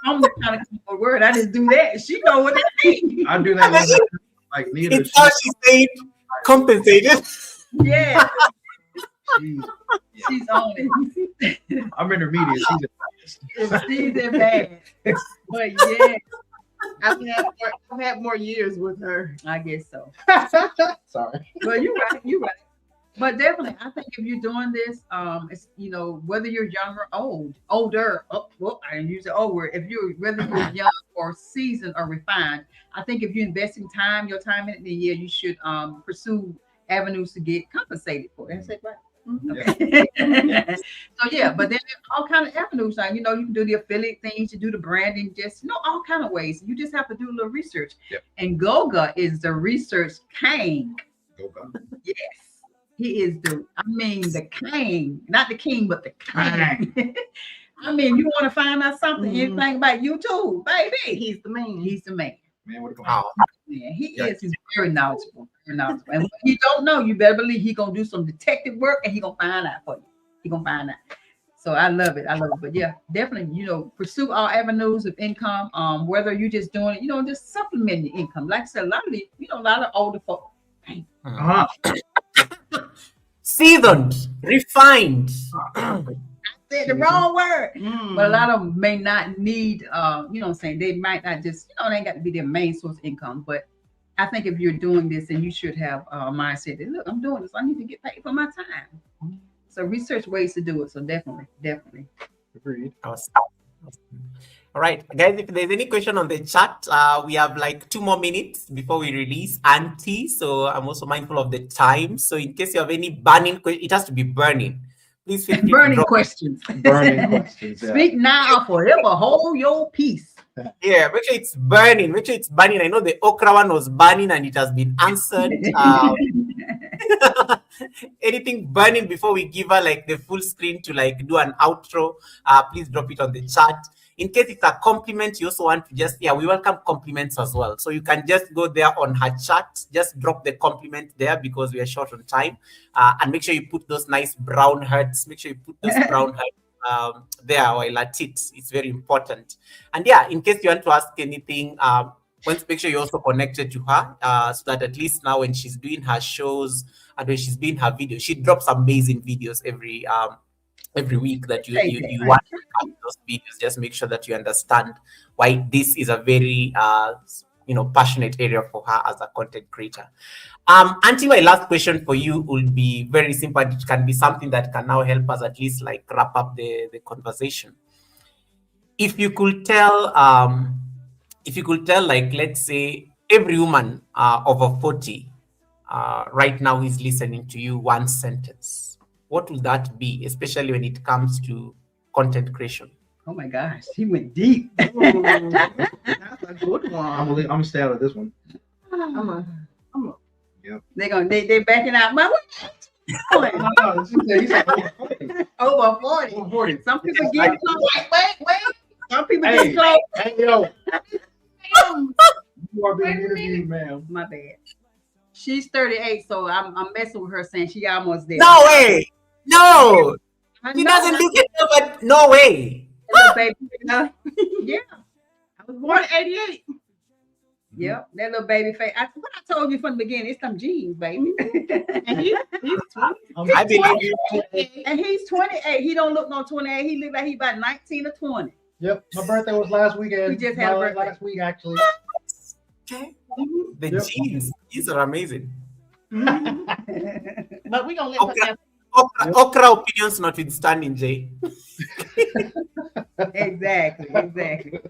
I'm the kind of word. I just do that. She know what it means. I do that like neither. It's how she stayed compensated. Yeah, She's she's on it. I'm intermediate. She's in bad. But yeah, I've had more years with her. I guess so. Sorry. Well, you're right. You're right. But definitely, I think if you're doing this, it's whether you're young or older. Well, I didn't use the old word. Whether you're young or seasoned or refined, I think if you invest in your time in it, then yeah, you should pursue avenues to get compensated for it. Is that right? Okay. So yeah, but then there's all kind of avenues. Like, you can do the affiliate things, you do the branding, just all kind of ways. You just have to do a little research. Yep. And Goga is the research king. Goga. Yes. He is the king, not the king, but the king. I mean, you want to find out something, anything about YouTube, baby. He's the man. He's the man. Man, what a Wow. Yeah, he is. He's very knowledgeable. Very knowledgeable. And when you don't know, you better believe he's gonna do some detective work, and he's gonna find out for you. He's gonna find out. So I love it. But yeah, definitely, pursue all avenues of income. Whether you're just doing it, just supplement your income. Like I said, a lot of older folk. Seasoned, refined. Said the wrong word, Mm. but a lot of them may not need, they might not just, they ain't got to be their main source of income. But I think if you're doing this, then you should have a mindset that, look, I'm doing this, I need to get paid for my time. So research ways to do it. So definitely. Agreed. Awesome. All right, guys, if there's any question on the chat, we have like 2 more minutes before we release Auntie. So I'm also mindful of the time. So in case you have any burning question, it has to be burning. Please feel free to Burning drop. questions. Burning questions. Yeah. Speak now, forever hold your peace. Yeah, make sure it's burning. Make sure it's burning. I know the okra one was burning and it has been answered. Anything burning before we give her like the full screen to like do an outro, please drop it on the chat. In case it's a compliment, you also want to we welcome compliments as well. So you can just go there on her chat, just drop the compliment there because we are short on time. And make sure you put those nice brown hearts. Make sure you put those brown hearts there while at it. It's very important. And yeah, in case you want to ask anything, make sure you're also connected to her so that at least now when she's doing her shows and when she's doing her videos, she drops amazing videos every week that you want to have those videos. Just make sure that you understand why this is a very passionate area for her as a content creator. Auntie, my last question for you will be very simple. It can be something that can now help us at least like wrap up the conversation. If you could tell like, let's say every woman over 40 right now is listening to you, one sentence, what will that be, especially when it comes to content creation? Oh my gosh, he went deep. Ooh, that's a good one. I'm gonna stay out of this one. I'm a They're backing out. My No, he said over 40. Over 40. Over 40. Some people get close. Wait. Some people Hey, get close. hey, yo, Damn. you are being Wait a interviewed, ma'am. My bad. She's 38, so I'm messing with her saying she almost there. No way. No. I She know, doesn't right? look it, but no way. Little baby. Yeah. I was born. 188. Yep, that little baby face. What I told you from the beginning, it's some genes, baby. And he's 20. I believe you. And he's 28. He don't look no 28. He look like he about 19 or 20. Yep, my birthday was last weekend. We just had a birthday. last week, actually. Okay. Mhm. The Yep. genes. These are amazing. But we're going to let Okay. her have Okra opinions notwithstanding, Jay. Exactly. Okay.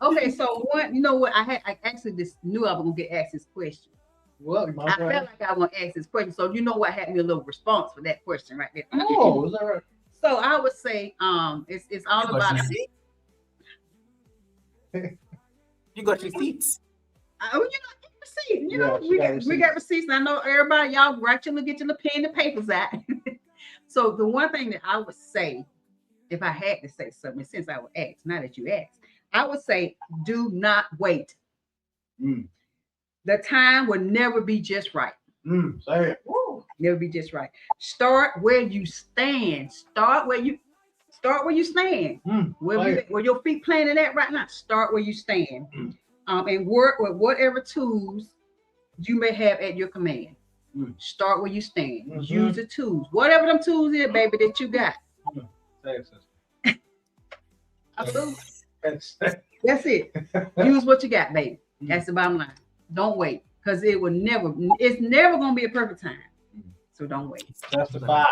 Okay, so one, you know what? I actually just knew I was gonna get asked this question. Well, you might I as well. felt like I was gonna ask this question. So you know what had me a little response for that question right there. Oh, is that right? So I would say it's all You got about receipts. You got receipts. receipts. You know, Yeah, we she got got receipts. And I know everybody, y'all write your get your little pen and papers out. So the one thing that I would say, if I had to say something, since I would ask, now that you asked, I would say do not wait. Mm. The time will never be just right. Say it. Never be just right. Start where you stand. Start where you stand. Where your feet planted at right now. Start where you stand. And work with whatever tools you may have at your command. Start where you stand. Use the tools. Whatever them tools is, baby, that you got. Say it, sister. That's it. Use what you got, baby. That's the bottom line. Don't wait. Because it's never gonna be a perfect time. So don't wait. Testify.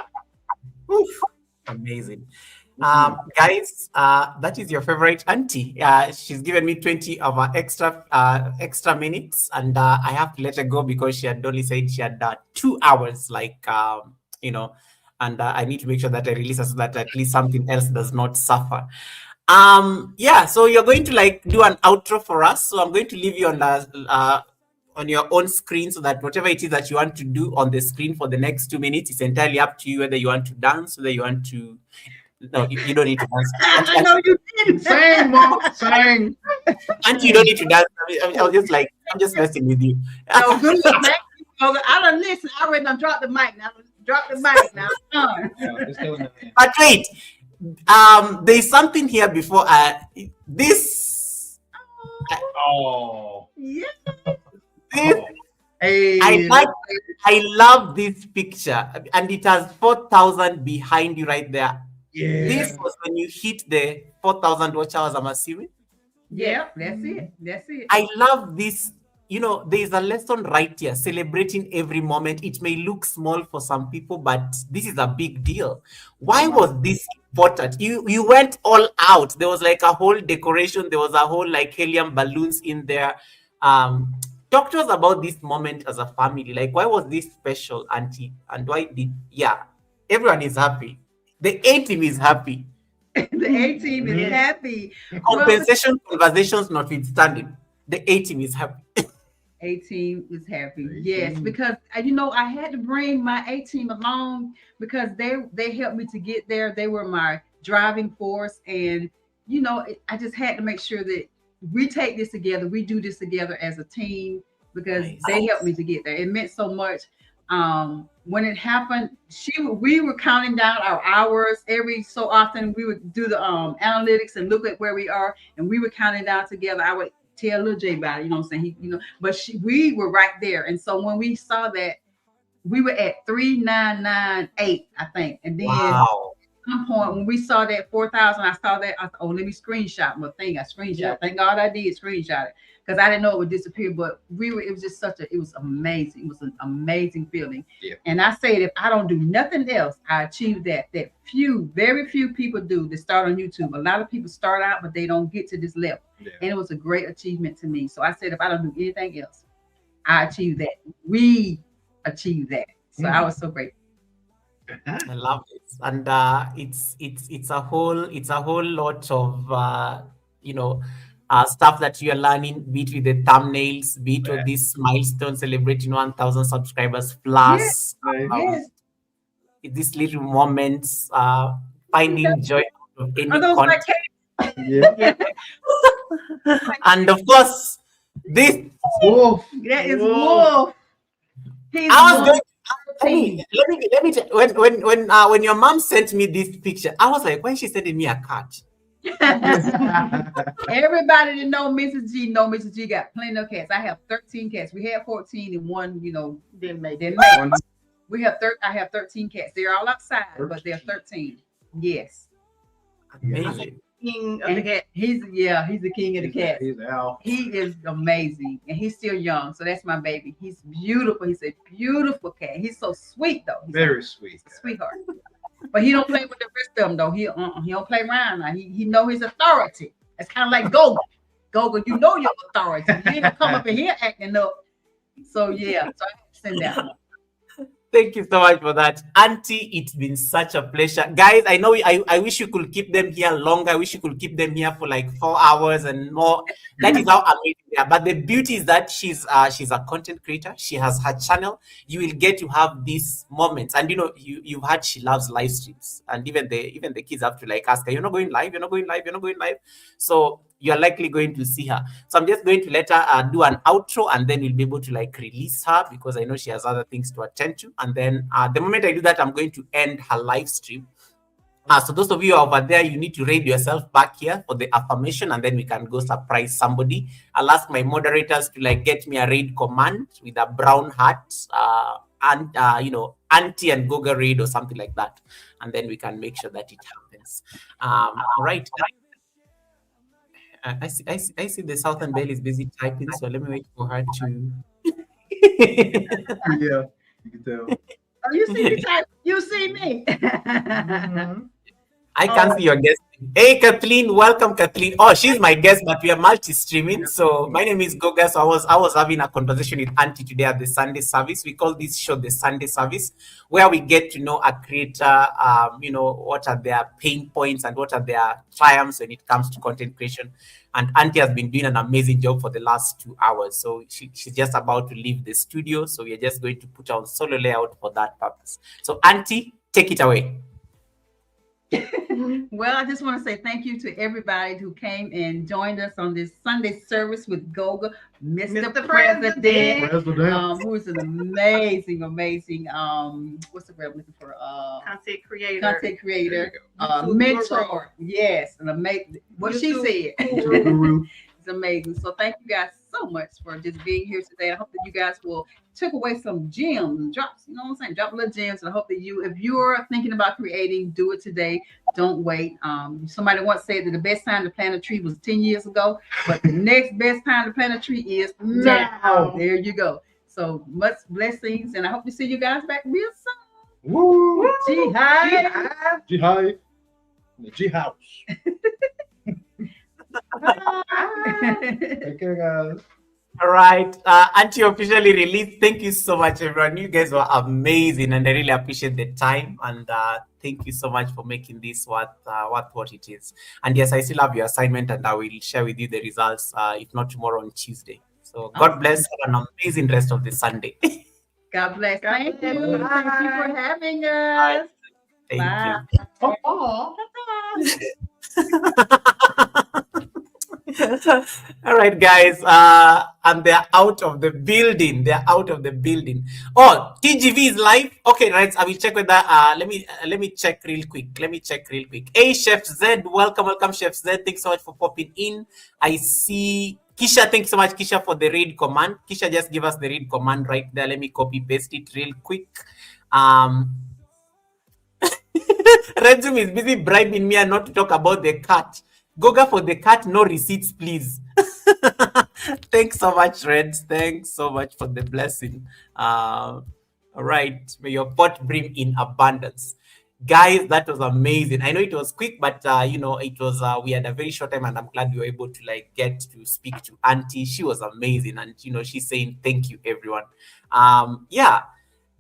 Oof. Amazing. Guys, that is your favorite auntie. She's given me 20 of her extra minutes, and I have to let her go because she had only said she had 2 hours, and I need to make sure that I release her so that at least something else does not suffer. So you're going to do an outro for us. So I'm going to leave you on your own screen so that whatever it is that you want to do on the screen for the next 2 minutes, it's entirely up to you, whether you want to dance, whether you want to. No, you don't need to dance. I know you didn't. Sing, Mom. Sing. Auntie, you don't need to dance. I'm just messing with you. So good. I don't listen. I already done dropped the mic now. Drop the mic now. But wait, there's something here before this. Oh. Yeah. This, Hey. I love this picture, and it has 4,000 behind you right there. Yeah. This was when you hit the 4,000 watch hours, I'm assuming. Yeah, that's it. That's it. I love this. There's a lesson right here, celebrating every moment. It may look small for some people, but this is a big deal. Why was this important? You went all out. There was a whole decoration. There was a whole helium balloons in there. Talk to us about this moment as a family. Why was this special, Auntie? And why everyone is happy. The A team is happy. The A team is happy. Compensation conversations notwithstanding, the A team is happy. A team is happy. Yes, because I had to bring my A team along because they helped me to get there. They were my driving force, and I just had to make sure that we take this together. We do this together as a team because they helped me to get there. It meant so much. When it happened, we were counting down our hours every so often. We would do the analytics and look at where we are, and we were counting down together. I would tell little Jay about it, I'm saying? But we were right there. And so when we saw that, we were at 3,998, I think. And then at some point when we saw that 4,000, I saw that. I thought, let me screenshot my thing. I screenshot. Yeah. Thank God I did screenshot it because I didn't know it would disappear. But it was just it was amazing. It was an amazing feeling. Yeah. And I said, if I don't do nothing else, I achieve that very few people do that start on YouTube. A lot of people start out, but they don't get to this level. Yeah. And it was a great achievement to me. So I said, if I don't do anything else, I achieve that. We achieve that. So I was so grateful. I love it, and it's a whole lot of stuff that you are learning, be it with the thumbnails, be it with this milestone celebrating 1,000 subscribers plus. Yes. these little moments, finding joy out of any Are those content. like Yeah. And of course, this Wolf. that is Wolf. Wolf. He's I was Wolf going. 13. Let me tell, when your mom sent me this picture, I was like, why is she sending me a cat? Everybody that know Mrs. G know Mrs. G got plenty of cats. I have 13 cats. We had 14 and one, Didn't make didn't it. make it. We have I have 13 cats. They're all outside, but they're 13. Yes. Amazing. King of the And cat. he's the king of the cats. He's out. He is amazing, and he's still young. So that's my baby. He's beautiful. He's a beautiful cat. He's so sweet though. He's Very sweet. a sweetheart. But he don't play with the rest of them though. He don't play around now. He know his authority. It's kind of like Goga. Goga, you know your authority. You ain't gonna come up in here acting up. So yeah. So I have to send that one. Thank you so much for that, Auntie. It's been such a pleasure, guys. I know I wish you could keep them here longer. I wish you could keep them here for like 4 hours and more. That is how amazing they are. But the beauty is that she's a content creator. She has her channel. You will get to have these moments, and you've heard she loves live streams, and even the kids have to like ask her, "You're not going live. You're not going live. You're not going live." So you're likely going to see her. So I'm just going to let her do an outro, and then we'll be able to like release her because I know she has other things to attend to. And then the moment I do that, I'm going to end her live stream. So those of you over there, you need to raid yourself back here for the affirmation, and then we can go surprise somebody. I'll ask my moderators to like get me a raid command with a brown hat, and Auntie and Goga raid or something like that, and then we can make sure that it happens. All right. I see the Southern Belle is busy typing, so let me wait for her to. Yeah, you can tell. Oh, you see me type? You see me? Mhm. I can't see your guest. Hey, Kathleen, welcome, Kathleen. Oh, she's my guest, but we are multi-streaming. So my name is Goga. So I was having a conversation with Auntie today at the Sunday service. We call this show the Sunday service, where we get to know a creator, what are their pain points and what are their triumphs when it comes to content creation. And Auntie has been doing an amazing job for the last 2 hours. So she's just about to leave the studio. So we are just going to put on solo layout for that purpose. So Auntie, take it away. Well, I just want to say thank you to everybody who came and joined us on this Sunday service with Goga, Mr. President, who is an amazing, what's the word I'm looking for? Content creator. Content creator, YouTube mentor. guru. Yes, an amazing. What she YouTube said. Guru. It's amazing. So thank you guys so much for just being here today. I hope that you guys will take away some gems and drops, you know what I'm saying? Drop little gems. And I hope that if you're thinking about creating, do it today. Don't wait. Somebody once said that the best time to plant a tree was 10 years ago, but the next best time to plant a tree is now. There you go. So much blessings, and I hope to see you guys back real soon. Woo! GEE HIVE. GEE HIVE. The GEE house. Take care, guys. All right. Auntie officially released. Thank you so much, everyone. You guys were amazing, and I really appreciate the time. And thank you so much for making this what it is. And yes, I still have your assignment, and I will share with you the results, if not tomorrow, on Tuesday. So God bless. Have an amazing rest of the Sunday. God bless. Thank you. Bye. Thank you for having us. Thank Bye. you. All right, guys. And they're out of the building. They're out of the building. Oh, TGV is live. Okay, right. I will check with that. Let me check real quick. Hey, Chef Z, welcome, Chef Z. Thanks so much for popping in. I see Kisha. Thanks so much, Kisha, for the read command. Kisha, just give us the read command right there. Let me copy paste it real quick. Redzum is busy bribing me and not to talk about the cat. Goga, for the cat, no receipts, please. Thanks so much, Reds. Thanks so much for the blessing. All right. May your pot brim in abundance. Guys, that was amazing. I know it was quick, but it was we had a very short time, and I'm glad we were able to like get to speak to Auntie. She was amazing, and she's saying thank you, everyone. Yeah.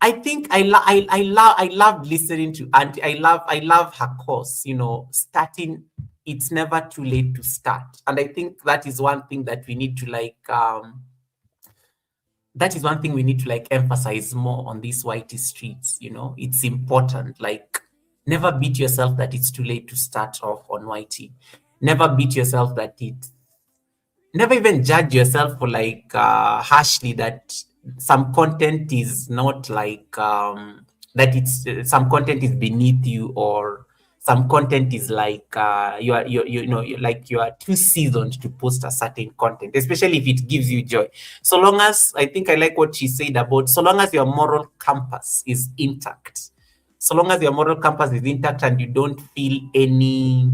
I think I love listening to Auntie. I love her course, starting. It's never too late to start. And I think that is one thing that we need to that is one thing we need to like emphasize more on these whitey streets. You know, it's important. Like, never beat yourself that it's too late to start off on whitey. Never beat yourself that never even judge yourself for like harshly that some content is not like that it's some content is beneath you, or some content is like you know, like you are too seasoned to post a certain content, especially if it gives you joy. So long as, I think I like what she said about, so long as your moral compass is intact, so long as your moral compass is intact and you don't feel any,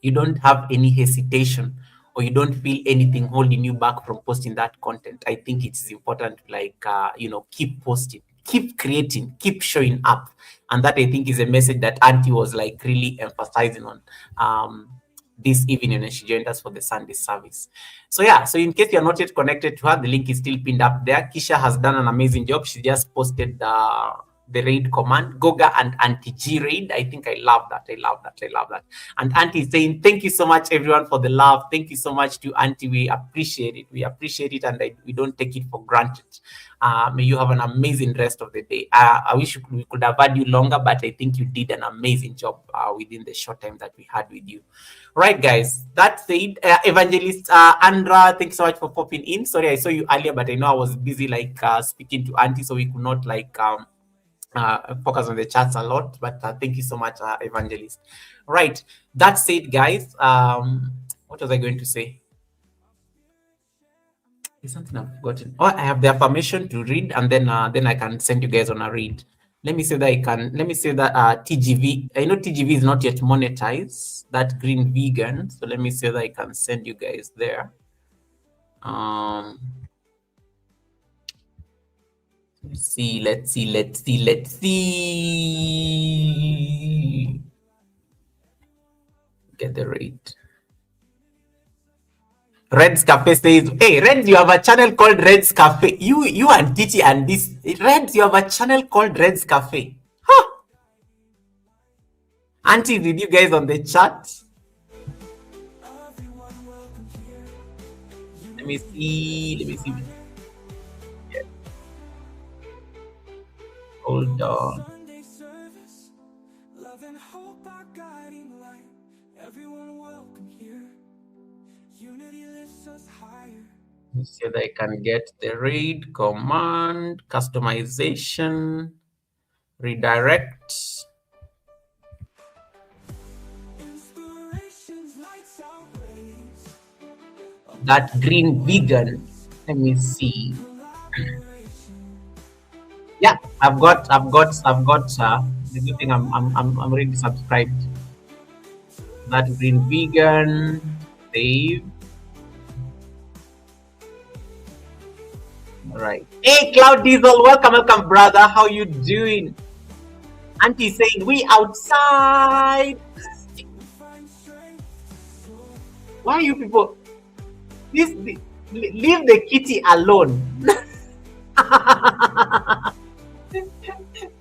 you don't have any hesitation, or you don't feel anything holding you back from posting that content, I think it's important to like you know, keep posting, keep creating, keep showing up. And that, I think, is a message that Auntie was like really emphasizing on this evening when she joined us for the Sunday service. So yeah, so in case you're not yet connected to her, the link is still pinned up there. Kisha has done an amazing job. She just posted the raid command, Goga and Auntie G raid. I think I love that. I love that. I love that. And Auntie is saying, thank you so much, everyone, for the love. Thank you so much to Auntie. We appreciate it. We appreciate it, and we don't take it for granted. May you have an amazing rest of the day. I wish we could have had you longer, but I think you did an amazing job within the short time that we had with you. Right, guys. That said, Evangelist Andra, thanks so much for popping in. Sorry, I saw you earlier, but I know I was busy like speaking to Auntie, so we could not like focus on the chats a lot. But thank you so much, Evangelist. Right. That said, guys, what was I going to say? There's something I've forgotten. Oh, I have the affirmation to read, and then I can send you guys on a read. Let me say that let me say that TGV, I know TGV is not yet monetized, that green vegan. So let me say that I can send you guys there. Let's see. Get the rate. Red's Cafe says, hey, Reds, you have a channel called Red's Cafe. You and Titi and this. Reds, you have a channel called Red's Cafe. Huh? Auntie, did you guys on the chat? Let me see. Yeah. Hold on. Let me see that I can get the read command, customization, redirect. That green vegan. Let me see. Yeah, I've got the good thing, I'm already subscribed. That green vegan, save. All right. Hey, Cloud Diesel, welcome, brother. How you doing? Auntie saying we outside. Why you people? Leave the kitty alone.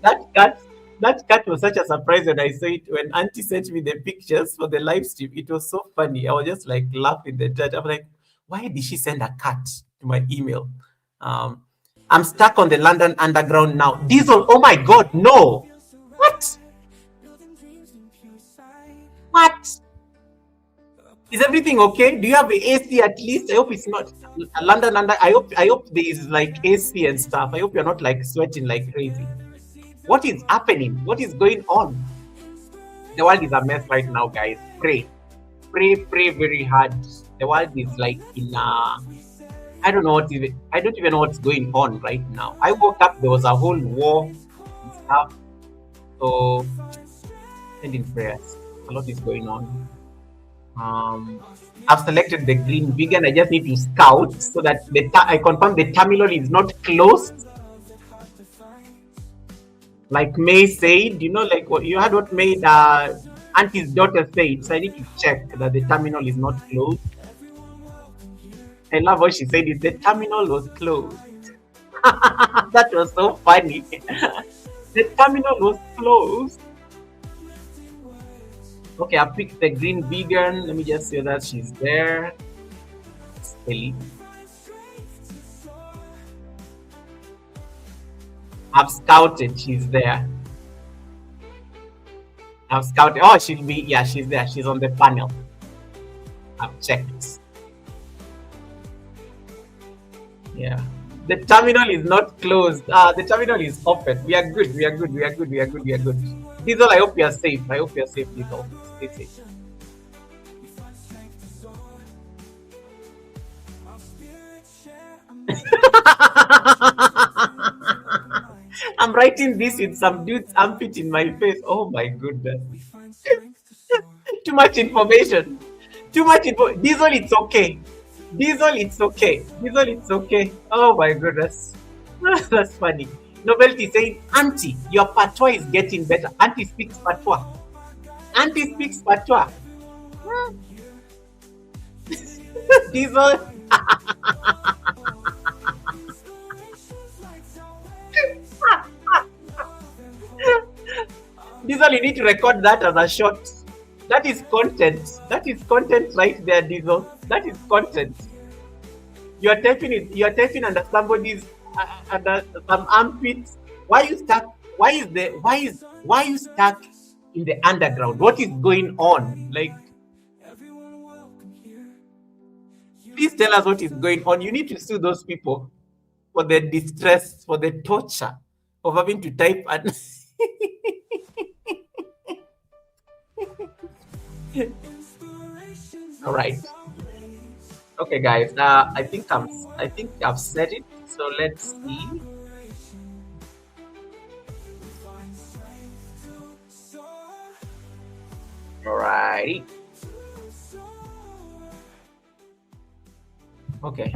That cat was such a surprise when I saw it. When Auntie sent me the pictures for the live stream, it was so funny. I was just like laughing the chat. I'm like, why did she send a cat to my email? I'm stuck on the London Underground now. Diesel, oh my God, no. What? Is everything okay? Do you have the AC at least? I hope it's not London under. I hope there is like AC and stuff. I hope you're not like sweating like crazy. What is happening? What is going on? The world is a mess right now, guys. Pray very hard. The world is like in I don't even know what's going on right now. I woke up, there was a whole war and stuff. So send in prayers. A lot is going on. I've selected the green vegan. I just need to scout so that I confirm the terminal is not closed. Like May said, you know, like what you heard what May, Auntie's daughter said. So I need to check that the terminal is not closed. I love what she said. The terminal was closed. That was so funny. The terminal was closed. Okay, I picked the green vegan. Let me just say that she's there. Ellie. I've scouted. She's there. I've scouted. Oh, she'll be. Yeah, she's there. She's on the panel. I've checked. Yeah. The terminal is not closed. The terminal is open. We are good. We are good. We are good. We are good. We are good. Diesel, I hope you are safe. I hope you are safe, Diesel. Stay safe. I'm writing this with some dude's armpit in my face. Oh my goodness. Too much information. Too much info. Diesel, it's okay. Diesel, it's okay. Diesel, it's okay. Oh my goodness. That's funny. Novelty saying, Auntie, your patois is getting better. Auntie speaks patois. Auntie speaks patois. Diesel. Diesel, you need to record that as a short. That is content. That is content right there, Diesel. That is content. You are typing it. You are typing under somebody's under some armpits. Why you stuck? Why you stuck in the underground? What is going on? Like, please tell us what is going on. You need to sue those people for the distress, for the torture of having to type and. All right. Okay, guys. I think I've said it. So let's see. All right. Okay.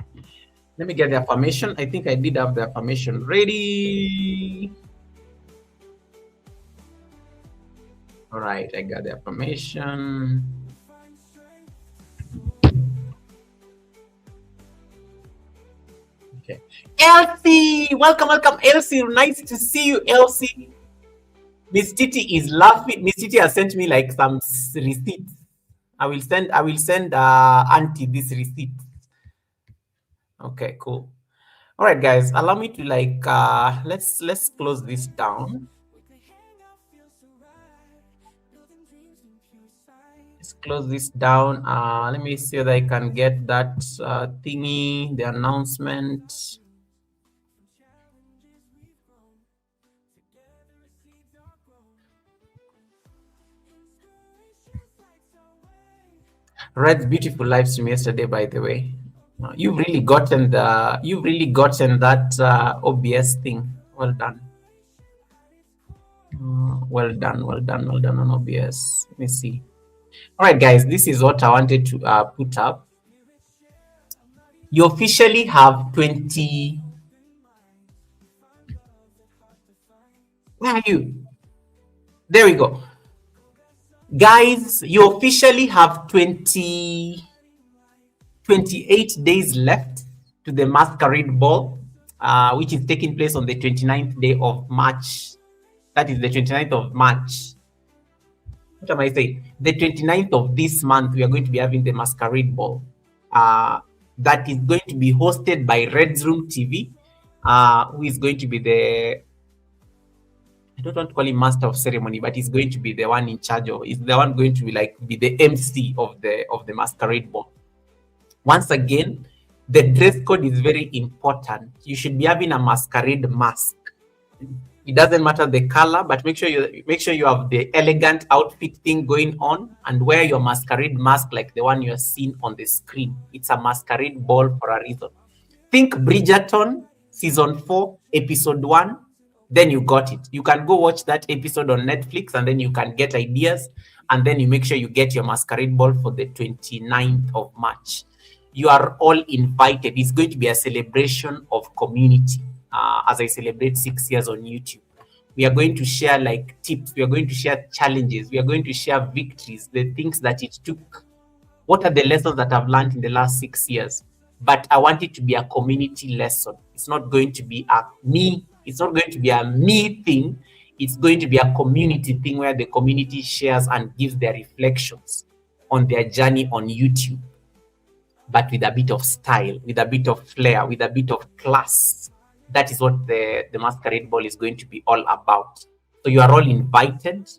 Let me get the affirmation. I think I did have the affirmation ready. All right, I got the affirmation. Okay. Elsie, welcome, Elsie. Nice to see you, Elsie. Miss Titi is laughing. Miss Titi has sent me like some receipts. I will send Auntie this receipt. Okay, cool. All right, guys, allow me to like let's close this down. Let's close this down. Let me see whether I can get that thingy, the announcement. Red's beautiful live stream yesterday, by the way. You've really gotten that OBS thing. Well done. Well done on OBS. Let me see. All right, guys, this is what I wanted to put up. You officially have 20. Where are you? There we go. Guys, you officially have 28 days left to the masquerade ball, which is taking place on the 29th day of March. That is the 29th of March. What am I saying? The 29th of this month, we are going to be having the masquerade ball. That is going to be hosted by Red's Room TV, who is going to be the, I don't want to call him master of ceremony, but he's going to be the one in charge of, is the one going to be the MC of the masquerade ball. Once again, the dress code is very important. You should be having a masquerade mask. It doesn't matter the color, but make sure you have the elegant outfit thing going on and wear your masquerade mask like the one you're seeing on the screen. It's a masquerade ball for a reason. Think Bridgerton, season 4, episode 1. Then you got it. You can go watch that episode on Netflix and then you can get ideas. And then you make sure you get your masquerade ball for the 29th of March. You are all invited. It's going to be a celebration of community. As I celebrate 6 years on YouTube, we are going to share like tips. We are going to share challenges. We are going to share victories, the things that it took. What are the lessons that I've learned in the last 6 years? But I want it to be a community lesson. It's not going to be a me. It's not going to be a me thing. It's going to be a community thing where the community shares and gives their reflections on their journey on YouTube, but with a bit of style, with a bit of flair, with a bit of class. that is what the masquerade ball is going to be all about. So you are all invited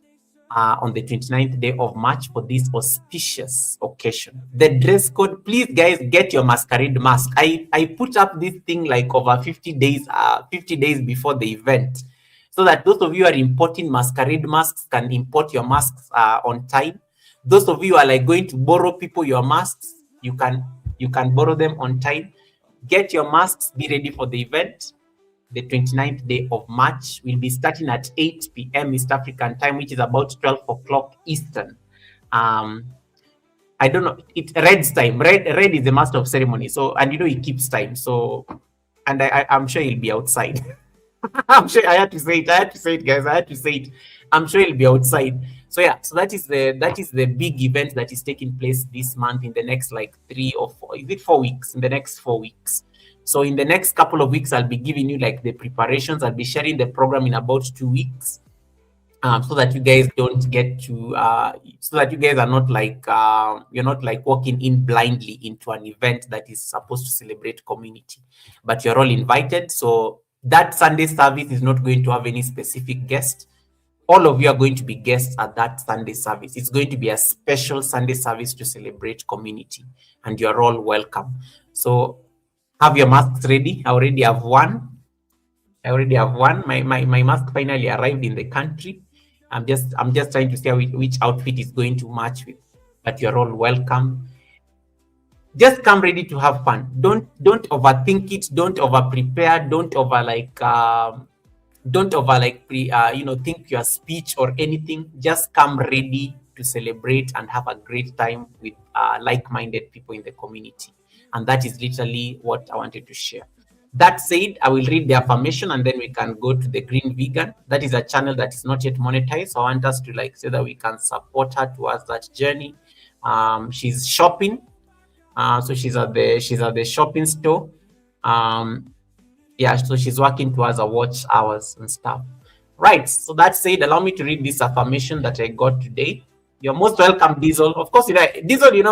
on the 29th day of March for this auspicious occasion. The dress code, please guys, get your masquerade mask. I put up this thing like over 50 days before the event, so that those of you who are importing masquerade masks can import your masks on time. Those of you who are like going to borrow people your masks, you can borrow them on time. Get your masks, be ready for the event. The 29th day of March will be starting at 8 p.m. East African time, which is about 12 o'clock Eastern. I don't know, it's Red's time. Red is the master of ceremony. So, and you know, he keeps time. So, and I'm sure he'll be outside. I'm sure I had to say it, guys. I had to say it. I'm sure he'll be outside. So yeah, so that is the big event that is taking place this month in the next like 3 or 4, is it 4 weeks? In the next 4 weeks. So in the next couple of weeks, I'll be giving you like the preparations. I'll be sharing the program in about 2 weeks, so that you guys don't get to, so that you guys are not like, you're not like walking in blindly into an event that is supposed to celebrate community, but you're all invited. So that Sunday service is not going to have any specific guest. All of you are going to be guests at that Sunday service. It's going to be a special Sunday service to celebrate community, and you're all welcome. So have your masks ready. I already have one. My mask finally arrived in the country. I'm just trying to see which outfit is going to match with. But you're all welcome. Just come ready to have fun. Don't overthink it. Don't over prepare. Don't over think your speech or anything. Just come ready to celebrate and have a great time with like-minded people in the community. And that is literally what I wanted to share. That said, I will read the affirmation and then we can go to the Green Vegan. That is a channel that is not yet monetized. So I want us to like say that we can support her towards that journey. She's shopping. So she's at the shopping store. Yeah, so she's working towards her watch hours and stuff. Right. So that said, allow me to read this affirmation that I got today. You're most welcome, Diesel. Of course, Diesel, you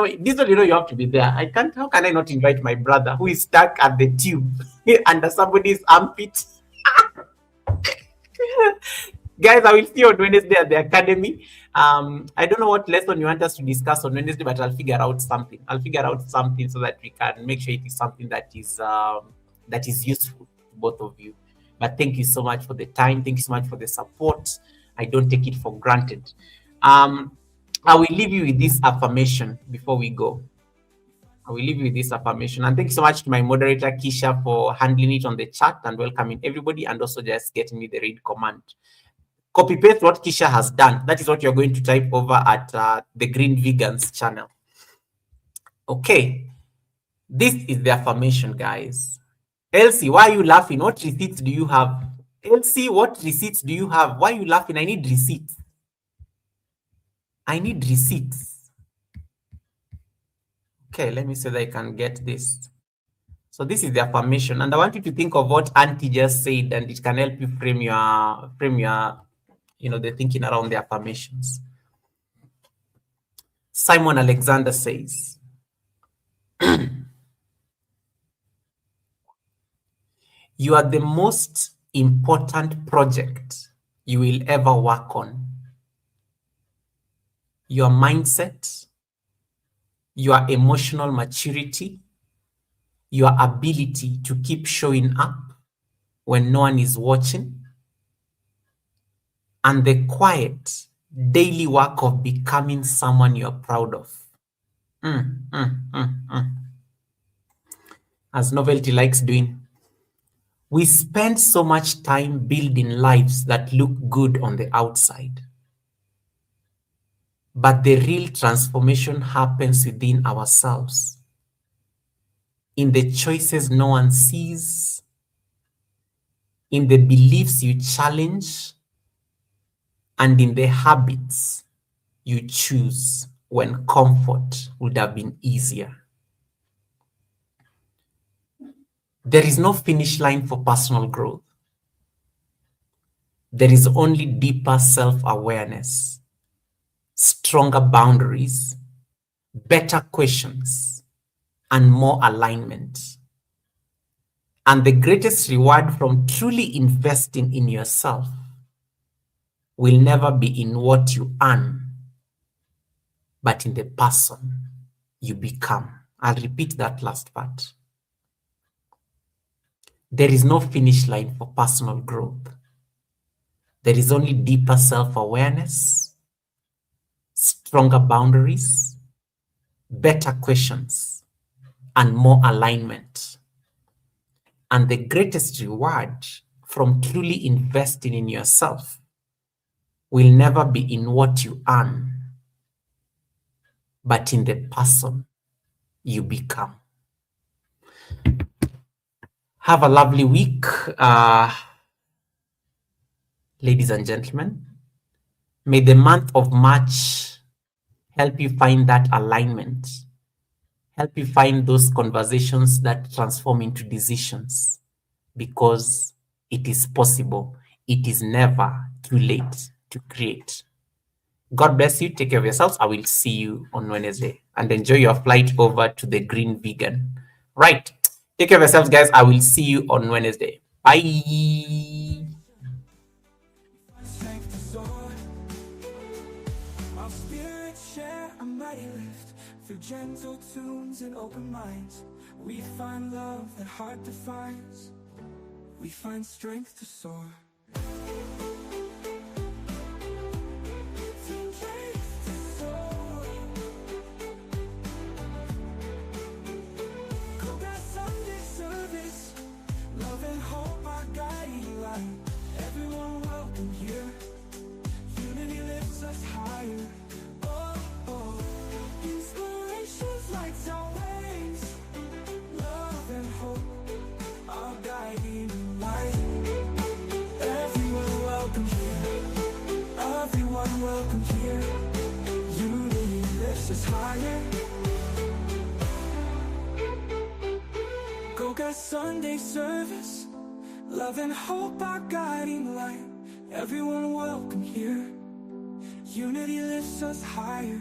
have to be there. How can I not invite my brother who is stuck at the tube under somebody's armpit? Guys, I will see you on Wednesday at the academy. I don't know what lesson you want us to discuss on Wednesday, but I'll figure out something. So that we can make sure it is something that is useful to both of you. But thank you so much for the time. Thank you so much for the support. I don't take it for granted. I will leave you with this affirmation before we go. And thank you so much to my moderator, Kisha, for handling it on the chat and welcoming everybody, and also just getting me the read command. Copy paste what Kisha has done. That is what you're going to type over at the Green Vegans channel. Okay. This is the affirmation, guys. Elsie, why are you laughing? What receipts do you have? Elsie, what receipts do you have? Why are you laughing? I need receipts. Okay, let me see that I can get this. So this is the affirmation, and I want you to think of what Auntie just said, and it can help you frame your, the thinking around the affirmations. Simon Alexander says, you are the most important project you will ever work on. Your mindset, your emotional maturity, your ability to keep showing up when no one is watching, and the quiet daily work of becoming someone you're proud of. As Novelty likes doing. We spend so much time building lives that look good on the outside. But the real transformation happens within ourselves, in the choices no one sees, in the beliefs you challenge, and in the habits you choose when comfort would have been easier. There is no finish line for personal growth. There is only deeper self-awareness, stronger boundaries, better questions, and more alignment. And the greatest reward from truly investing in yourself will never be in what you earn, but in the person you become. I'll repeat that last part. There is no finish line for personal growth. There is only deeper self-awareness, stronger boundaries, better questions, and more alignment. And the greatest reward from truly investing in yourself will never be in what you earn, but in the person you become. Have a lovely week, ladies and gentlemen. May the month of March help you find that alignment, help you find those conversations that transform into decisions, because it is possible. It is never too late to create. God bless you. Take care of yourselves. I will see you on Wednesday, and enjoy your flight over to the Green Vegan. Right. Take care of yourselves, guys. I will see you on Wednesday. Bye. Our spirits share a mighty lift through gentle tunes and open minds. We find love that heart defines. We find strength to soar. Everyone welcome here. Unity lifts us higher. Oh, oh. Inspirations lights our ways. Love and hope, our guiding light. Everyone welcome here. Everyone welcome here. Unity lifts us higher. Go get Sunday service. Love and hope, our guiding light. Everyone welcome here. Unity lifts us higher.